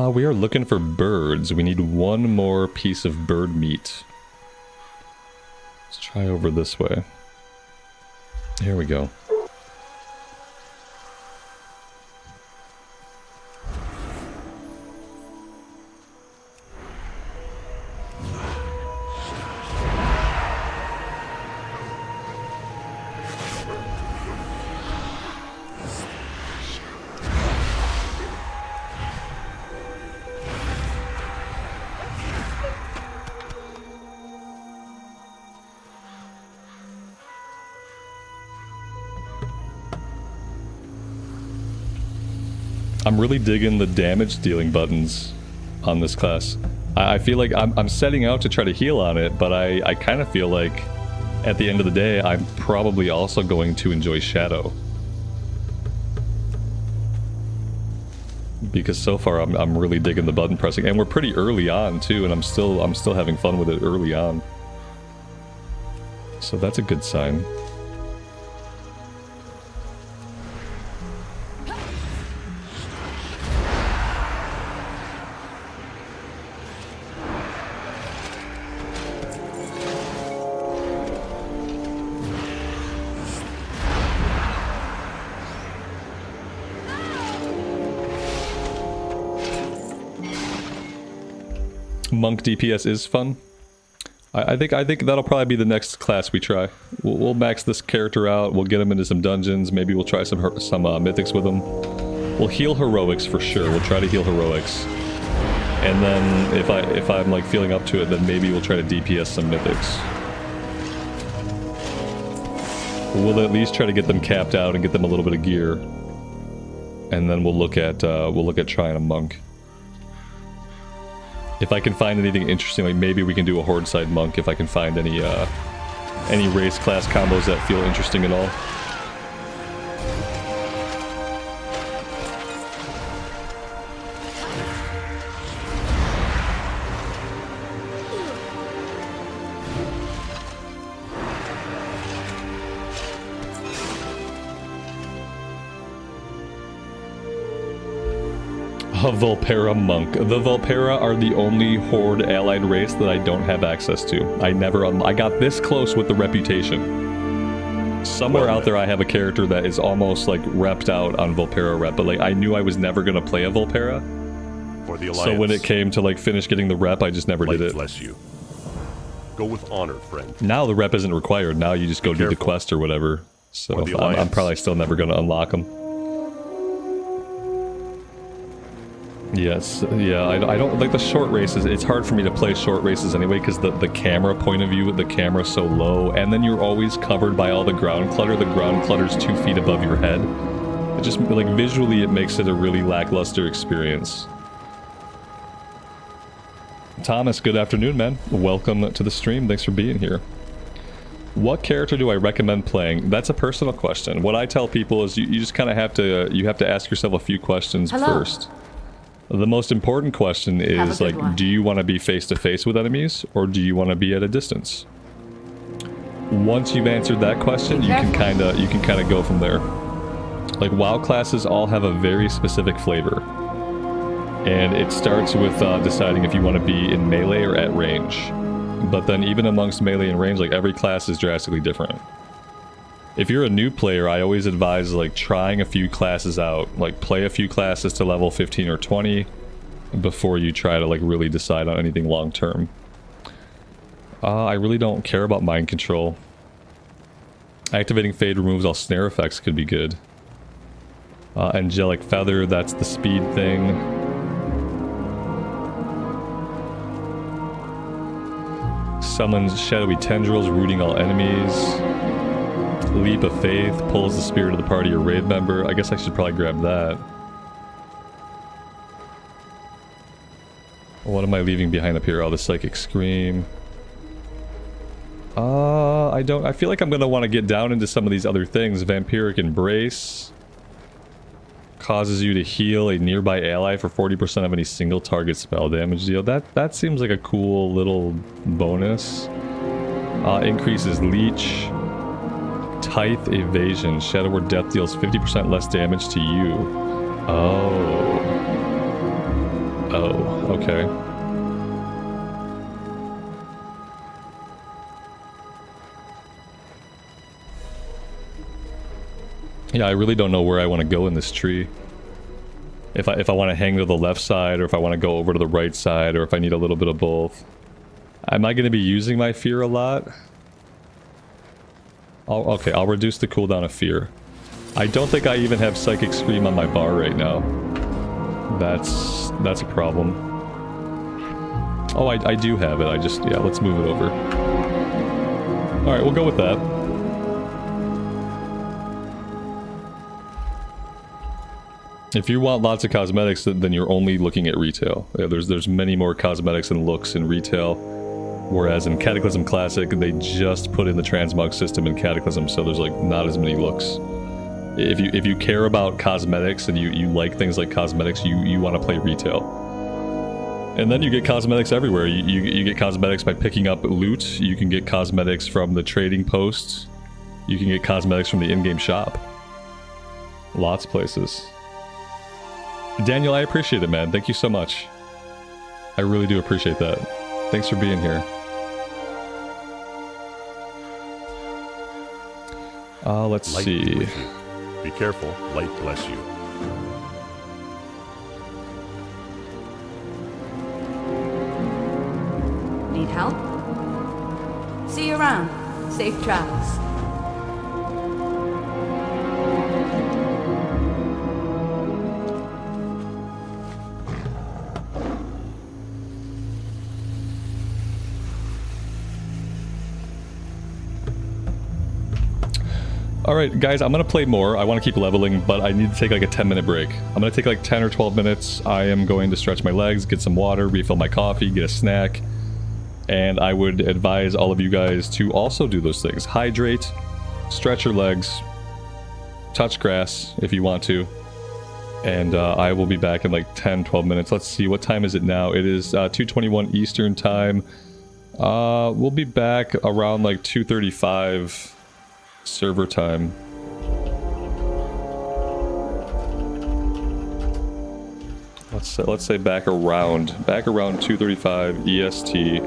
We are looking for birds. We need one more piece of bird meat. Let's try over this way. Here we go. I'm really digging the damage dealing buttons on this class. I feel like I'm setting out to try to heal on it, but I kind of feel like at the end of the day, I'm probably also going to enjoy Shadow. Because so far I'm really digging the button pressing, and we're pretty early on too, and I'm still having fun with it early on. So that's a good sign. Monk DPS is fun. I think that'll probably be the next class we try. We'll max this character out. We'll get him into some dungeons. Maybe we'll try some mythics with him. We'll heal heroics for sure. We'll try to heal heroics, and then if I'm like feeling up to it, then maybe we'll try to DPS some mythics. We'll at least try to get them capped out and get them a little bit of gear, and then we'll look at trying a monk. If I can find anything interesting, like maybe we can do a horde side monk if I can find any race class combos that feel interesting at all. A Volpera monk. The Volpera are the only horde allied race that I don't have access to. I got this close with the reputation. Somewhere out there I have a character that is almost like repped out on Volpera rep, but like I knew I was never gonna play a Volpera. For the Alliance, so when it came to like finish getting the rep, I just never did it. Bless you. Go with honor, friend. Now the rep isn't required. Now you just go do the quest or whatever. So I'm probably still never gonna unlock them. Yes, yeah, I don't like the short races. It's hard for me to play short races anyway because the camera point of view, the camera's so low, and then you're always covered by all the ground clutter. The ground clutter's 2 feet above your head. It just, like, visually it makes it a really lackluster experience. Thomas, good afternoon, man. Welcome to the stream. Thanks for being here. What character do I recommend playing? That's a personal question. What I tell people is you just kind of have to ask yourself a few questions first. The most important question is like, do you want to be face to face with enemies or do you want to be at a distance? Once you've answered that question, you can kind of go from there. Like WoW classes all have a very specific flavor. And it starts with deciding if you want to be in melee or at range. But then even amongst melee and range, like every class is drastically different. If you're a new player, I always advise like trying a few classes out. Like play a few classes to level 15 or 20 before you try to like really decide on anything long term. I really don't care about mind control. Activating Fade removes all snare effects could be good. Angelic Feather, that's the speed thing. Summons shadowy tendrils, rooting all enemies. Leap of Faith pulls the spirit of the party or raid member. I guess I should probably grab that. What am I leaving behind up here? Oh, the Psychic Scream. I feel like I'm gonna want to get down into some of these other things. Vampiric Embrace causes you to heal a nearby ally for 40% of any single target spell damage deal. That seems like a cool little bonus. Increases Leech. Tithe Evasion. Shadow Word Death deals 50% less damage to you. Oh. Oh, okay. Yeah, I really don't know where I want to go in this tree. If I want to hang to the left side, or if I want to go over to the right side, or if I need a little bit of both. Am I going to be using my Fear a lot? Okay, I'll reduce the cooldown of Fear. I don't think I even have Psychic Scream on my bar right now. That's a problem. Oh, I do have it. Yeah, let's move it over. Alright, we'll go with that. If you want lots of cosmetics, then you're only looking at retail. Yeah, there's many more cosmetics and looks in retail. Whereas in Cataclysm Classic, they just put in the transmog system in Cataclysm, so there's like not as many looks. If you care about cosmetics and you like things like cosmetics, you want to play retail. And then you get cosmetics everywhere. You get cosmetics by picking up loot. You can get cosmetics from the trading posts. You can get cosmetics from the in-game shop. Lots of places. Daniel, I appreciate it, man. Thank you so much. I really do appreciate that. Thanks for being here. Let's see. Be careful. Light bless you. Need help? See you around. Safe travels. Alright, guys, I'm gonna play more. I want to keep leveling, but I need to take like a 10-minute break. I'm gonna take like 10 or 12 minutes. I am going to stretch my legs, get some water, refill my coffee, get a snack. And I would advise all of you guys to also do those things. Hydrate, stretch your legs, touch grass if you want to. And I will be back in like 10, 12 minutes. Let's see, what time is it now? It is 2:21 Eastern time. We'll be back around like 2:35 server time. Let's say back around 2:35 EST.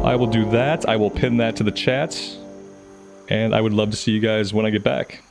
I will do that. I will pin that to the chat, and I would love to see you guys when I get back.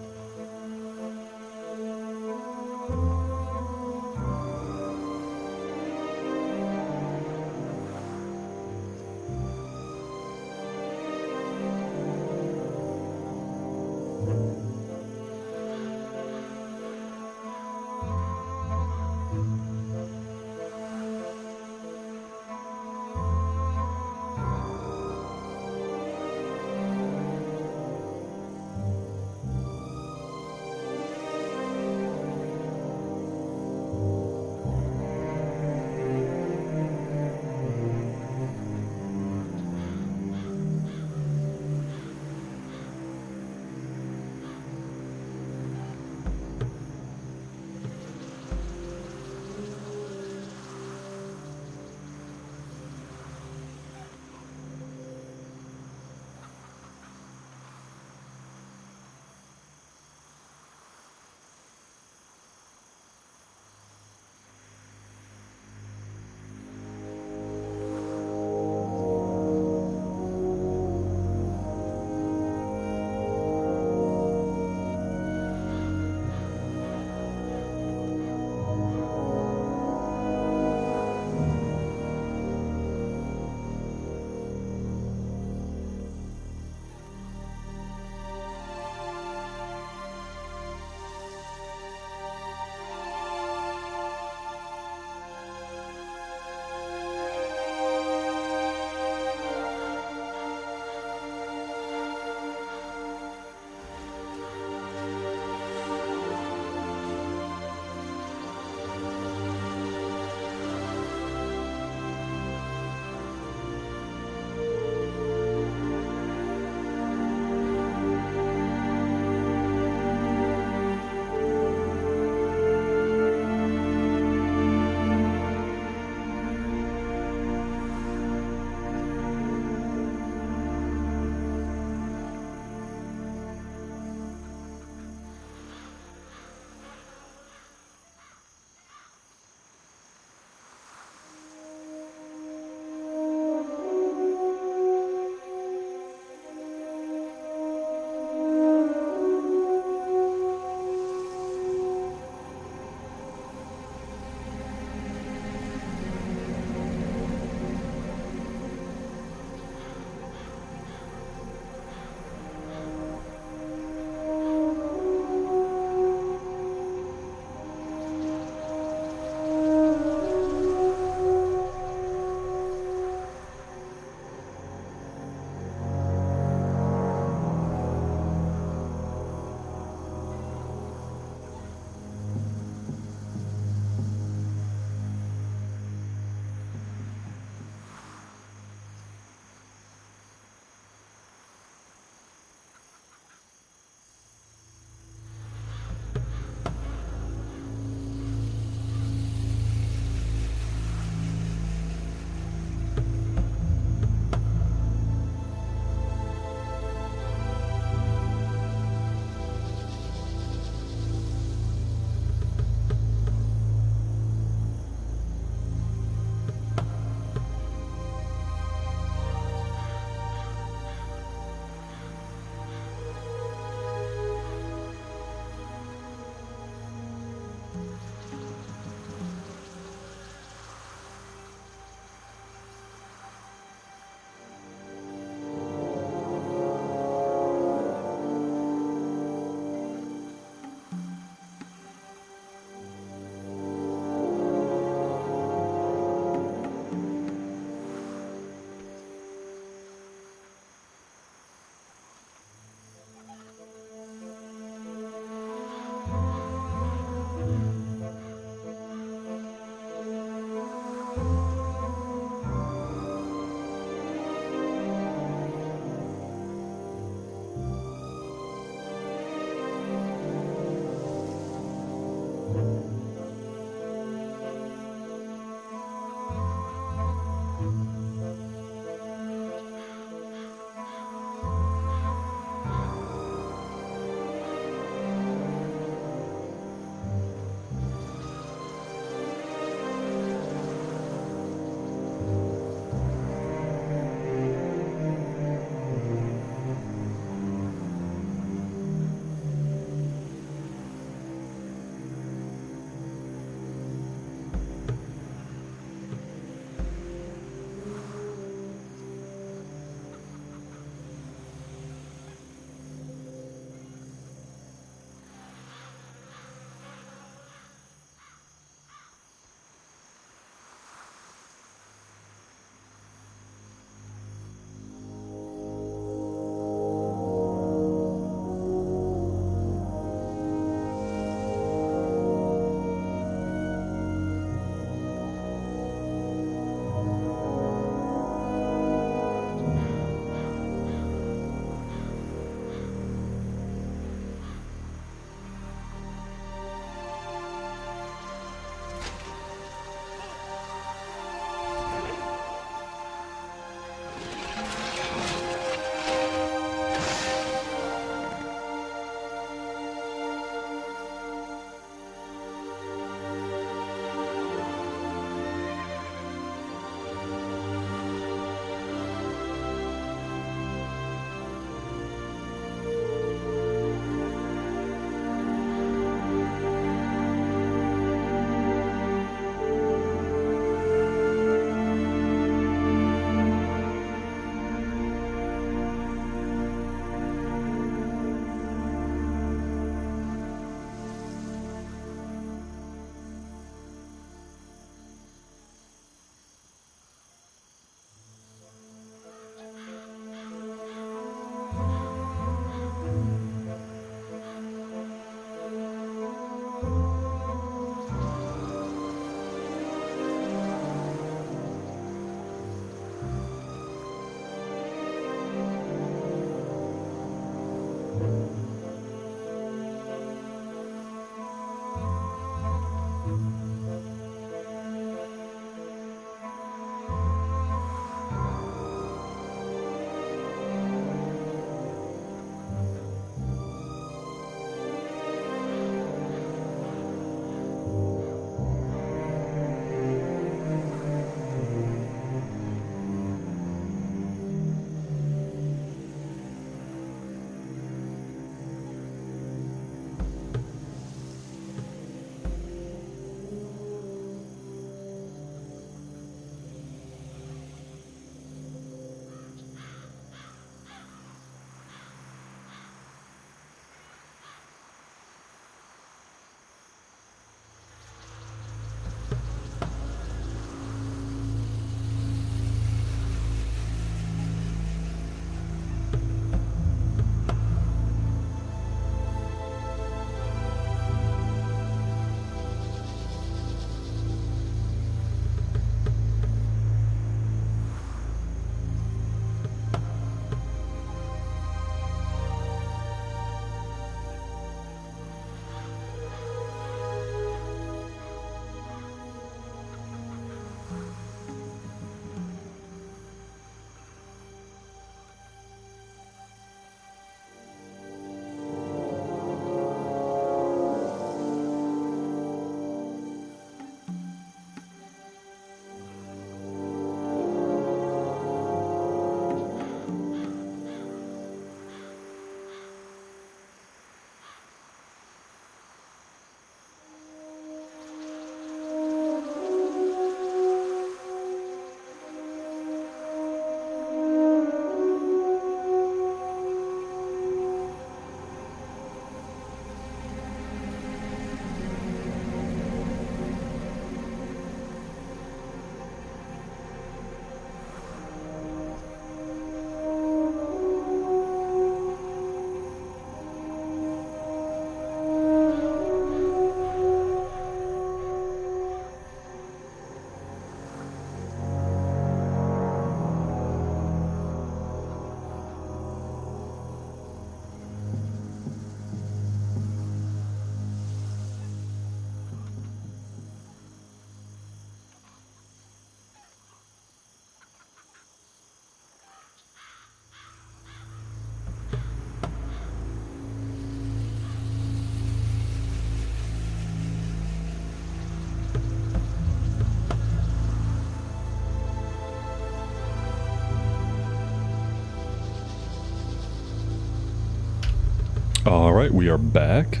Alright, we are back.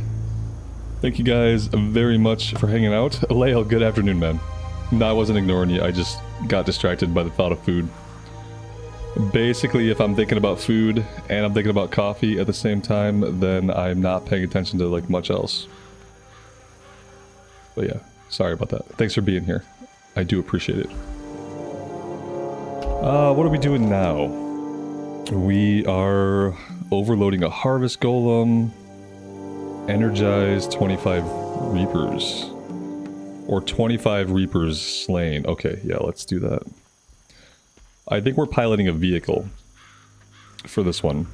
Thank you guys very much for hanging out. Lael, good afternoon, man. No, I wasn't ignoring you, I just got distracted by the thought of food. Basically, if I'm thinking about food and I'm thinking about coffee at the same time, then I'm not paying attention to like much else. But yeah, sorry about that. Thanks for being here. I do appreciate it. What are we doing now? We are overloading a harvest golem, energize 25 reapers, or 25 reapers slain. Okay, yeah, let's do that. I think we're piloting a vehicle for this one.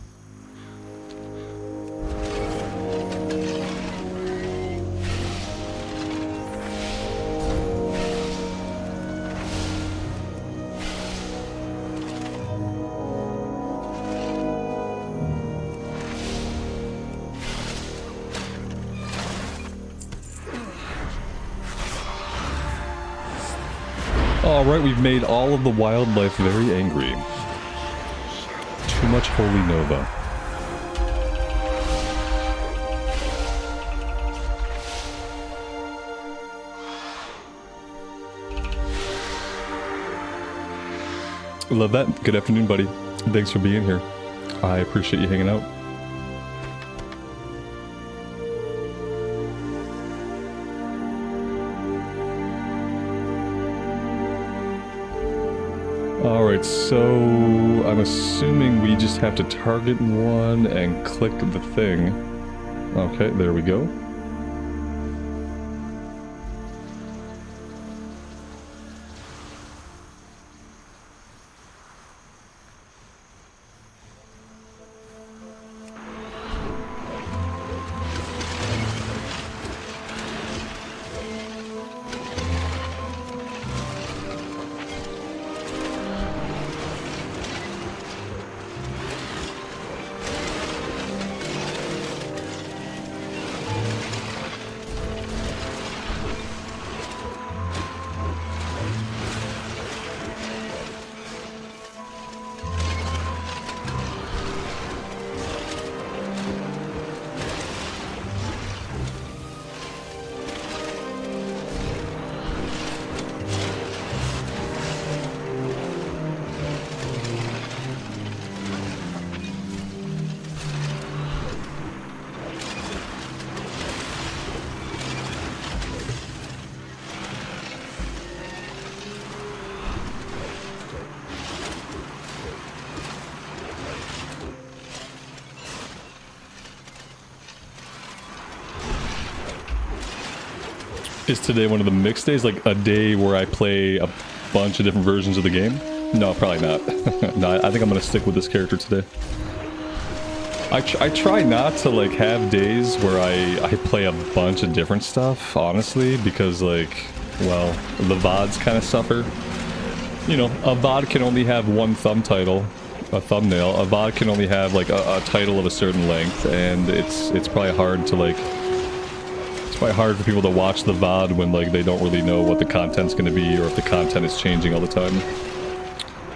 Alright, we've made all of the wildlife very angry. Too much holy nova. Love that. Good afternoon, buddy. Thanks for being here. I appreciate you hanging out. Alright, so I'm assuming we just have to target one and click the thing. Okay, there we go. Is today one of the mixed days? Like a day where I play a bunch of different versions of the game? No, probably not. No, I think I'm gonna stick with this character today. I try not to like have days where I play a bunch of different stuff, honestly, because like, well, the VODs kind of suffer. You know, a VOD can only have one thumbnail. A VOD can only have like a title of a certain length, and it's probably hard to like... It's probably hard for people to watch the VOD when like they don't really know what the content's going to be or if the content is changing all the time.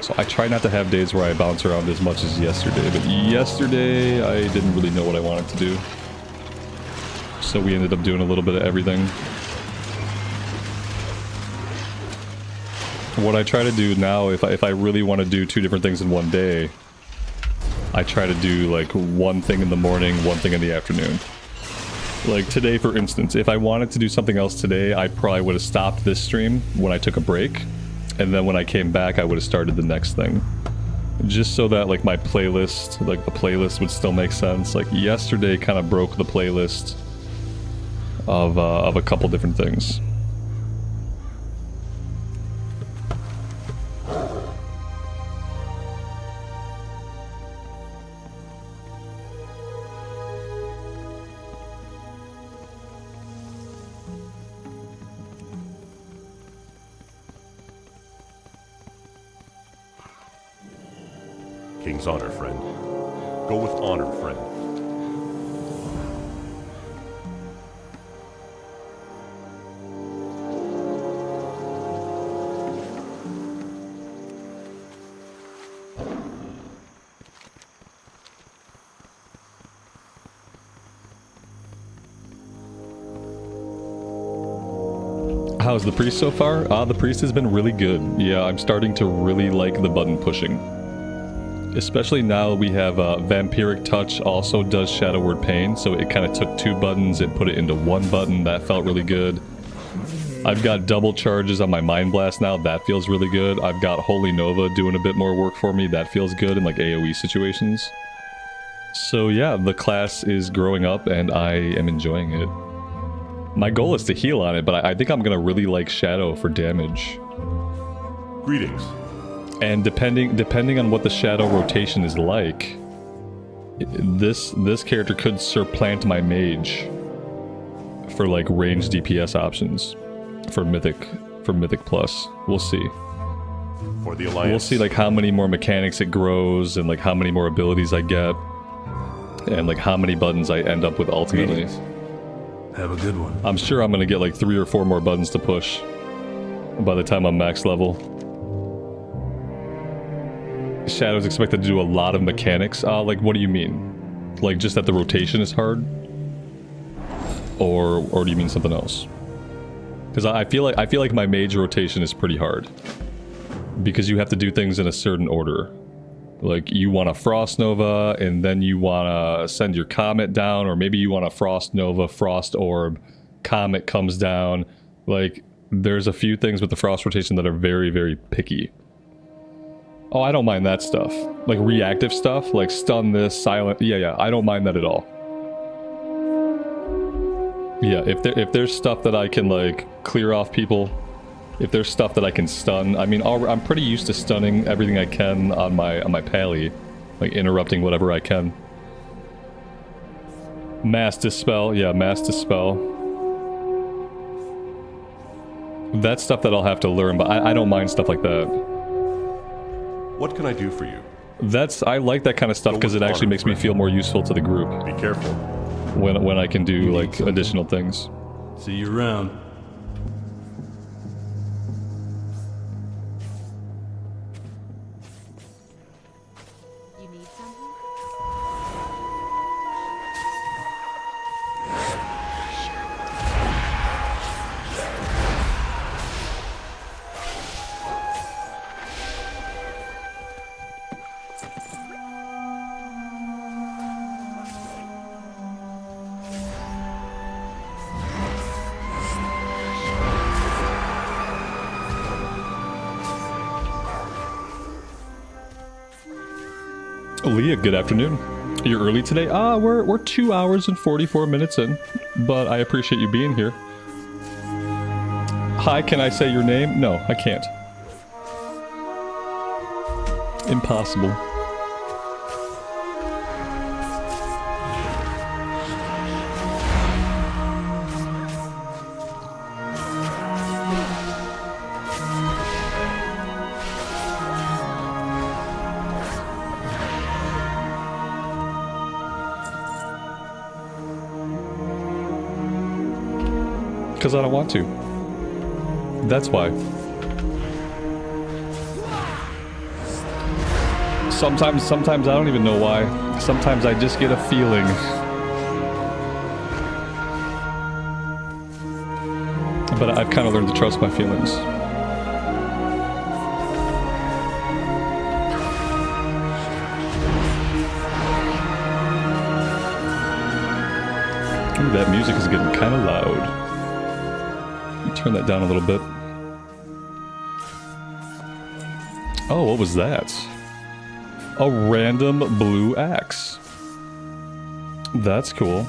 So I try not to have days where I bounce around as much as yesterday, but yesterday I didn't really know what I wanted to do. So we ended up doing a little bit of everything. What I try to do now, if I really want to do two different things in one day, I try to do like one thing in the morning, one thing in the afternoon. Like today, for instance, if I wanted to do something else today, I probably would have stopped this stream when I took a break. And then when I came back, I would have started the next thing. Just so that like my playlist, like the playlist would still make sense. Like yesterday kind of broke the playlist of a couple different things. King's honor, friend. Go with honor, friend. How's the priest so far? The priest has been really good. Yeah, I'm starting to really like the button pushing. Especially now we have Vampiric Touch also does Shadow Word Pain, so it kind of took 2 buttons and put it into 1 button. That felt really good. I've got double charges on my Mind Blast now. That feels really good. I've got Holy Nova doing a bit more work for me. That feels good in like AoE situations. So yeah, the class is growing up and I am enjoying it. My goal is to heal on it, but I think I'm gonna really like Shadow for damage. Greetings. And depending on what the Shadow rotation is like, this character could supplant my Mage for like ranged DPS options for Mythic Plus. We'll see. For the Alliance. We'll see like how many more mechanics it grows and like how many more abilities I get and like how many buttons I end up with ultimately. Have a good one. I'm sure I'm gonna get like 3 or 4 more buttons to push by the time I'm max level. Shadow's expected to do a lot of mechanics. Like what do you mean? Like just that the rotation is hard? Or do you mean something else? Because I feel like my Mage rotation is pretty hard. Because you have to do things in a certain order. Like you want a Frost Nova, and then you want to send your Comet down, or maybe you want a Frost Nova, Frost Orb, Comet comes down. Like, there's a few things with the Frost rotation that are very, very picky. Oh, I don't mind that stuff. Like reactive stuff, like stun this, silent, yeah, I don't mind that at all. Yeah, if there's stuff that I can like clear off people, if there's stuff that I can stun, I mean, I'm pretty used to stunning everything I can on my pally, like interrupting whatever I can. Mass Dispel, yeah, Mass Dispel. That's stuff that I'll have to learn, but I don't mind stuff like that. What can I do for you? I like that kind of stuff because it actually makes me feel more useful to the group. Be careful. When I can do like additional things. See you around. You need something? Leah, good afternoon. You're early today? We're 2 hours and 44 minutes in, but I appreciate you being here. Hi, can I say your name? No, I can't. Impossible. Because I don't want to. That's why. Sometimes I don't even know why. Sometimes I just get a feeling. But I've kind of learned to trust my feelings. Ooh, that music is getting kind of loud. Turn that down a little bit. Oh, what was that? A random blue axe. That's cool.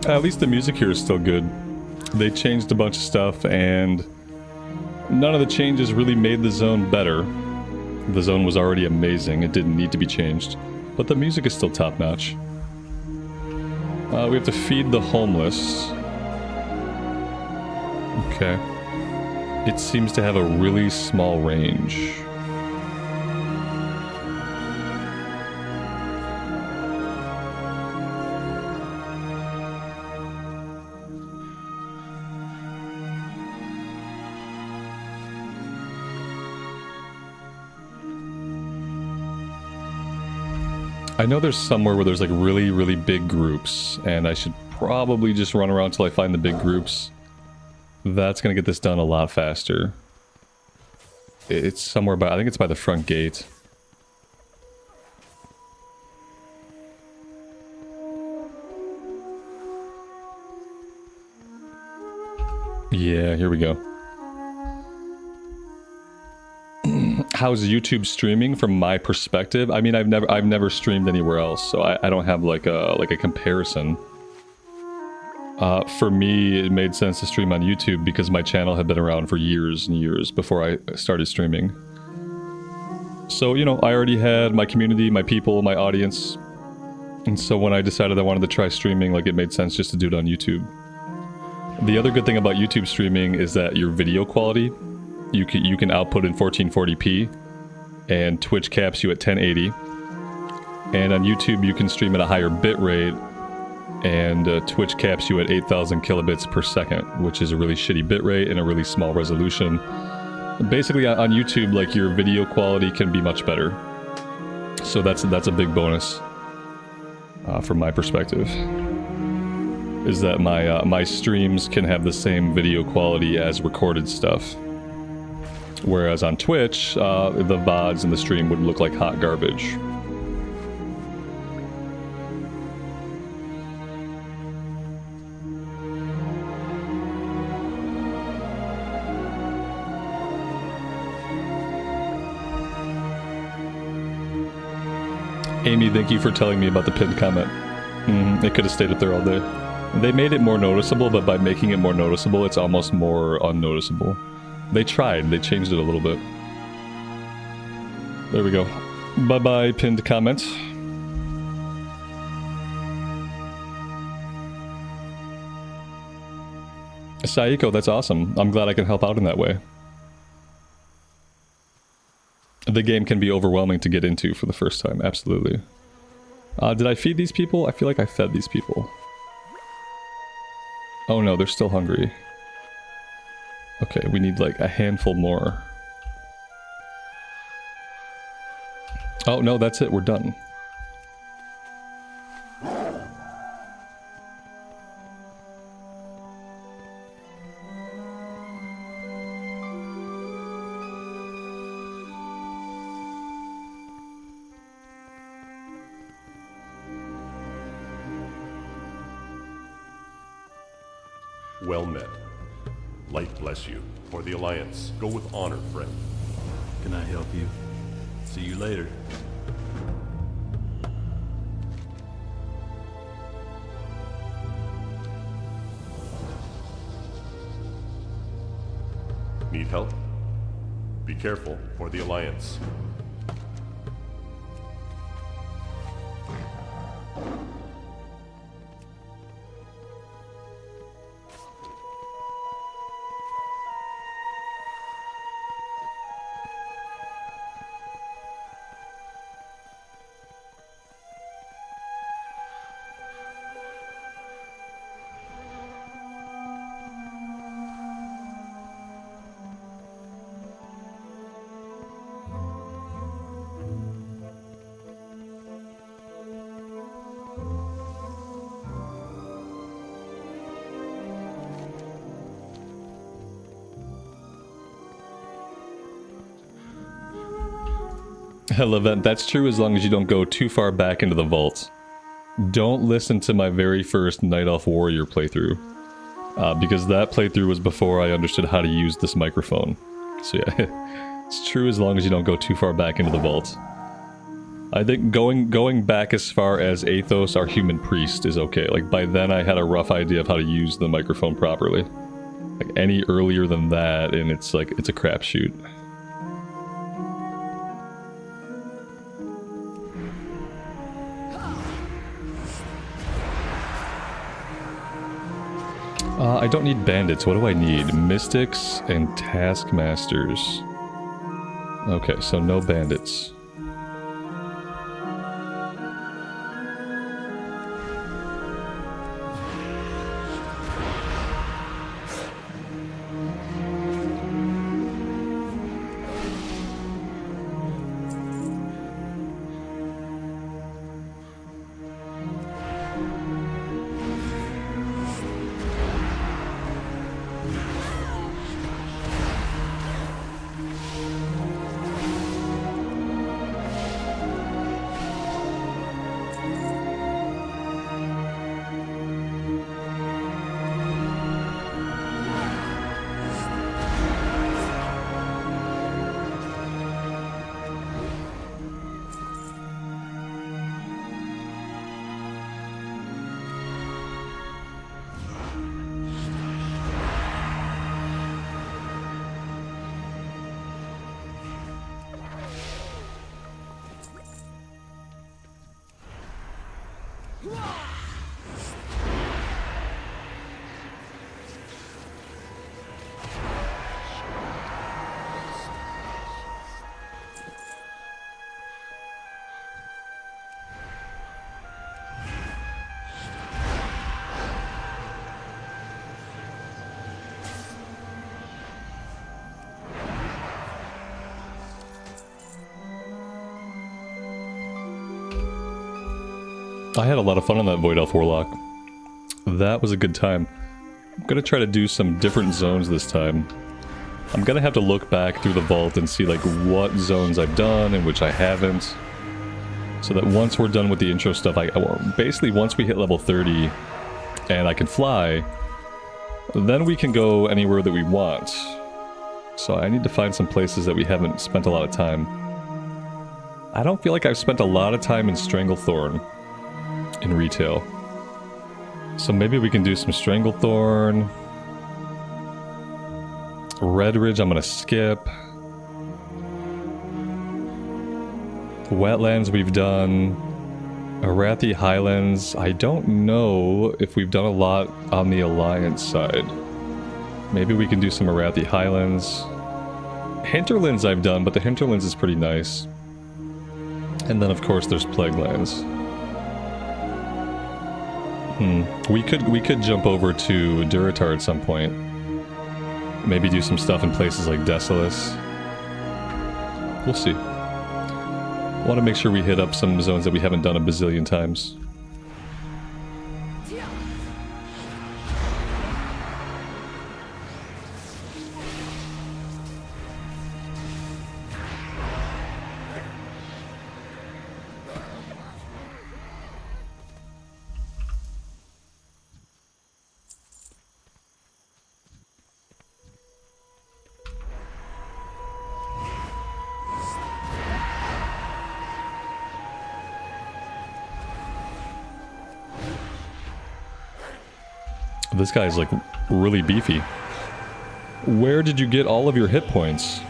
At least the music here is still good. They changed a bunch of stuff, and none of the changes really made the zone better. The zone was already amazing, it didn't need to be changed. But the music is still top-notch. We have to feed the homeless. Okay. It seems to have a really small range. I know there's somewhere where there's like really, really big groups, and I should probably just run around till I find the big groups. That's gonna get this done a lot faster. It's somewhere by, I think it's by the front gate. Yeah, here we go. How's YouTube streaming from my perspective? I mean, I've never streamed anywhere else, so I don't have like a comparison. For me, it made sense to stream on YouTube because my channel had been around for years and years before I started streaming. So, you know, I already had my community, my people, my audience. And so when I decided I wanted to try streaming, like, it made sense just to do it on YouTube. The other good thing about YouTube streaming is that your video quality, you can output in 1440p, and Twitch caps you at 1080. And on YouTube, you can stream at a higher bit rate, and Twitch caps you at 8,000 kilobits per second, which is a really shitty bit rate and a really small resolution. Basically, on YouTube, like, your video quality can be much better. So that's a big bonus from my perspective. Is that my streams can have the same video quality as recorded stuff. Whereas on Twitch, the VODs in the stream would look like hot garbage. Amy, thank you for telling me about the pinned comment. It could have stayed up there all day. They made it more noticeable, but by making it more noticeable, it's almost more unnoticeable. They tried, they changed it a little bit. There we go. Bye-bye, pinned comment. Saiko, that's awesome. I'm glad I can help out in that way. The game can be overwhelming to get into for the first time, absolutely. Did I feed these people? I feel like I fed these people. Oh no, they're still hungry. Okay, we need like a handful more. Oh no, that's it, we're done. Well met. Light bless you. For the Alliance, go with honor, friend. Can I help you? See you later. Need help? Be careful, for the Alliance. Levent, that's true as long as you don't go too far back into the vault. Don't listen to my very first Night Elf Warrior playthrough. Because that playthrough was before I understood how to use this microphone. So yeah, it's true as long as you don't go too far back into the vault. I think going back as far as Athos, our human priest, is okay. Like, by then I had a rough idea of how to use the microphone properly. Like, any earlier than that, and it's like, it's a crapshoot. I don't need bandits. What do I need? Mystics and taskmasters. Okay, so no bandits. I had a lot of fun on that Void Elf Warlock. That was a good time. I'm gonna try to do some different zones this time. I'm gonna have to look back through the vault and see like what zones I've done and which I haven't. So that once we're done with the intro stuff, basically once we hit level 30 and I can fly, then we can go anywhere that we want. So I need to find some places that we haven't spent a lot of time. I don't feel like I've spent a lot of time in Stranglethorn in retail. So maybe we can do some Stranglethorn. Redridge I'm gonna skip. Wetlands we've done. Arathi Highlands, I don't know if we've done a lot on the Alliance side. Maybe we can do some Arathi Highlands. Hinterlands I've done, but the Hinterlands is pretty nice. And then of course there's Plaguelands. We could jump over to Durotar at some point. Maybe do some stuff in places like Desolace. We'll see. Want to make sure we hit up some zones that we haven't done a bazillion times. This guy's like really beefy. Where did you get all of your hit points?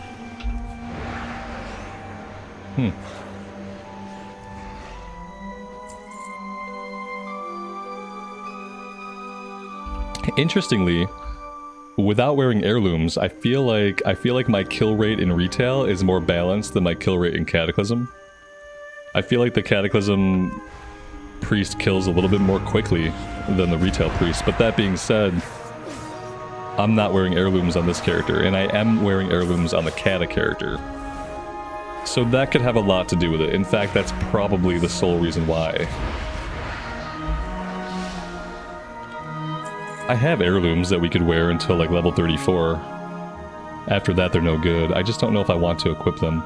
Interestingly, without wearing heirlooms, I feel like my kill rate in retail is more balanced than my kill rate in Cataclysm. I feel like the Cataclysm priest kills a little bit more quickly than the retail priest, but that being said, I'm not wearing heirlooms on this character, and I am wearing heirlooms on the Cata character. So that could have a lot to do with it. In fact, that's probably the sole reason why. I have heirlooms that we could wear until like level 34. After that, they're no good. I just don't know if I want to equip them.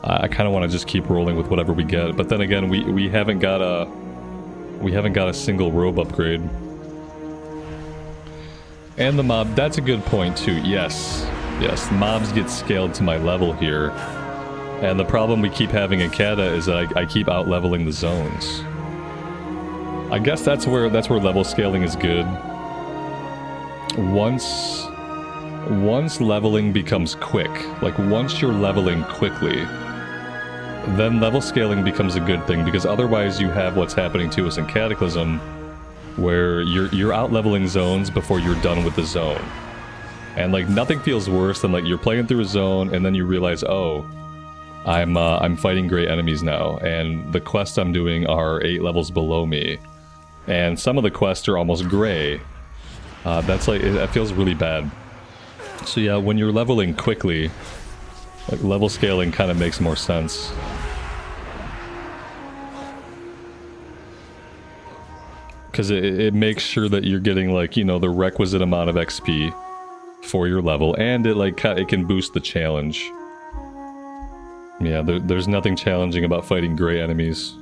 I kind of want to just keep rolling with whatever we get, but then again, we haven't got a single robe upgrade. And the mob, that's a good point too. Yes, mobs get scaled to my level here. And the problem we keep having in Cata is that I keep out-leveling the zones. I guess that's where level scaling is good. Once leveling becomes quick, like once you're leveling quickly, then level scaling becomes a good thing, because otherwise you have what's happening to us in Cataclysm, where you're out-leveling zones before you're done with the zone. And like nothing feels worse than like you're playing through a zone and then you realize, oh, I'm fighting great enemies now, and the quests I'm doing are 8 levels below me. And some of the quests are almost gray. That's like, that feels really bad. So yeah, when you're leveling quickly, like level scaling kind of makes more sense. Because it makes sure that you're getting like, you know, the requisite amount of XP for your level, and it can boost the challenge. Yeah, there's nothing challenging about fighting gray enemies.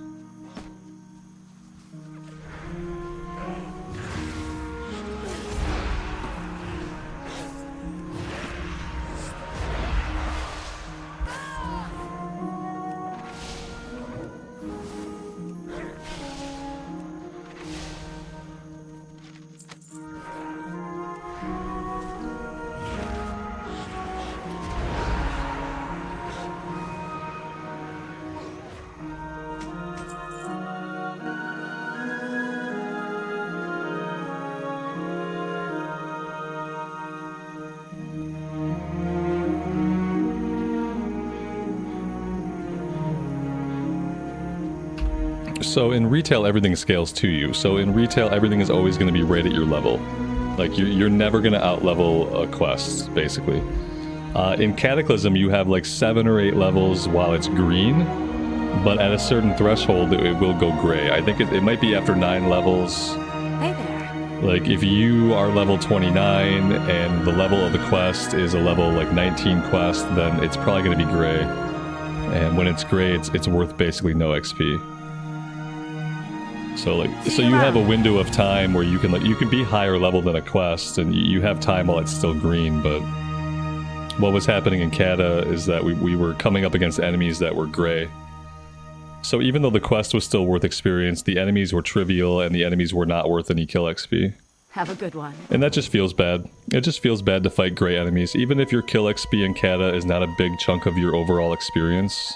So in retail, everything scales to you. So in retail, everything is always going to be right at your level. Like, you're never going to out-level quests, basically. In Cataclysm, you have like 7 or 8 levels while it's green, but at a certain threshold, it will go gray. I think it might be after 9 levels. Hey there. Like, if you are level 29 and the level of the quest is a level like 19 quest, then it's probably going to be gray. And when it's gray, it's worth basically no XP. So you have a window of time where you can be higher level than a quest, and you have time while it's still green. But what was happening in Cata is that we were coming up against enemies that were gray. So even though the quest was still worth experience, the enemies were trivial and the enemies were not worth any kill XP. Have a good one. And that just feels bad. It just feels bad to fight gray enemies, even if your kill XP in Cata is not a big chunk of your overall experience.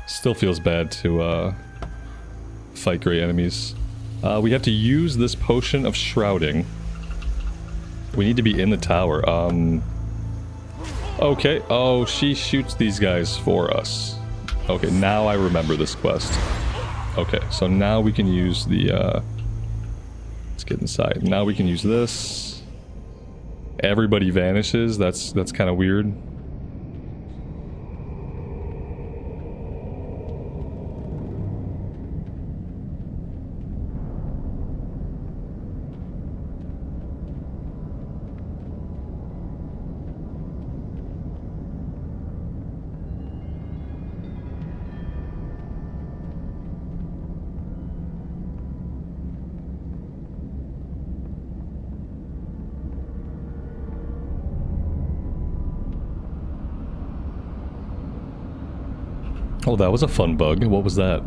Still feels bad to fight gray enemies. We have to use this potion of shrouding. We need to be in the tower. Okay. Oh, she shoots these guys for us. Okay, now I remember this quest. Okay, so now we can use the let's get inside. Now we can use this. Everybody vanishes. That's kind of weird. Oh, that was a fun bug. What was that?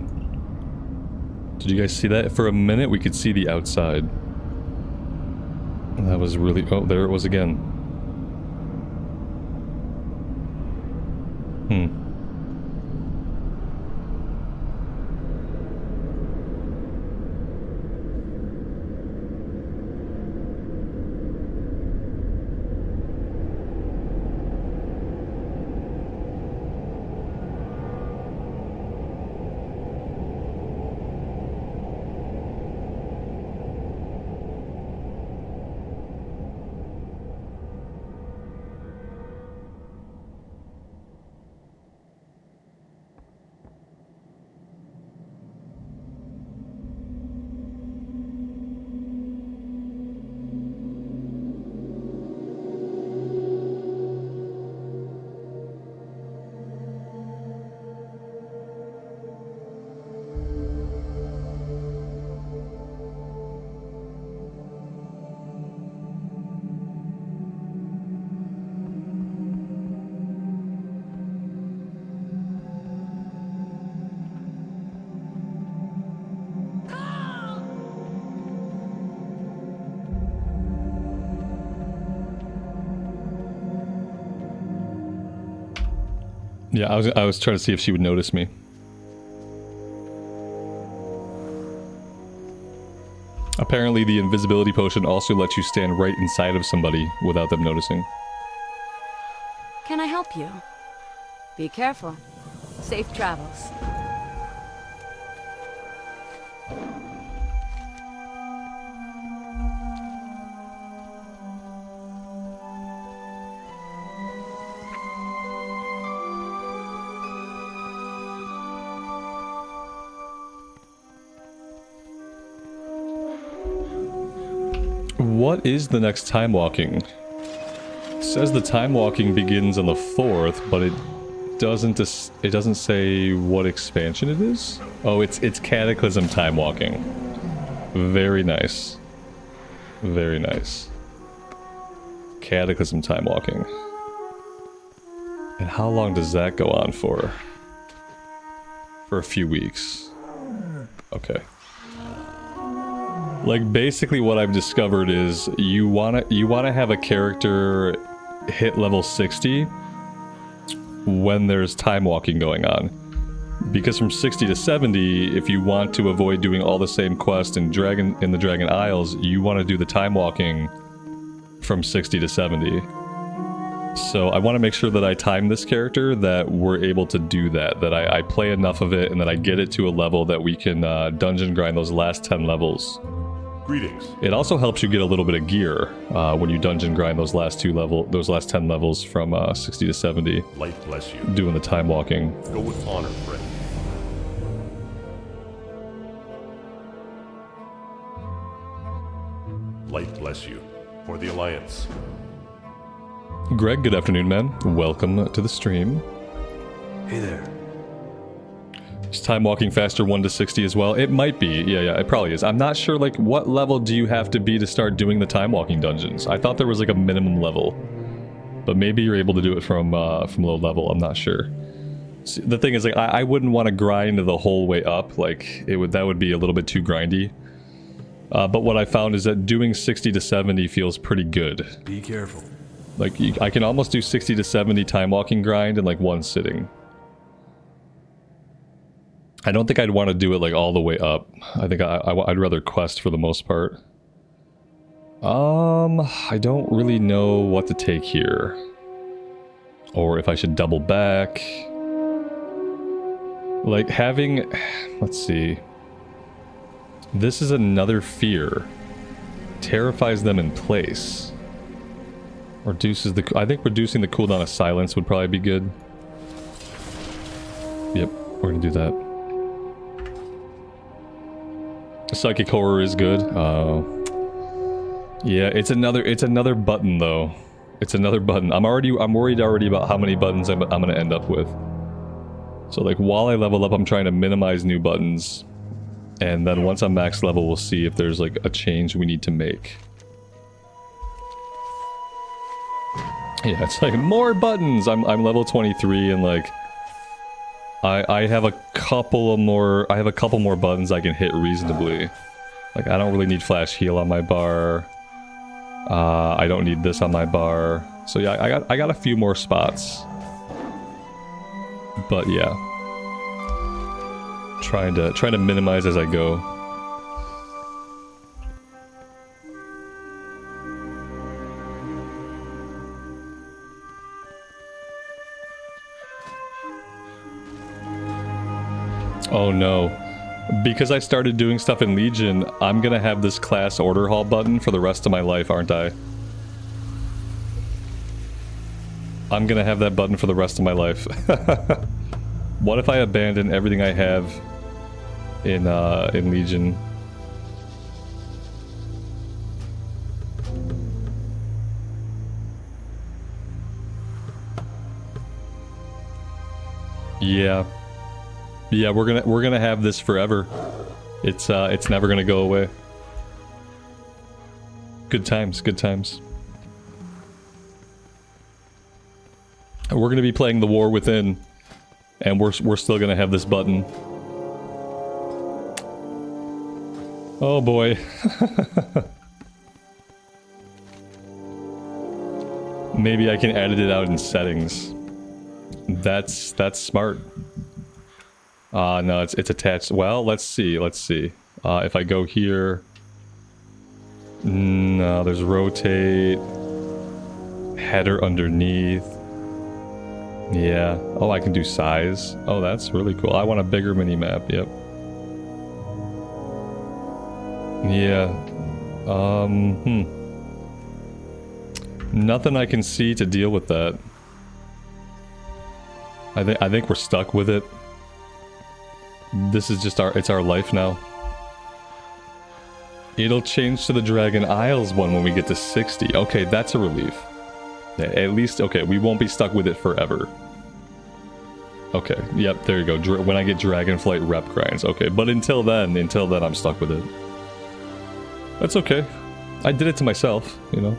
Did you guys see that? For a minute, we could see the outside. That was really... Oh, there it was again. Yeah, I was trying to see if she would notice me. Apparently the invisibility potion also lets you stand right inside of somebody without them noticing. Can I help you? Be careful. Safe travels. What is the next time walking? It says the time walking begins on the 4th, but it doesn't say what expansion it is. Oh, it's Cataclysm time walking. Very nice. Very nice. Cataclysm time walking. And how long does that go on for? For a few weeks. Okay. Like, basically what I've discovered is you wanna have a character hit level 60 when there's time walking going on. Because from 60 to 70, if you want to avoid doing all the same quests in the Dragon Isles, you want to do the time walking from 60 to 70. So I want to make sure that I time this character that we're able to do that, that I play enough of it and that I get it to a level that we can dungeon grind those last 10 levels. Greetings. It also helps you get a little bit of gear when you dungeon grind those last 10 levels from 60 to 70. Light bless you. Doing the time walking. Go with honor, friend. Light bless you. For the Alliance. Greg, good afternoon, man. Welcome to the stream. Hey there. Is time walking faster 1 to 60 as well? It might be. Yeah, it probably is. I'm not sure, like, what level do you have to be to start doing the time walking dungeons? I thought there was, like, a minimum level. But maybe you're able to do it from low level. I'm not sure. See, the thing is, like, I wouldn't want to grind the whole way up. Like, that would be a little bit too grindy. But what I found is that doing 60 to 70 feels pretty good. Be careful. Like, I can almost do 60 to 70 time walking grind in, like, one sitting. I don't think I'd want to do it like all the way up. I think I'd rather quest for the most part. I don't really know what to take here. Or if I should double back. Like having... Let's see. This is another fear. Terrifies them in place. Reduces the... I think reducing the cooldown of silence would probably be good. Yep, we're gonna do that. Psychic horror is good. Yeah, it's another button though. It's another button. I'm worried already about how many buttons I'm gonna end up with. So like while I level up, I'm trying to minimize new buttons, and then once I'm max level, we'll see if there's like a change we need to make. Yeah, it's like more buttons. I'm level 23 and like. I have a couple more buttons I can hit reasonably. Like I don't really need flash heal on my bar. I don't need this on my bar. So yeah, I got a few more spots. But yeah. Trying to minimize as I go. Oh no. Because I started doing stuff in Legion, I'm gonna have this class order hall button for the rest of my life, aren't I? I'm gonna have that button for the rest of my life. What if I abandon everything I have in Legion? Yeah. Yeah, we're gonna have this forever. It's never gonna go away. Good times, good times. We're gonna be playing The War Within, and we're still gonna have this button. Oh boy. Maybe I can edit it out in settings. That's smart. No, it's attached. Well, let's see. If I go here, no, there's rotate, header underneath. Yeah. Oh, I can do size. Oh, that's really cool. I want a bigger mini map. Yep. Yeah. Nothing I can see to deal with that. I think we're stuck with it. This is just it's our life now. It'll change to the Dragon Isles one when we get to 60. Okay, that's a relief. At least, okay, we won't be stuck with it forever. Okay, yep, there you go. When I get Dragonflight rep grinds. Okay, but until then, I'm stuck with it. That's okay. I did it to myself, you know.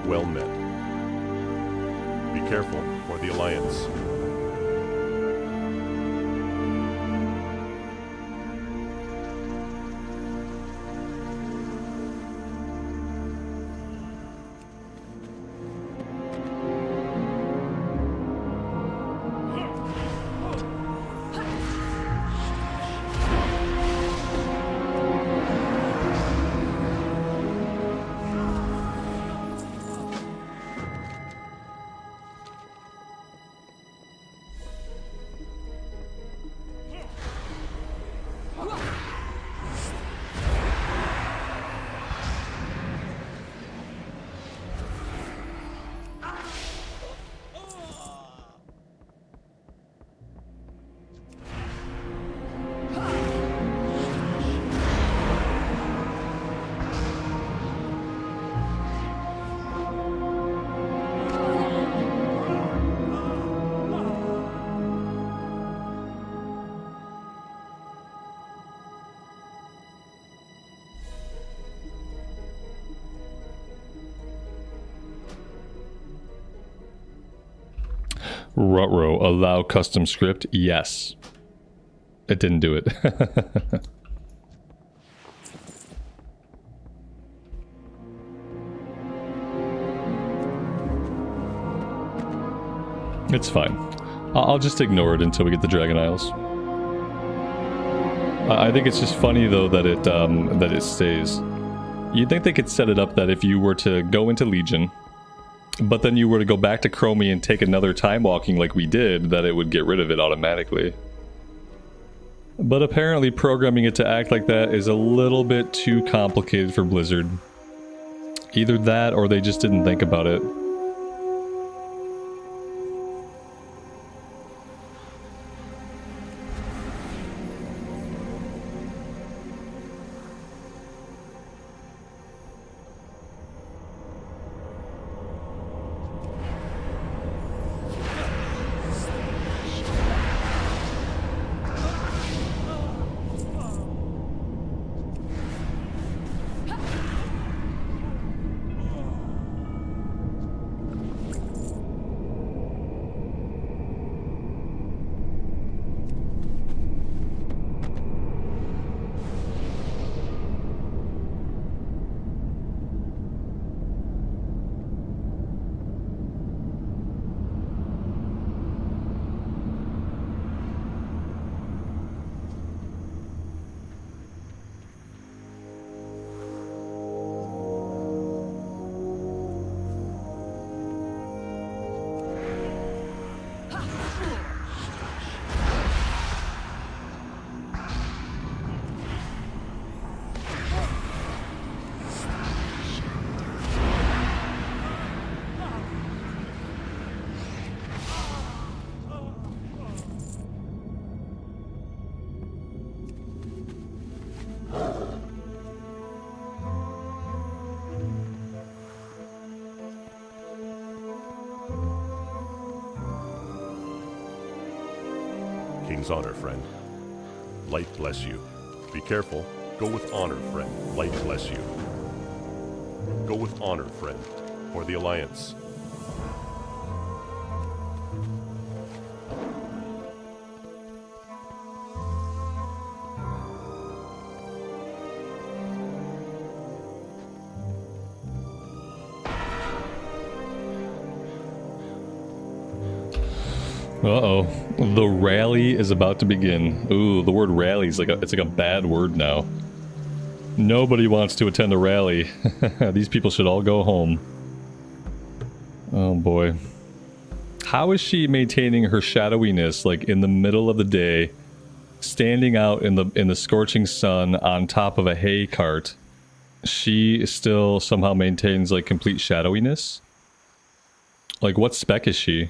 Well met. Be careful, for the Alliance. Rutrow, allow custom script? Yes. It didn't do it. It's fine. I'll just ignore it until we get the Dragon Isles. I think it's just funny though that it stays. You'd think they could set it up that if you were to go into Legion, but then you were to go back to Chromie and take another time walking like we did, that it would get rid of it automatically. But apparently programming it to act like that is a little bit too complicated for Blizzard. Either that or they just didn't think about it. King's honor, friend. Light bless you. Be careful. Go with honor, friend. Light bless you. Go with honor, friend. For the Alliance. Uh-oh. The rally is about to begin. Ooh, the word rally is it's like a bad word now. Nobody wants to attend a rally. These people should all go home. Oh boy. How is she maintaining her shadowiness like in the middle of the day, standing out in the scorching sun on top of a hay cart? She still somehow maintains like complete shadowiness? Like what spec is she?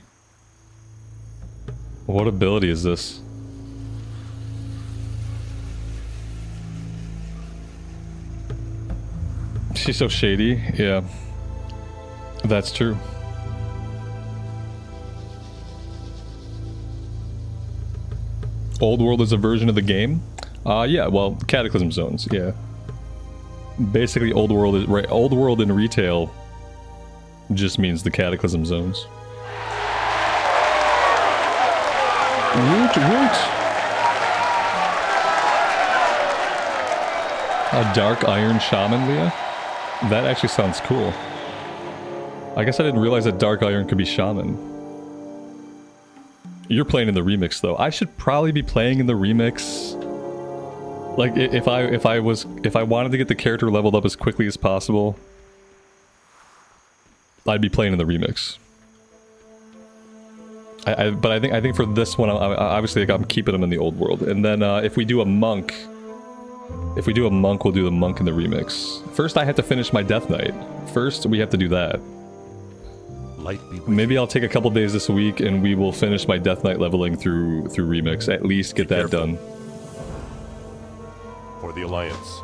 What ability is this? She's so shady. Yeah. That's true. Old World is a version of the game? Yeah, well, Cataclysm zones, yeah. Basically, Old World is right. Old World in retail just means the Cataclysm zones. Woot woot! A Dark Iron Shaman, Leah? That actually sounds cool. I guess I didn't realize that Dark Iron could be Shaman. You're playing in the remix though. I should probably be playing in the remix. Like if I wanted to get the character leveled up as quickly as possible, I'd be playing in the remix. But I think for this one, obviously I'm keeping them in the Old World. And then if we do a monk, we'll do the monk in the remix. First, I have to finish my Death Knight. First, we have to do that. Maybe I'll take a couple days this week and we will finish my Death Knight leveling through remix. At least get that done. For the Alliance.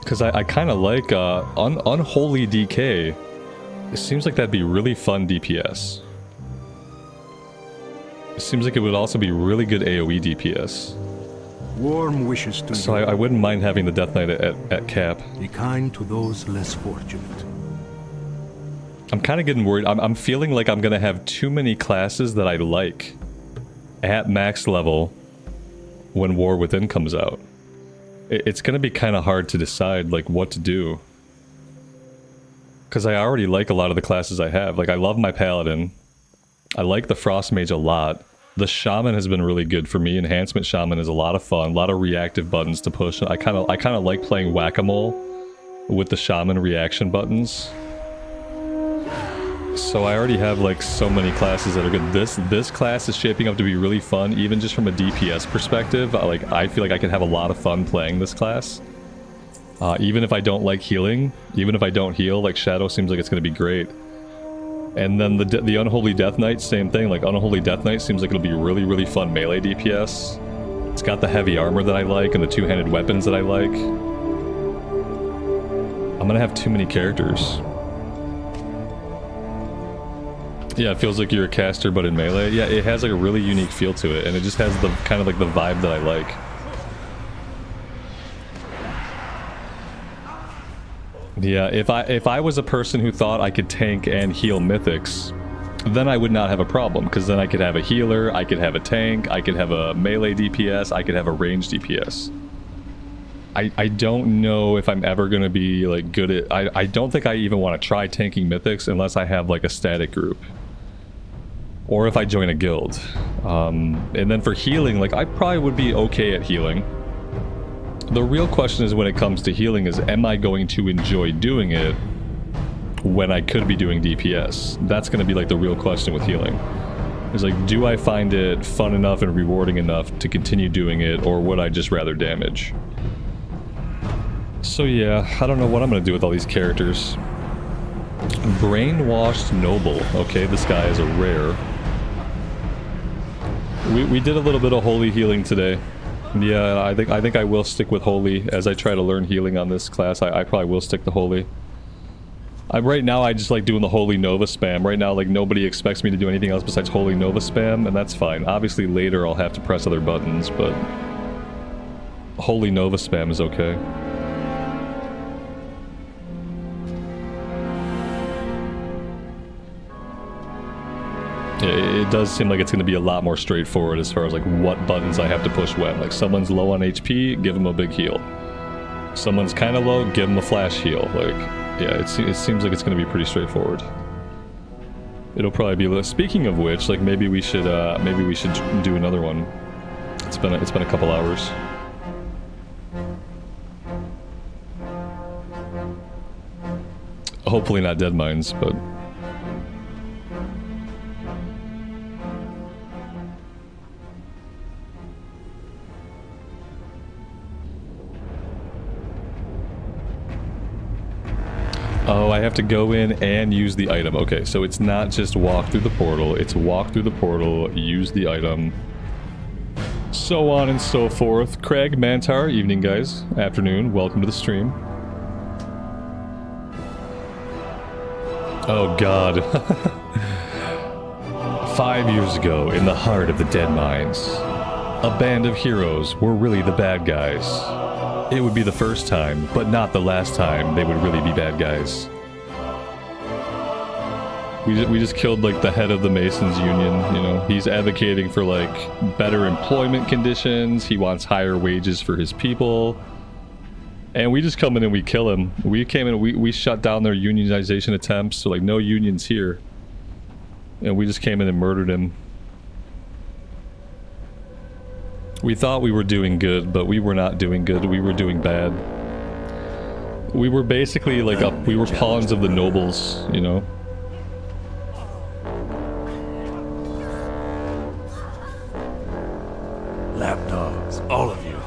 Because I kind of like Unholy DK. It seems like that'd be really fun DPS. It seems like it would also be really good AoE DPS. Warm wishes to So you. I wouldn't mind having the Death Knight at cap. Be kind to those less fortunate. I'm kind of getting worried. I'm feeling like I'm going to have too many classes that I like at max level when War Within comes out. It's going to be kind of hard to decide like what to do. Because I already like a lot of the classes I have. Like I love my Paladin. I like the Frost Mage a lot. The Shaman has been really good for me. Enhancement Shaman is a lot of fun. A lot of reactive buttons to push. I kind of like playing Whack-A-Mole with the Shaman reaction buttons. So I already have like so many classes that are good. This class is shaping up to be really fun, even just from a DPS perspective. I feel like I can have a lot of fun playing this class. Even if I don't like healing, even if I don't heal, like Shadow seems like it's going to be great. And then the Unholy Death Knight, same thing. Like Unholy Death Knight seems like it'll be really, really fun melee DPS. It's got the heavy armor that I like and the two-handed weapons that I like. I'm gonna have too many characters. Yeah, it feels like you're a caster but in melee. Yeah, it has like a really unique feel to it, and it just has the kind of like the vibe that I like. Yeah, if I was a person who thought I could tank and heal mythics, then I would not have a problem, because then I could have a healer, I could have a tank, I could have a melee DPS, I could have a range DPS. I don't know if I'm ever going to be like good at... I don't think I even want to try tanking mythics unless I have like a static group. Or if I join a guild. And then for healing, like I probably would be okay at healing. The real question is when it comes to healing is, am I going to enjoy doing it when I could be doing DPS? That's going to be like the real question with healing. It's like, do I find it fun enough and rewarding enough to continue doing it, or would I just rather damage? So yeah, I don't know what I'm going to do with all these characters. Brainwashed Noble. Okay, this guy is a rare. We did a little bit of holy healing today. Yeah, I think I will stick with Holy as I try to learn healing on this class. I probably will stick to Holy. Right now, I just like doing the Holy Nova spam. Right now, like, nobody expects me to do anything else besides Holy Nova spam, and that's fine. Obviously, later I'll have to press other buttons, but Holy Nova spam is okay. It does seem like it's going to be a lot more straightforward as far as like what buttons I have to push when. Like someone's low on HP, give them a big heal. Someone's kind of low, give them a flash heal. Like, yeah, it seems like it's going to be pretty straightforward. It'll probably be. Speaking of which, like maybe we should do another one. It's been a couple hours. Hopefully not dead mines, but. Oh, I have to go in and use the item. Okay, so it's not just walk through the portal, it's walk through the portal, use the item, so on and so forth. Craig, Mantar, evening guys, afternoon, welcome to the stream. Oh god. 5 years ago, in the heart of the Dead Mines, a band of heroes were really the bad guys. It would be the first time, but not the last time they would really be bad guys. We just killed, like, the head of the Masons Union, you know. He's advocating for, like, better employment conditions. He wants higher wages for his people. And we just come in and we kill him. We came in, we shut down their unionization attempts, so, like, no unions here. And we just came in and murdered him. We thought we were doing good, but we were not doing good. We were doing bad. We were basically like we were pawns of the nobles, you know? Lapdogs, all of you.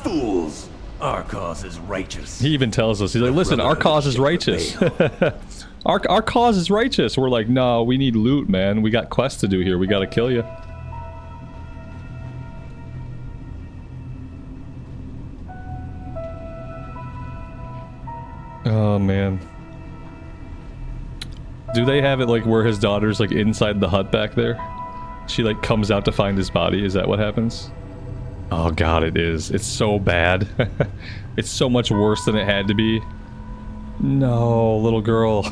Fools! Our cause is righteous. He even tells us, he's like, listen, our cause is righteous. Our cause is righteous. We're like, no, we need loot, man. We got quests to do here. We gotta kill you. Oh, man. Do they have it, like, where his daughter's, like, inside the hut back there? She, like, comes out to find his body? Is that what happens? Oh, God, it is. It's so bad. It's so much worse than it had to be. No, little girl.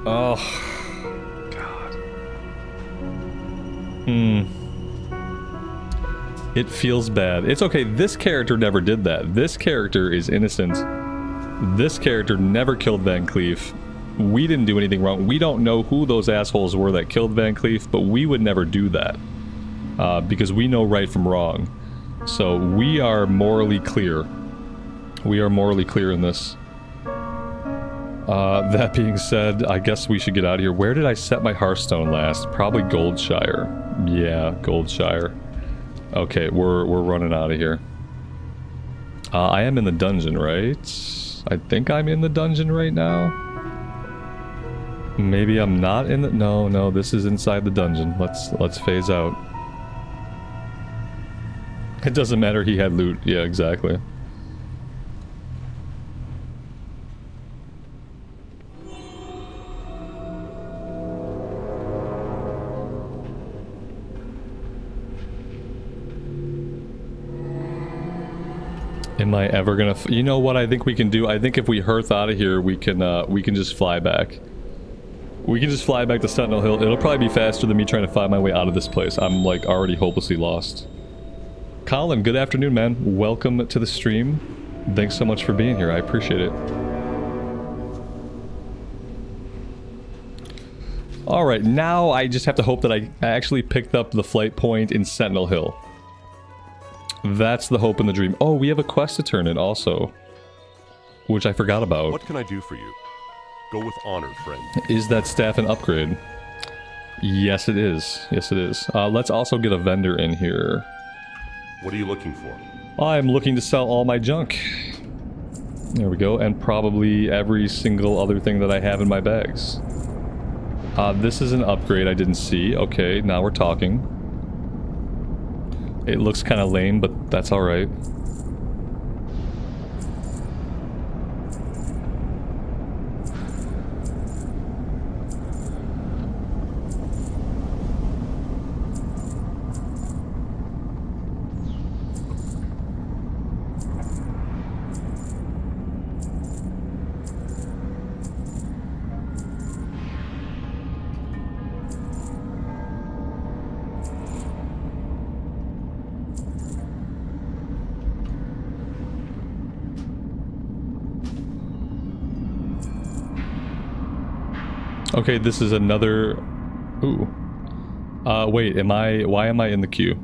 Oh. God. It feels bad. It's okay, this character never did that. This character is innocent. This character never killed Van Cleef. We didn't do anything wrong. We don't know who those assholes were that killed Van Cleef, but we would never do that. Because we know right from wrong. So we are morally clear. We are morally clear in this. That being said, I guess we should get out of here. Where did I set my Hearthstone last? Probably Goldshire. Yeah, Goldshire. Okay, we're running out of here. I am in the dungeon, right? I think I'm in the dungeon right now. Maybe I'm not in the... No, this is inside the dungeon. Let's phase out. It doesn't matter, he had loot. Yeah, exactly. Am I ever gonna... You know what I think we can do? I think if we hearth out of here, we can just fly back. We can just fly back to Sentinel Hill. It'll probably be faster than me trying to find my way out of this place. I'm, like, already hopelessly lost. Colin, good afternoon, man. Welcome to the stream. Thanks so much for being here. I appreciate it. Alright, now I just have to hope that I actually picked up the flight point in Sentinel Hill. That's the hope and the dream. Oh, we have a quest to turn in also, which I forgot about. What can I do for you? Go with honor, friend. Is that staff an upgrade? Yes, it is. Yes, it is. Let's also get a vendor in here. What are you looking for? I'm looking to sell all my junk. There we go, and probably every single other thing that I have in my bags. This is an upgrade I didn't see. Okay, now we're talking. It looks kind of lame, but that's alright. Okay, this is another... Ooh. Wait, why am I in the queue?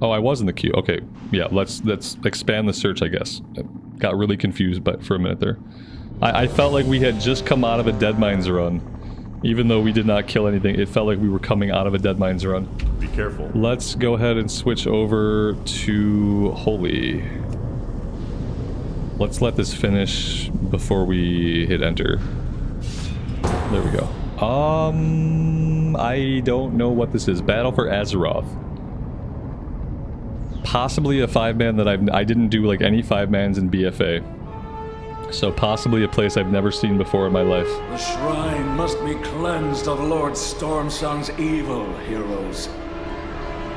Oh, I was in the queue. Okay, yeah, let's expand the search, I guess. I got really confused for a minute there. I felt like we had just come out of a Dead Mines run. Even though we did not kill anything, it felt like we were coming out of a Dead Mines run. Be careful. Let's go ahead and switch over to Holy. Let's let this finish before we hit enter. There we go. I don't know what this is. Battle for Azeroth. Possibly a 5-man that I didn't do like any 5-mans in BFA. So possibly a place I've never seen before in my life. The shrine must be cleansed of Lord Stormsong's evil, heroes.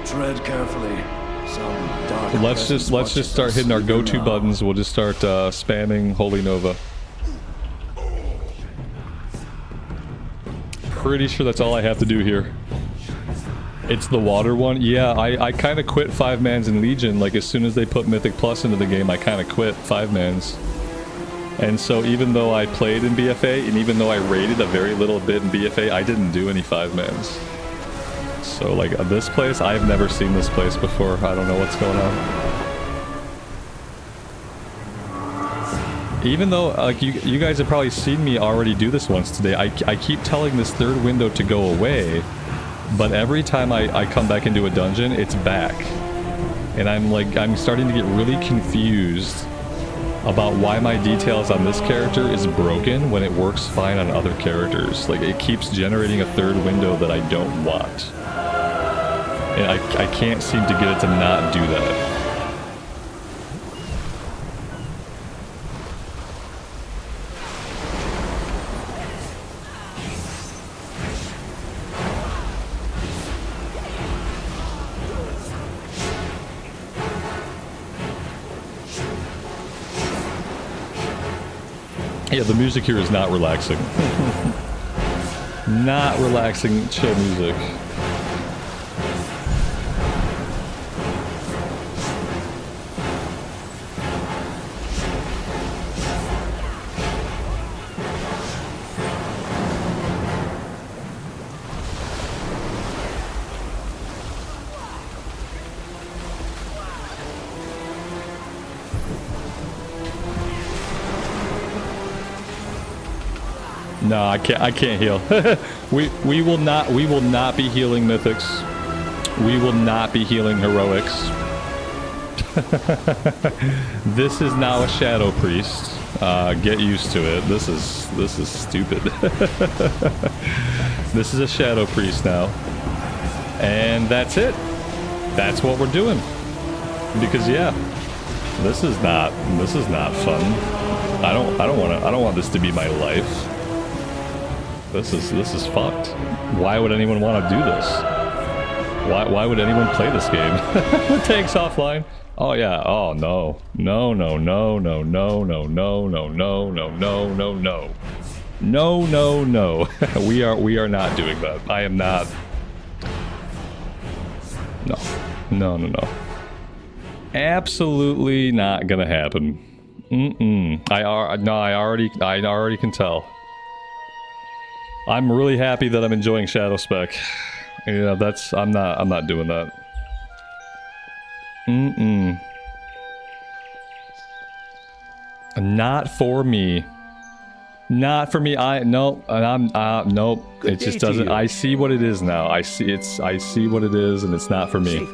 Tread carefully. Some dark Let's just start hitting our go-to buttons. We'll just start spamming Holy Nova. Pretty sure that's all I have to do here. It's the water one? Yeah, I kind of quit 5-mans in Legion. Like, as soon as they put Mythic Plus into the game, I kind of quit 5-mans. And so even though I played in BFA, and even though I raided a very little bit in BFA, I didn't do any 5-mans. So, like, this place, I've never seen this place before. I don't know what's going on. Even though, like, you guys have probably seen me already do this once today. I keep telling this third window to go away, but every time I come back into a dungeon, it's back. And I'm starting to get really confused about why my details on this character is broken when it works fine on other characters. Like, it keeps generating a third window that I don't want. And I can't seem to get it to not do that. Yeah, the music here is not relaxing. Not relaxing, chill music. No, I can't heal. we will not be healing mythics. We will not be healing heroics. This is now a shadow priest. Get used to it. This is stupid. This is a shadow priest now. And that's it. That's what we're doing. Because yeah, this is not fun. I don't want this to be my life. This is fucked. Why would anyone want to do this? Why would anyone play this game? The tank's offline. Oh yeah. Oh no. No. We are not doing that. I am not. No. Absolutely not gonna happen. I already can tell. I'm really happy that I'm enjoying Shadow Spec. Yeah, I'm not doing that. Not for me. Not for me. Nope. It just doesn't. I see what it is now. I see what it is, and it's not for me.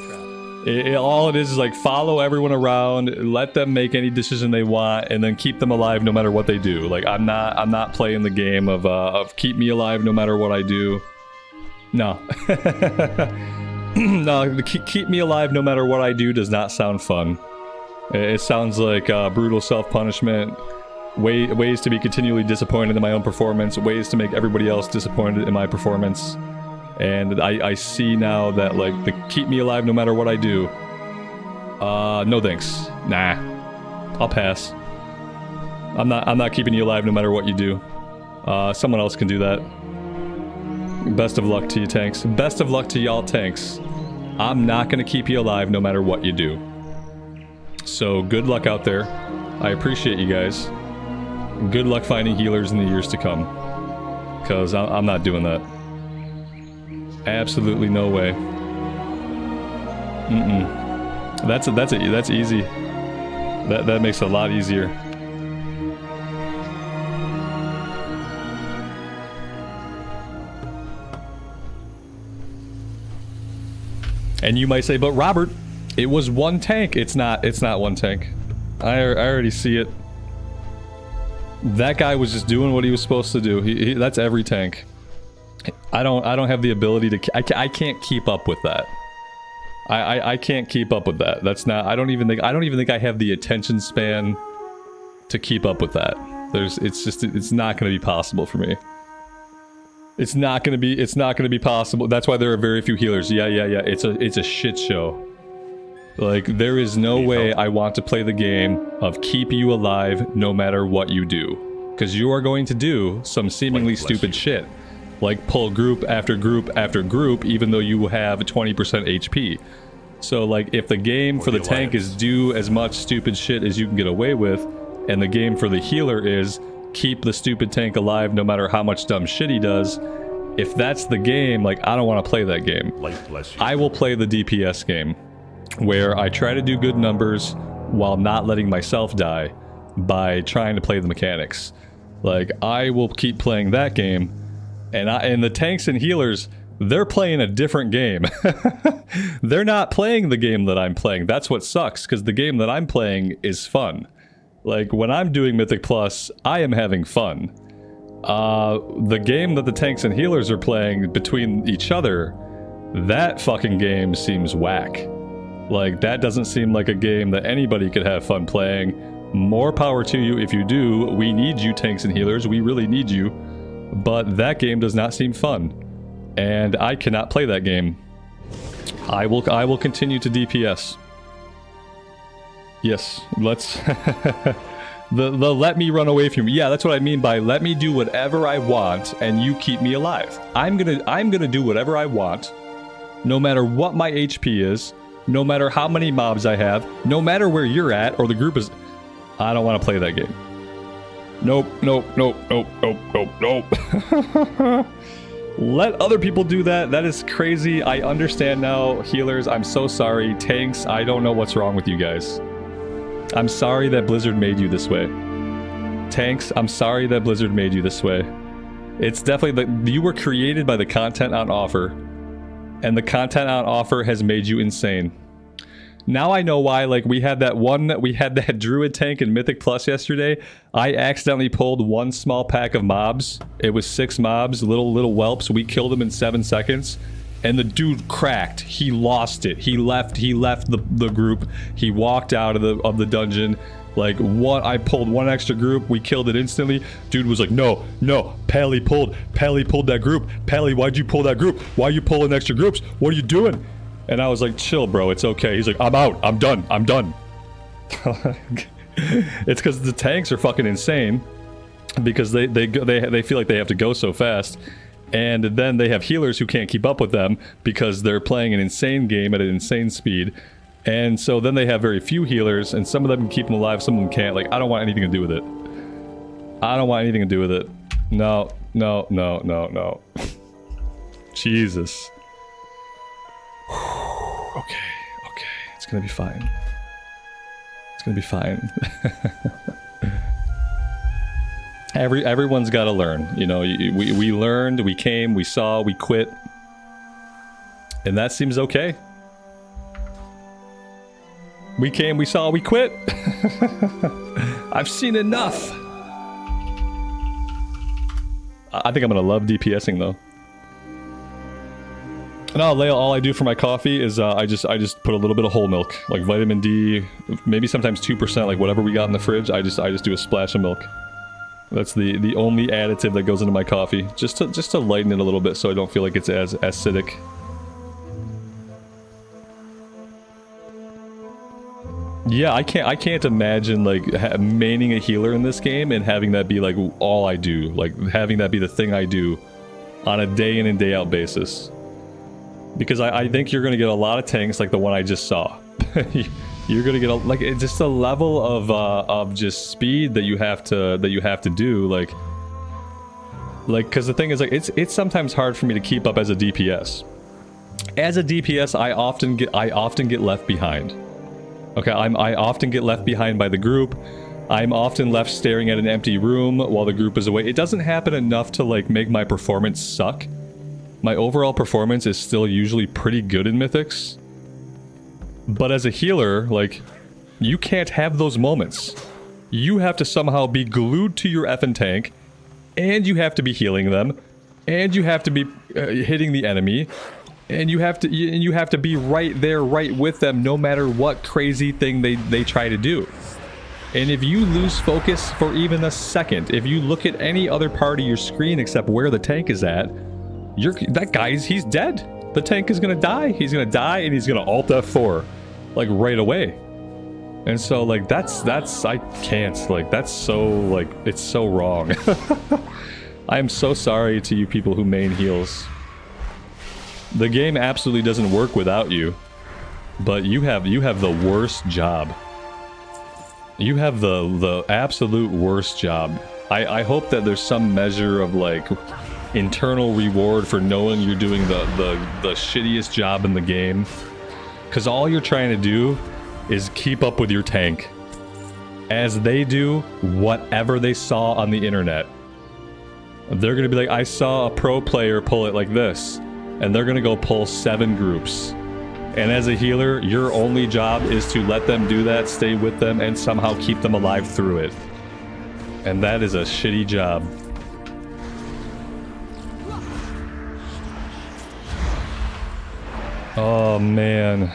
All it is like follow everyone around, let them make any decision they want, and then keep them alive no matter what they do. Like I'm not playing the game of keep me alive no matter what I do. No. No, keep me alive no matter what I do does not sound fun. It sounds like brutal self-punishment, ways to be continually disappointed in my own performance, ways to make everybody else disappointed in my performance. And I see now that, like, the keep me alive no matter what I do. No thanks. Nah. I'll pass. I'm not keeping you alive no matter what you do. Someone else can do that. Best of luck to you, tanks. Best of luck to y'all, tanks. I'm not gonna keep you alive no matter what you do. So, good luck out there. I appreciate you guys. Good luck finding healers in the years to come. Because I'm not doing that. Absolutely no way. That's easy. That makes it a lot easier. And you might say, but Robert, it was one tank. It's not one tank. I already see it. That guy was just doing what he was supposed to do. That's every tank. I don't have the ability to... I can't keep up with that. I can't keep up with that. That's not... I don't even think I have the attention span to keep up with that. It's not going to be possible for me. It's not going to be possible. That's why there are very few healers. Yeah. It's a shit show. Like, there is no way I want to play the game of keep you alive no matter what you do. Because you are going to do some seemingly stupid shit. Like pull group after group after group even though you have 20% HP. So like if the game for the tank is do as much stupid shit as you can get away with, and the game for the healer is keep the stupid tank alive no matter how much dumb shit he does, if that's the game, like I don't want to play that game. I will play the DPS game, where I try to do good numbers while not letting myself die by trying to play the mechanics. Like, I will keep playing that game, and the tanks and healers, they're playing a different game. They're not playing the game that I'm playing. That's what sucks, because the game that I'm playing is fun. Like, when I'm doing Mythic Plus, I am having fun. The game that the tanks and healers are playing between each other, that fucking game seems whack. Like, that doesn't seem like a game that anybody could have fun playing. More power to you if you do. We need you, tanks and healers. We really need you. But that game does not seem fun. And I cannot play that game. I will continue to DPS. Yes, let's... the let me run away from you. Yeah, that's what I mean by let me do whatever I want and you keep me alive. I'm gonna do whatever I want, no matter what my HP is, no matter how many mobs I have, no matter where you're at or the group is... I don't want to play that game. Nope. Let other people do that. That is crazy. I understand now. Healers, I'm so sorry. Tanks, I don't know what's wrong with you guys. I'm sorry that Blizzard made you this way. Tanks, I'm sorry that Blizzard made you this way. It's definitely you were created by the content on offer, and the content on offer has made you insane. Now I know why, like, we had that druid tank in Mythic Plus yesterday. I accidentally pulled one small pack of mobs. It was 6 mobs, little whelps. We killed them in 7 seconds. And the dude cracked. He lost it. He left the group. He walked out of the dungeon. Like, I pulled one extra group. We killed it instantly. Dude was like, no, Pally pulled that group. Pally, why'd you pull that group? Why are you pulling extra groups? What are you doing? And I was like, chill, bro, it's okay. He's like, I'm out. I'm done. It's because the tanks are fucking insane. Because they feel like they have to go so fast. And then they have healers who can't keep up with them because they're playing an insane game at an insane speed. And so then they have very few healers, and some of them can keep them alive, some of them can't. Like, I don't want anything to do with it. I don't want anything to do with it. No. Jesus. Okay. It's gonna be fine. It's gonna be fine. Everyone's gotta learn. You know, we learned, we came, we saw, we quit. And that seems okay. We came, we saw, we quit. I've seen enough. I think I'm gonna love DPSing though. No, Leia, all I do for my coffee is I just put a little bit of whole milk, like vitamin D, maybe sometimes 2%, like whatever we got in the fridge. I just do a splash of milk. That's the only additive that goes into my coffee, just to lighten it a little bit, so I don't feel like it's as acidic. Yeah, I can't imagine like maining a healer in this game and having that be like all I do, like having that be the thing I do on a day in and day out basis. Because I think you're going to get a lot of tanks like the one I just saw. You're going to get like it's just a level of just speed that you have to do. Like, Like, because the thing is, like, it's sometimes hard for me to keep up as a DPS. As a DPS, I often get left behind. Okay, I often get left behind by the group. I'm often left staring at an empty room while the group is away. It doesn't happen enough to, like, make my performance suck. My overall performance is still usually pretty good in Mythics. But as a healer, like, you can't have those moments. You have to somehow be glued to your effing tank, and you have to be healing them, and you have to be hitting the enemy, and you have to be right there, right with them, no matter what crazy thing they try to do. And if you lose focus for even a second, if you look at any other part of your screen except where the tank is at, he's dead. The tank is gonna die. He's gonna die, and he's gonna Alt F4, like, right away. And so, like, I can't, like, that's so, like, it's so wrong. I'm so sorry to you people who main heals. The game absolutely doesn't work without you, but you have the worst job. You have the absolute worst job. I hope that there's some measure of, like, internal reward for knowing you're doing the shittiest job in the game. Because all you're trying to do is keep up with your tank. As they do whatever they saw on the internet. They're gonna be like, I saw a pro player pull it like this. And they're gonna go pull 7 groups. And as a healer, your only job is to let them do that, stay with them, and somehow keep them alive through it. And that is a shitty job. Oh, man.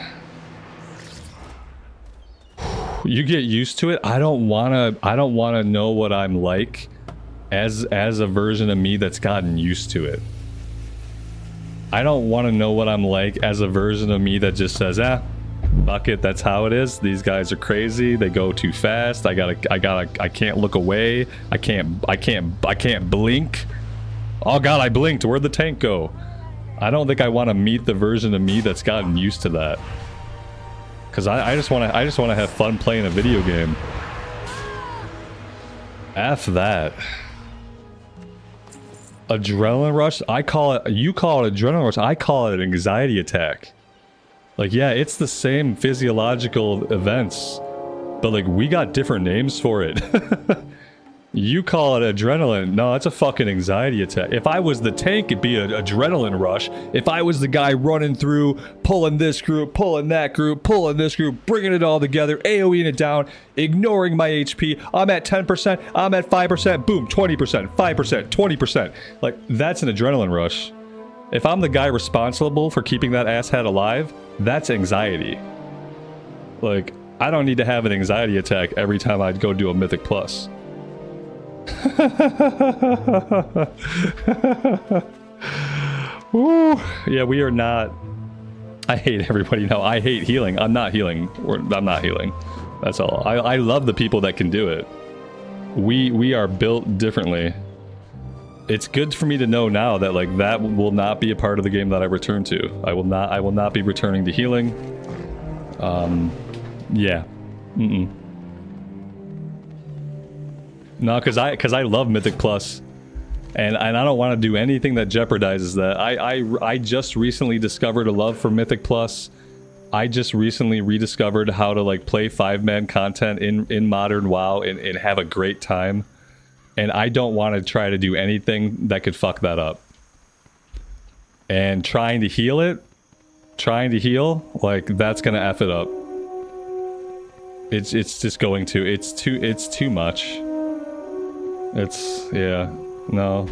You get used to it. I don't wanna know what I'm like as a version of me that's gotten used to it. I don't want to know what I'm like as a version of me that just says, fuck it, that's how it is. These guys are crazy. They go too fast. I can't look away. I can't blink. Oh god, I blinked. Where'd the tank go? I don't think I want to meet the version of me that's gotten used to that. Cause I just want to have fun playing a video game. F that. Adrenaline rush? You call it adrenaline rush, I call it an anxiety attack. Like, yeah, it's the same physiological events, but, like, we got different names for it. You call it adrenaline. No, it's a fucking anxiety attack. If I was the tank, it'd be an adrenaline rush. If I was the guy running through, pulling this group, pulling that group, pulling this group, bringing it all together, AoEing it down, ignoring my HP, I'm at 10%, I'm at 5%, boom, 20%, 5%, 20%. Like, that's an adrenaline rush. If I'm the guy responsible for keeping that asshat alive, that's anxiety. Like, I don't need to have an anxiety attack every time I'd go do a Mythic Plus. Woo. Yeah, we are not. I hate everybody now. I hate healing. I'm not healing. I'm not healing. That's all. I love the people that can do it. We are built differently. It's good for me to know now that, like, that will not be a part of the game that I return to. I will not be returning to healing. Yeah. No, because I love Mythic Plus, and I don't want to do anything that jeopardizes that. I just recently discovered a love for Mythic Plus. I just recently rediscovered how to, like, play 5-man content in modern WoW and have a great time. And I don't want to try to do anything that could fuck that up. And trying to heal, like, that's gonna F it up. It's just going to. It's too much. Yeah, no.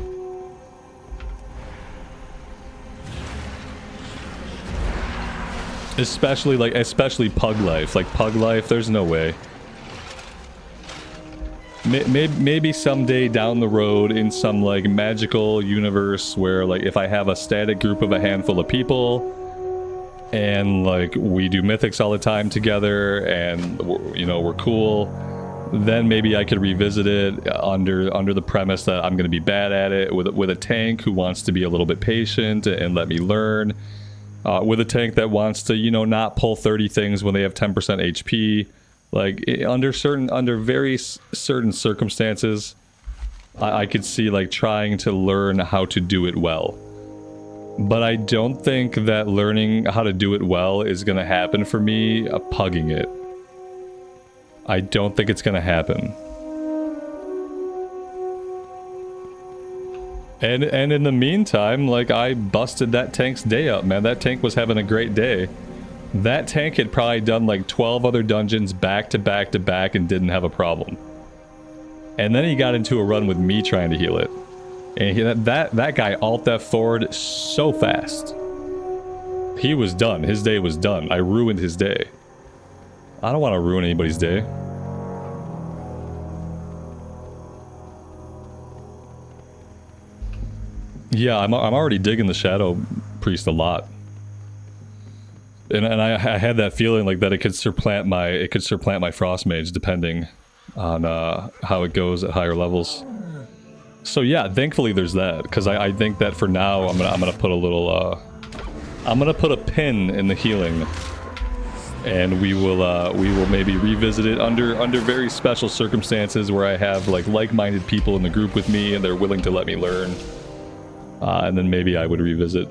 Especially Pug Life. Like, Pug Life, there's no way. Maybe someday down the road in some, like, magical universe where, like, if I have a static group of a handful of people and, like, we do mythics all the time together and, you know, we're cool, then maybe I could revisit it under the premise that I'm going to be bad at it with a tank who wants to be a little bit patient and let me learn. With a tank that wants to, you know, not pull 30 things when they have 10% HP. Like, under very certain circumstances, I could see like trying to learn how to do it well. But I don't think that learning how to do it well is gonna happen for me pugging it. I don't think it's gonna happen. And in the meantime, like, I busted that tank's day up, man. That tank was having a great day. That tank had probably done like 12 other dungeons back to back to back and didn't have a problem. And then he got into a run with me trying to heal it. And that guy alt that forward so fast. He was done. His day was done. I ruined his day. I don't want to ruin anybody's day. Yeah, I'm already digging the Shadow Priest a lot. And I had that feeling like that it could supplant my Frost Mage depending on how it goes at higher levels. So yeah, thankfully there's that, because I think that for now I'm gonna put a little I'm gonna put a pin in the healing, and we will maybe revisit it under very special circumstances where I have like-minded people in the group with me and they're willing to let me learn, and then maybe I would revisit.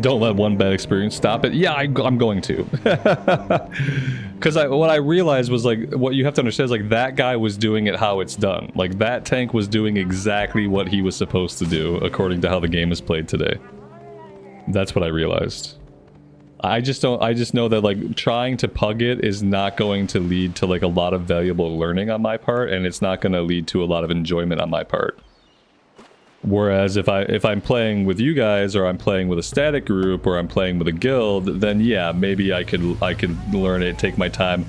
Don't let one bad experience stop it. Yeah, I'm going to. Because what I realized was, like, what you have to understand is, like, that guy was doing it how it's done. Like, that tank was doing exactly what he was supposed to do, according to how the game is played today. That's what I realized. I just know that, like, trying to pug it is not going to lead to, like, a lot of valuable learning on my part, and it's not going to lead to a lot of enjoyment on my part. Whereas if I'm playing with you guys, or I'm playing with a static group, or I'm playing with a guild, then yeah, maybe I could learn it, take my time.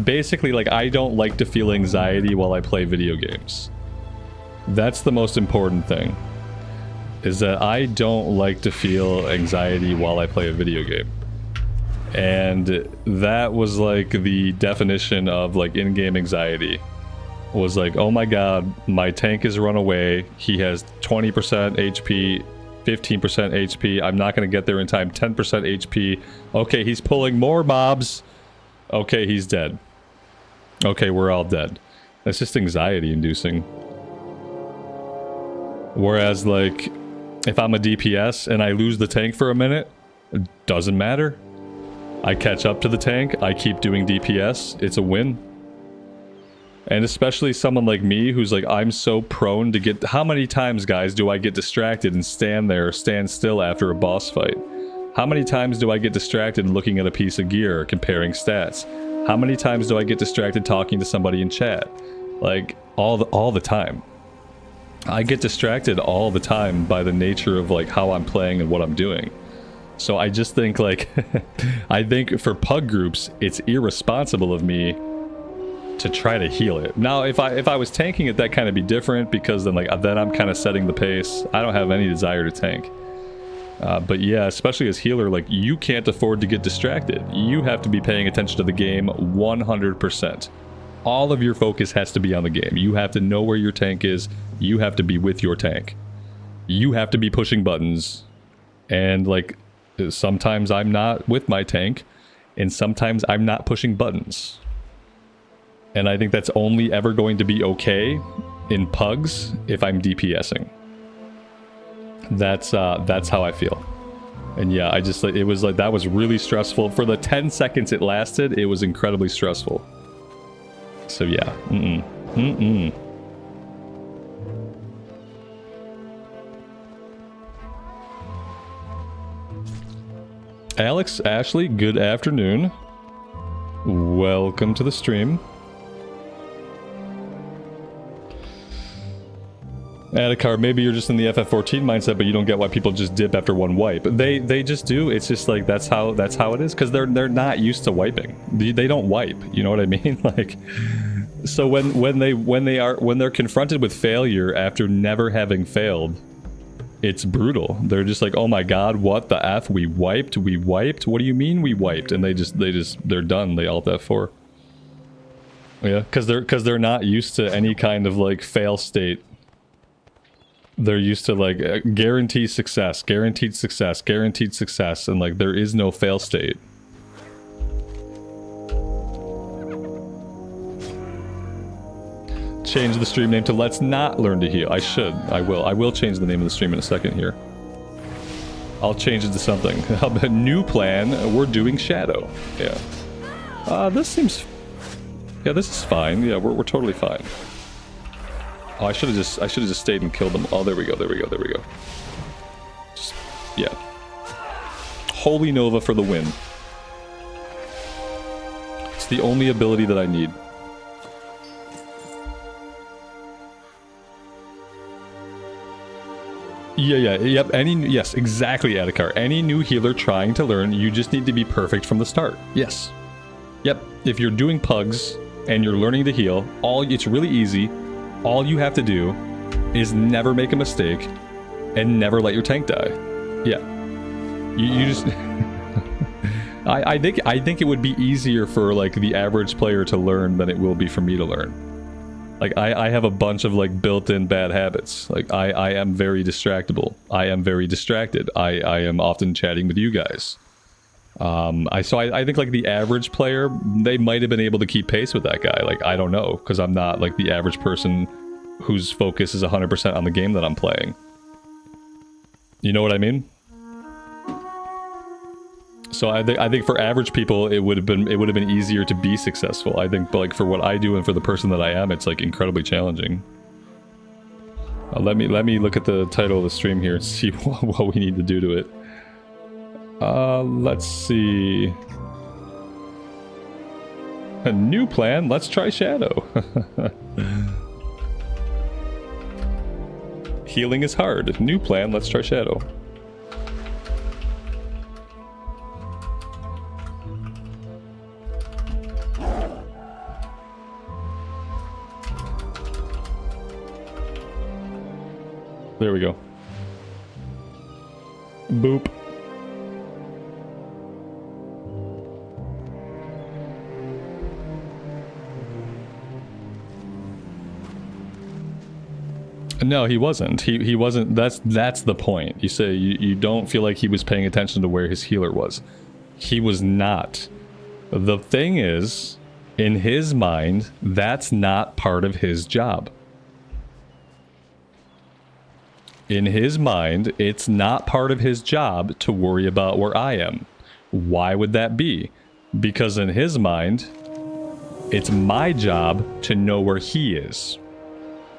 Basically, like, I don't like to feel anxiety while I play video games. That's the most important thing. Is that I don't like to feel anxiety while I play a video game. And that was like the definition of like in-game anxiety. Was like, oh my god, my tank has run away, he has 20% HP, 15% HP, I'm not going to get there in time, 10% HP, okay, he's pulling more mobs, okay, he's dead. Okay, we're all dead. That's just anxiety inducing. Whereas, like, if I'm a DPS and I lose the tank for a minute, it doesn't matter. I catch up to the tank, I keep doing DPS, it's a win. And especially someone like me who's like, I'm so prone to get... How many times, guys, do I get distracted and stand still after a boss fight? How many times do I get distracted looking at a piece of gear or comparing stats? How many times do I get distracted talking to somebody in chat? Like, all the time. I get distracted all the time by the nature of like how I'm playing and what I'm doing. So I just think like... I think for pug groups, it's irresponsible of me to try to heal it. Now, if I was tanking it, that kind of be different, because then I'm kind of setting the pace. I don't have any desire to tank. But yeah, especially as healer, like, you can't afford to get distracted. You have to be paying attention to the game 100%. All of your focus has to be on the game. You have to know where your tank is. You have to be with your tank. You have to be pushing buttons. And like, sometimes I'm not with my tank, and sometimes I'm not pushing buttons. And I think that's only ever going to be okay in pugs if I'm DPSing. That's how I feel. And yeah, it was like, that was really stressful. For the 10 seconds it lasted, it was incredibly stressful. So yeah, Alex, Ashley, good afternoon. Welcome to the stream. Adhikar, maybe you're just in the FF14 mindset, but you don't get why people just dip after one wipe. They just do. It's just like that's how it is, because they're not used to wiping. They don't wipe. You know what I mean? Like, so when they're confronted with failure after never having failed, it's brutal. They're just like, oh my god, what the f? We wiped. What do you mean we wiped? And they're done. They alt F4. Yeah, because they're not used to any kind of like fail state. They're used to like guaranteed success, guaranteed success, guaranteed success, and like there is no fail state. Change the stream name to Let's Not Learn to Heal. I should. I will. I will change the name of the stream in a second here. I'll change it to something. New plan. We're doing Shadow. Yeah. This seems. Yeah, this is fine. Yeah, we're totally fine. Oh, I should have just stayed and killed them. Oh, there we go. There we go. There we go. Just, yeah. Holy Nova for the win. It's the only ability that I need. Yep, yes, exactly, Adhikar. Any new healer trying to learn, you just need to be perfect from the start. Yes. Yep, if you're doing pugs and you're learning to heal, it's really easy. All you have to do is never make a mistake and never let your tank die. Yeah. You just... I think it would be easier for, like, the average player to learn than it will be for me to learn. Like, I have a bunch of, like, built-in bad habits. Like, I am very distractible. I am very distracted. I am often chatting with you guys. I think, like, the average player, they might have been able to keep pace with that guy. Like, I don't know, because I'm not, like, the average person whose focus is 100% on the game that I'm playing. You know what I mean? So I think for average people it would have been easier to be successful. I think, like, for what I do and for the person that I am, it's like incredibly challenging. Let me look at the title of the stream here and see what we need to do to it. Let's see. A new plan. Let's try Shadow. Healing is hard. New plan. Let's try Shadow. There we go. Boop. No, he wasn't. He wasn't. That's the point. You say you don't feel like he was paying attention to where his healer was. He was not. The thing is, in his mind, that's not part of his job. In his mind, it's not part of his job to worry about where I am. Why would that be? Because in his mind, it's my job to know where he is.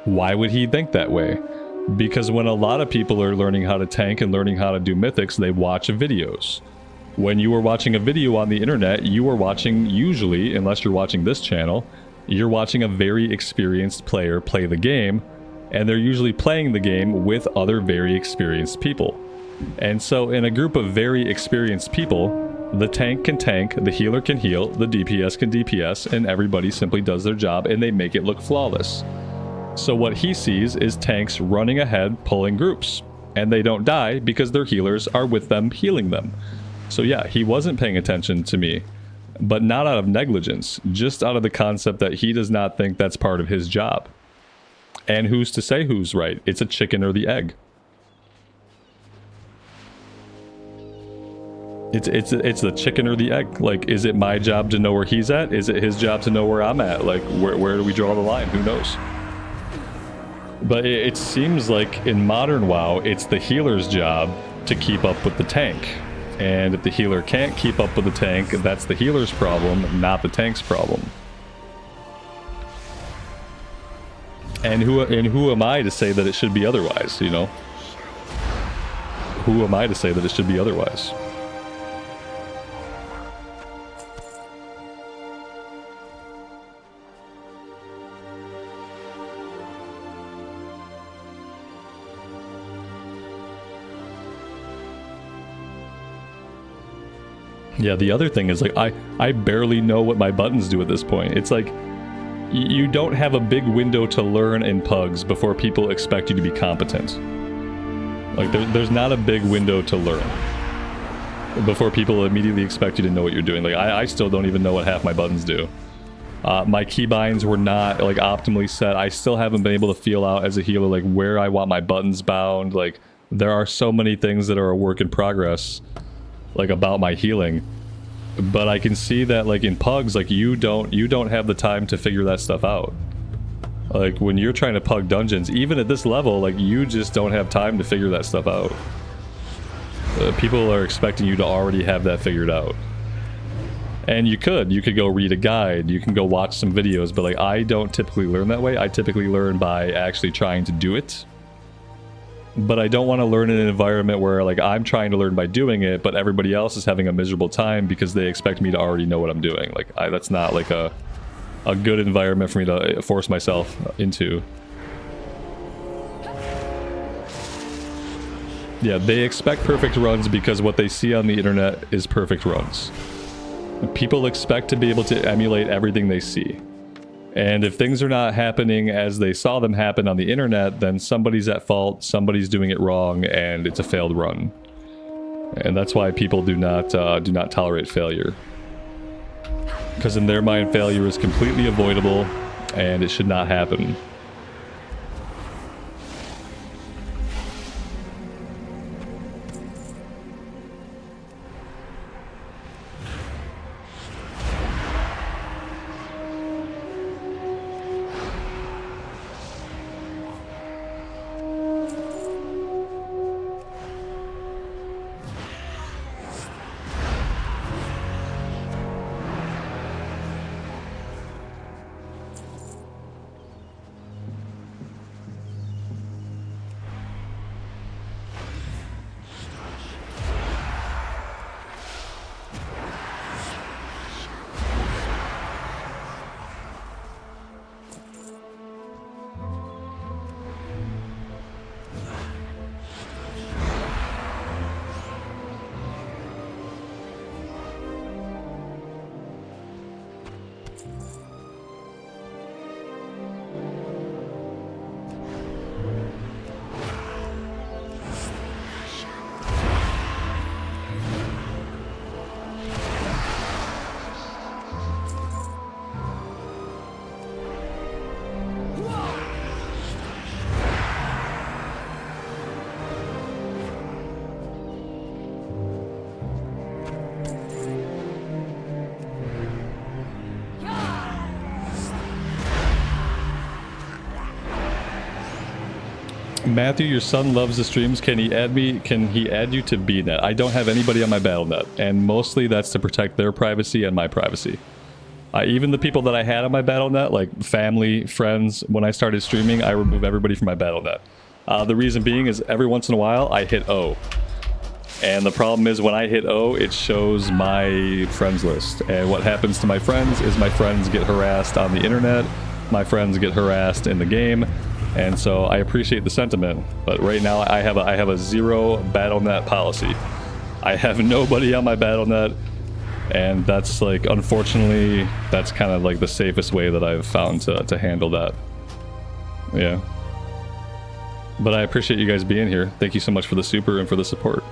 Why would he think that way? Because when a lot of people are learning how to tank and learning how to do mythics, they watch videos. When you are watching a video on the internet, you are watching, usually, unless you're watching this channel, you're watching a very experienced player play the game, and they're usually playing the game with other very experienced people. And so in a group of very experienced people, the tank can tank, the healer can heal, the DPS can DPS, and everybody simply does their job and they make it look flawless. So what he sees is tanks running ahead, pulling groups. And they don't die because their healers are with them, healing them. So yeah, he wasn't paying attention to me. But not out of negligence, just out of the concept that he does not think that's part of his job. And who's to say who's right? It's a chicken or the egg. It's the chicken or the egg. Like, is it my job to know where he's at? Is it his job to know where I'm at? Like, where do we draw the line? Who knows? But it seems like in modern WoW, it's the healer's job to keep up with the tank. And if the healer can't keep up with the tank, that's the healer's problem, not the tank's problem. And who am I to say that it should be otherwise, you know? Who am I to say that it should be otherwise? Yeah, the other thing is, like, I barely know what my buttons do at this point. It's like, you don't have a big window to learn in pugs before people expect you to be competent. Like, there's not a big window to learn before people immediately expect you to know what you're doing. Like, I still don't even know what half my buttons do. My keybinds were not like optimally set. I still haven't been able to feel out as a healer like where I want my buttons bound. Like there are so many things that are a work in progress like about my healing. But I can see that like in pugs, like you don't have the time to figure that stuff out. Like when you're trying to pug dungeons, even at this level, like you just don't have time to figure that stuff out. People are expecting you to already have that figured out. And you could go read a guide, you can go watch some videos, but like I don't typically learn that way. I typically learn by actually trying to do it. But I don't want to learn in an environment where like I'm trying to learn by doing it, but everybody else is having a miserable time because they expect me to already know what I'm doing. Like that's not like a good environment for me to force myself into. Yeah, they expect perfect runs because what they see on the internet is perfect runs. People expect to be able to emulate everything they see. And if things are not happening as they saw them happen on the internet, then somebody's at fault, somebody's doing it wrong, and it's a failed run. And that's why people do not tolerate failure. Because in their mind, failure is completely avoidable, and it should not happen. Matthew, your son loves the streams. Can he add me? Can he add you to BNet? I don't have anybody on my BattleNet, and mostly that's to protect their privacy and my privacy. Even the people that I had on my BattleNet, like family, friends, when I started streaming, I remove everybody from my BattleNet. The reason being is every once in a while I hit O. And the problem is when I hit O, it shows my friends list. And what happens to my friends is my friends get harassed on the internet, my friends get harassed in the game. And so I appreciate the sentiment, but right now I have a zero BattleNet policy. I have nobody on my BattleNet, and that's like, unfortunately, that's kind of like the safest way that I've found to handle that. Yeah. But I appreciate you guys being here. Thank you so much for the super and for the support.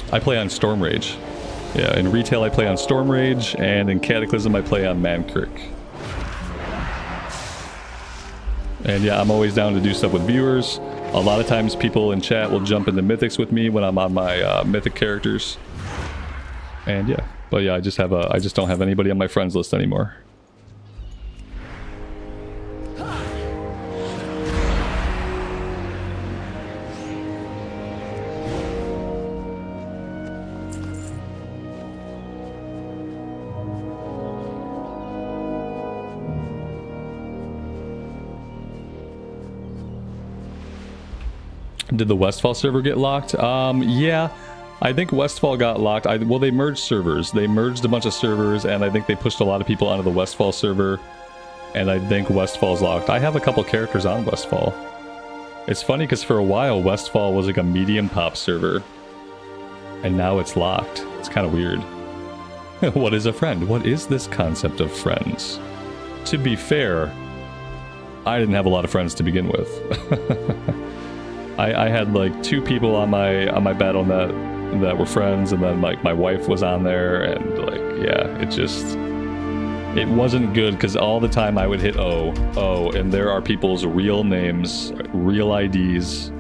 I play on Storm Rage. Yeah, in retail I play on Storm Rage, and in Cataclysm I play on Mankirk. And yeah, I'm always down to do stuff with viewers. A lot of times people in chat will jump into mythics with me when I'm on my mythic characters. And yeah, but yeah, I just don't have anybody on my friends list anymore. Did the Westfall server get locked? Yeah, I think Westfall got locked. Well, they merged servers. They merged a bunch of servers, and I think they pushed a lot of people onto the Westfall server. And I think Westfall's locked. I have a couple characters on Westfall. It's funny because for a while, Westfall was like a medium pop server. And now it's locked. It's kind of weird. What is a friend? What is this concept of friends? To be fair, I didn't have a lot of friends to begin with. I had like 2 people on my Battle.net that were friends, and then like my wife was on there, and like yeah, it wasn't good because all the time I would hit O, and there are people's real names, real IDs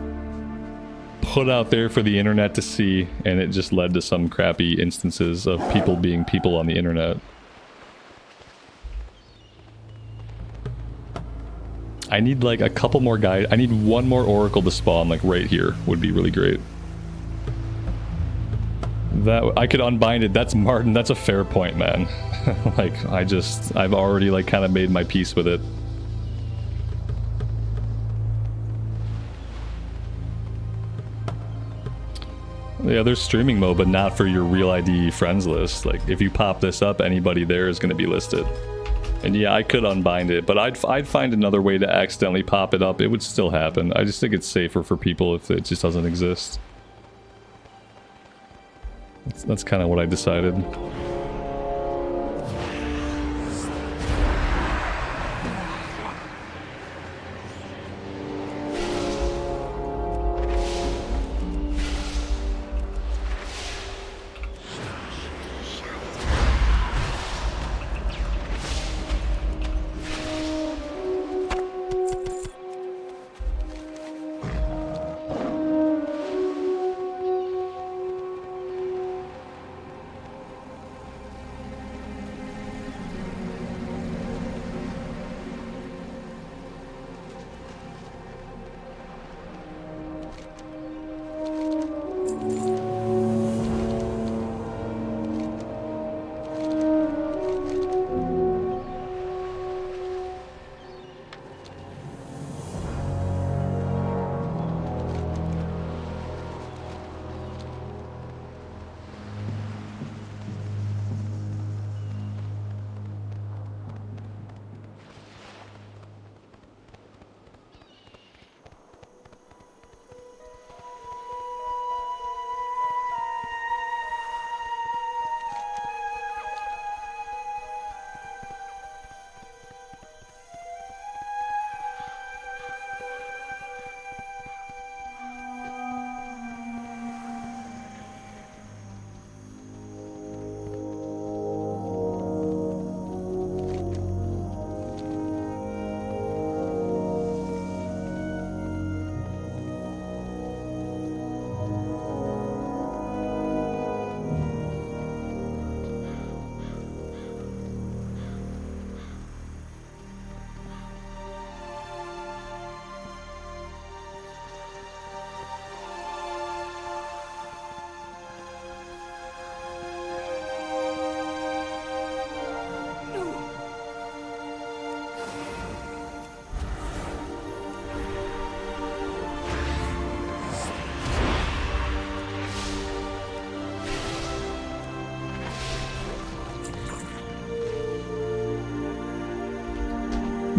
put out there for the internet to see, and it just led to some crappy instances of people being people on the internet. I need like a couple more guys. I need 1 more Oracle to spawn like right here would be really great. That I could unbind it. That's Martin. That's a fair point, man. Like I've already like kind of made my peace with it. Yeah, there's streaming mode, but not for your real ID friends list. Like if you pop this up, anybody there is going to be listed. And yeah, I could unbind it, but I'd find another way to accidentally pop it up. It would still happen. I just think it's safer for people if it just doesn't exist. That's kind of what I decided.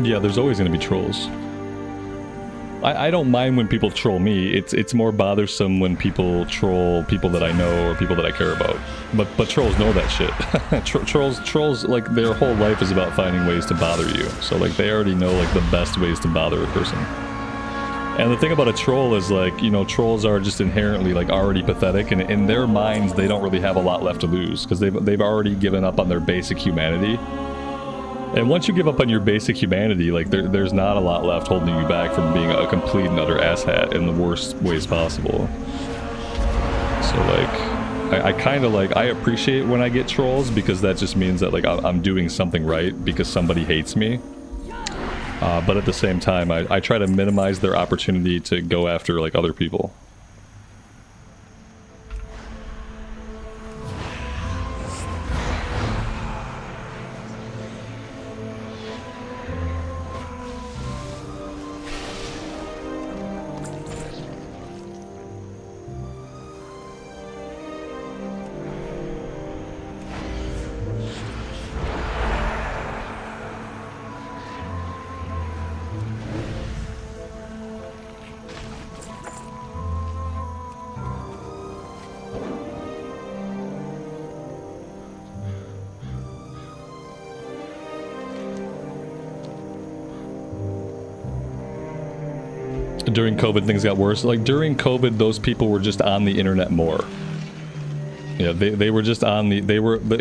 Yeah, there's always going to be trolls. I don't mind when people troll me. It's more bothersome when people troll people that I know or people that I care about. But trolls know that shit. Trolls, like, their whole life is about finding ways to bother you. So, like, they already know, like, the best ways to bother a person. And the thing about a troll is, like, you know, trolls are just inherently, like, already pathetic, and in their minds, they don't really have a lot left to lose, because they've already given up on their basic humanity. And once you give up on your basic humanity, like, there's not a lot left holding you back from being a complete and utter asshat in the worst ways possible. So, like, I kind of, like, I appreciate when I get trolls, because that just means that, like, I'm doing something right because somebody hates me. But at the same time, I try to minimize their opportunity to go after, like, other people. during COVID things got worse. Like during COVID, those people were just on the internet more. Yeah, they were just on the,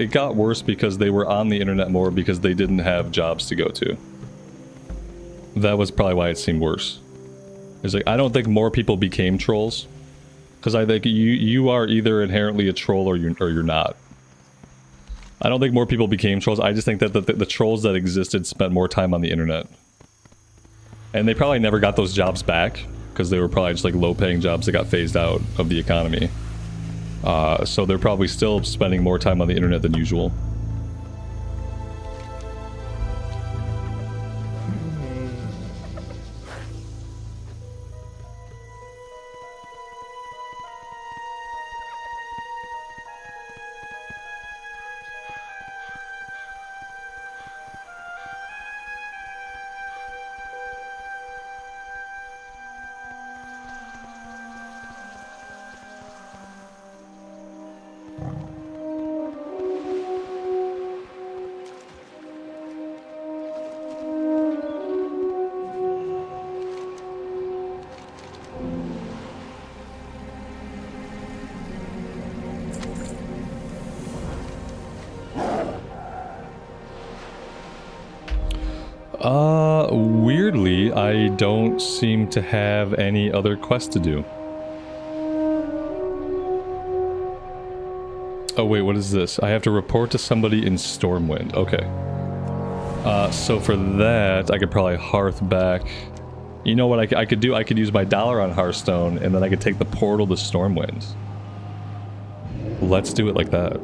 it got worse because they were on the internet more because they didn't have jobs to go to. That was probably why it seemed worse. It's like, I don't think more people became trolls. Because I think you are either inherently a troll or you're not. I don't think more people became trolls. I just think that the trolls that existed spent more time on the internet. And they probably never got those jobs back. Because they were probably just like low-paying jobs that got phased out of the economy. So they're probably still spending more time on the internet than usual. Weirdly, I don't seem to have any other quests to do. Oh wait, what is this? I have to report to somebody in Stormwind. Okay. So for that, I could probably hearth back. You know what I could do? I could use my dollar on Hearthstone, and then I could take the portal to Stormwind. Let's do it like that.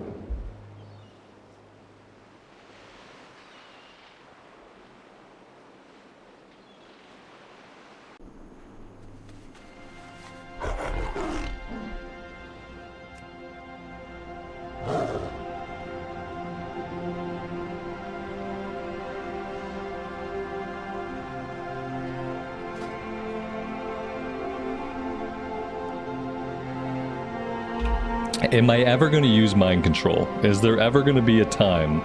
Am I ever going to use mind control? Is there ever going to be a time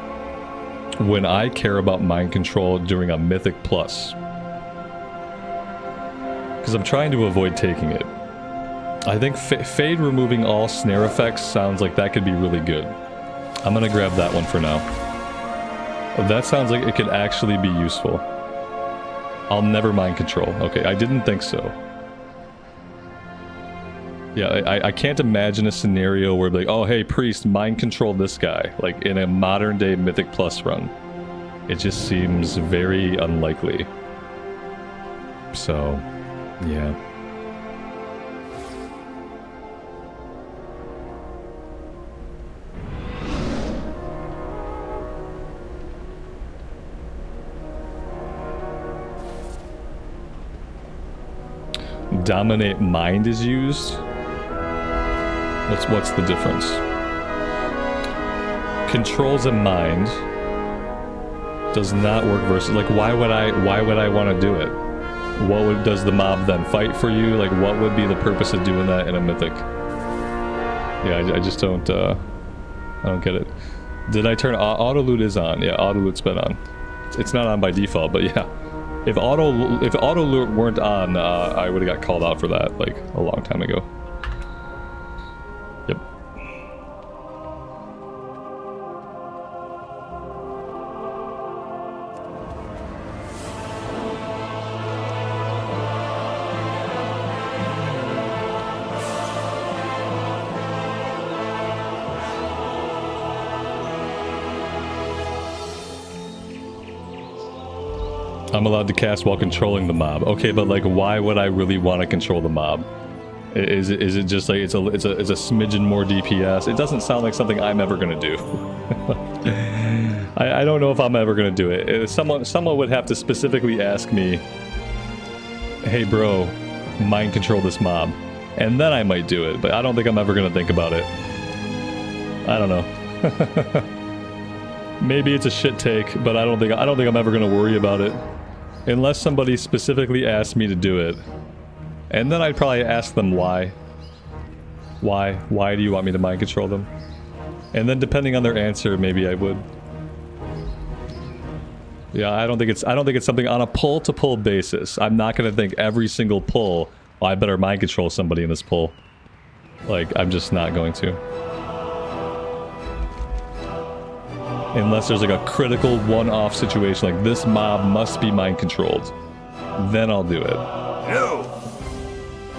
when I care about mind control during a Mythic Plus? Because I'm trying to avoid taking it. I think Fade removing all snare effects sounds like that could be really good. I'm going to grab that one for now. That sounds like it could actually be useful. I'll never mind control. Okay, I didn't think so. Yeah, I can't imagine a scenario where like, oh hey priest, mind control this guy, like in a modern day Mythic Plus run. It just seems very unlikely. So, yeah. Dominate mind is used? What's the difference? Controls a mind does not work versus like why would I want to do it? Does the mob then fight for you? Like what would be the purpose of doing that in a mythic? Yeah, I just don't I don't get it. Did I turn auto loot is on? Yeah, auto loot's been on. It's not on by default, but yeah. If auto loot weren't on, I would have got called out for that like a long time ago. Yep. I'm allowed to cast while controlling the mob. Okay, but like, why would I really want to control the mob? Is it just like it's a smidgen more DPS? It doesn't sound like something I'm ever gonna do. I don't know if I'm ever gonna do it. Someone would have to specifically ask me, "Hey, bro, mind control this mob," and then I might do it. But I don't think I'm ever gonna think about it. I don't know. Maybe it's a shit take, but I don't think I'm ever gonna worry about it. Unless somebody specifically asked me to do it. And then I'd probably ask them why. Why do you want me to mind control them? And then depending on their answer, maybe I would. Yeah, I don't think it's something on a pull to pull basis. I'm not gonna think every single pull Oh, I better mind control somebody in this pull. Like, I'm just not going to. Unless there's like a critical one-off situation, like this mob must be mind controlled. Then I'll do it. No.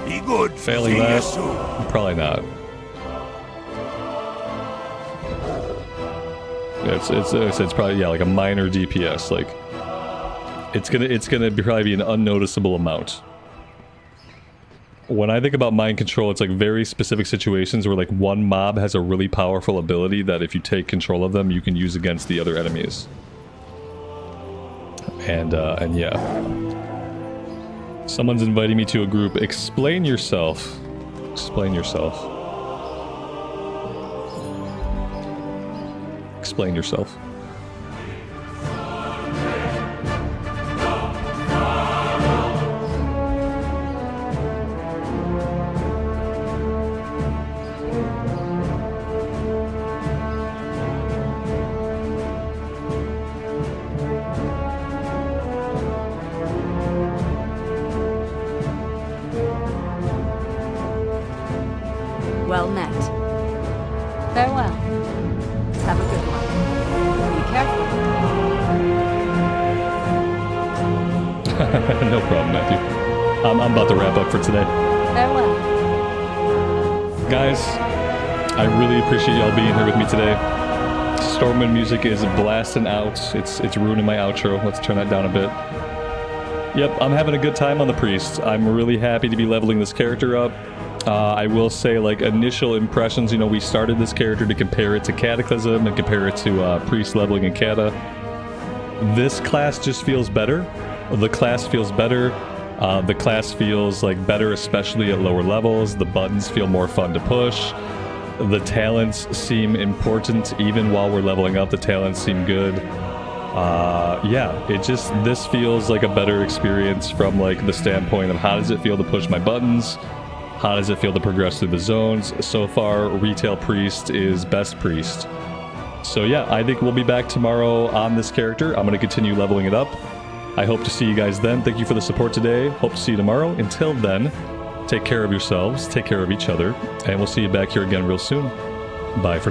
Be good. Failing See you that, soon. probably not. It's probably, yeah, like a minor DPS. Like, it's gonna probably be an unnoticeable amount. When I think about mind control, it's like very specific situations where like one mob has a really powerful ability that if you take control of them, you can use against the other enemies. And yeah. Someone's inviting me to a group. Explain yourself. Explain yourself. Explain yourself. Well met. Farewell. Have a good one. Be careful. No problem, Matthew. I'm about to wrap up for today. Farewell. Guys, I really appreciate y'all being here with me today. Stormwind music is blasting out. It's ruining my outro. Let's turn that down a bit. Yep, I'm having a good time on the Priest. I'm really happy to be leveling this character up. I will say, like, initial impressions, you know, we started this character to compare it to Cataclysm and compare it to Priest leveling in Cata. This class just feels better. The class feels better. The class feels, like, better, especially at lower levels. The buttons feel more fun to push. The talents seem important, even while we're leveling up. The talents seem good. Yeah, this feels like a better experience from, like, the standpoint of how does it feel to push my buttons? How does it feel to progress through the zones? So far, Retail Priest is best Priest. So yeah, I think we'll be back tomorrow on this character. I'm going to continue leveling it up. I hope to see you guys then. Thank you for the support today. Hope to see you tomorrow. Until then, take care of yourselves, take care of each other, and we'll see you back here again real soon. Bye for now.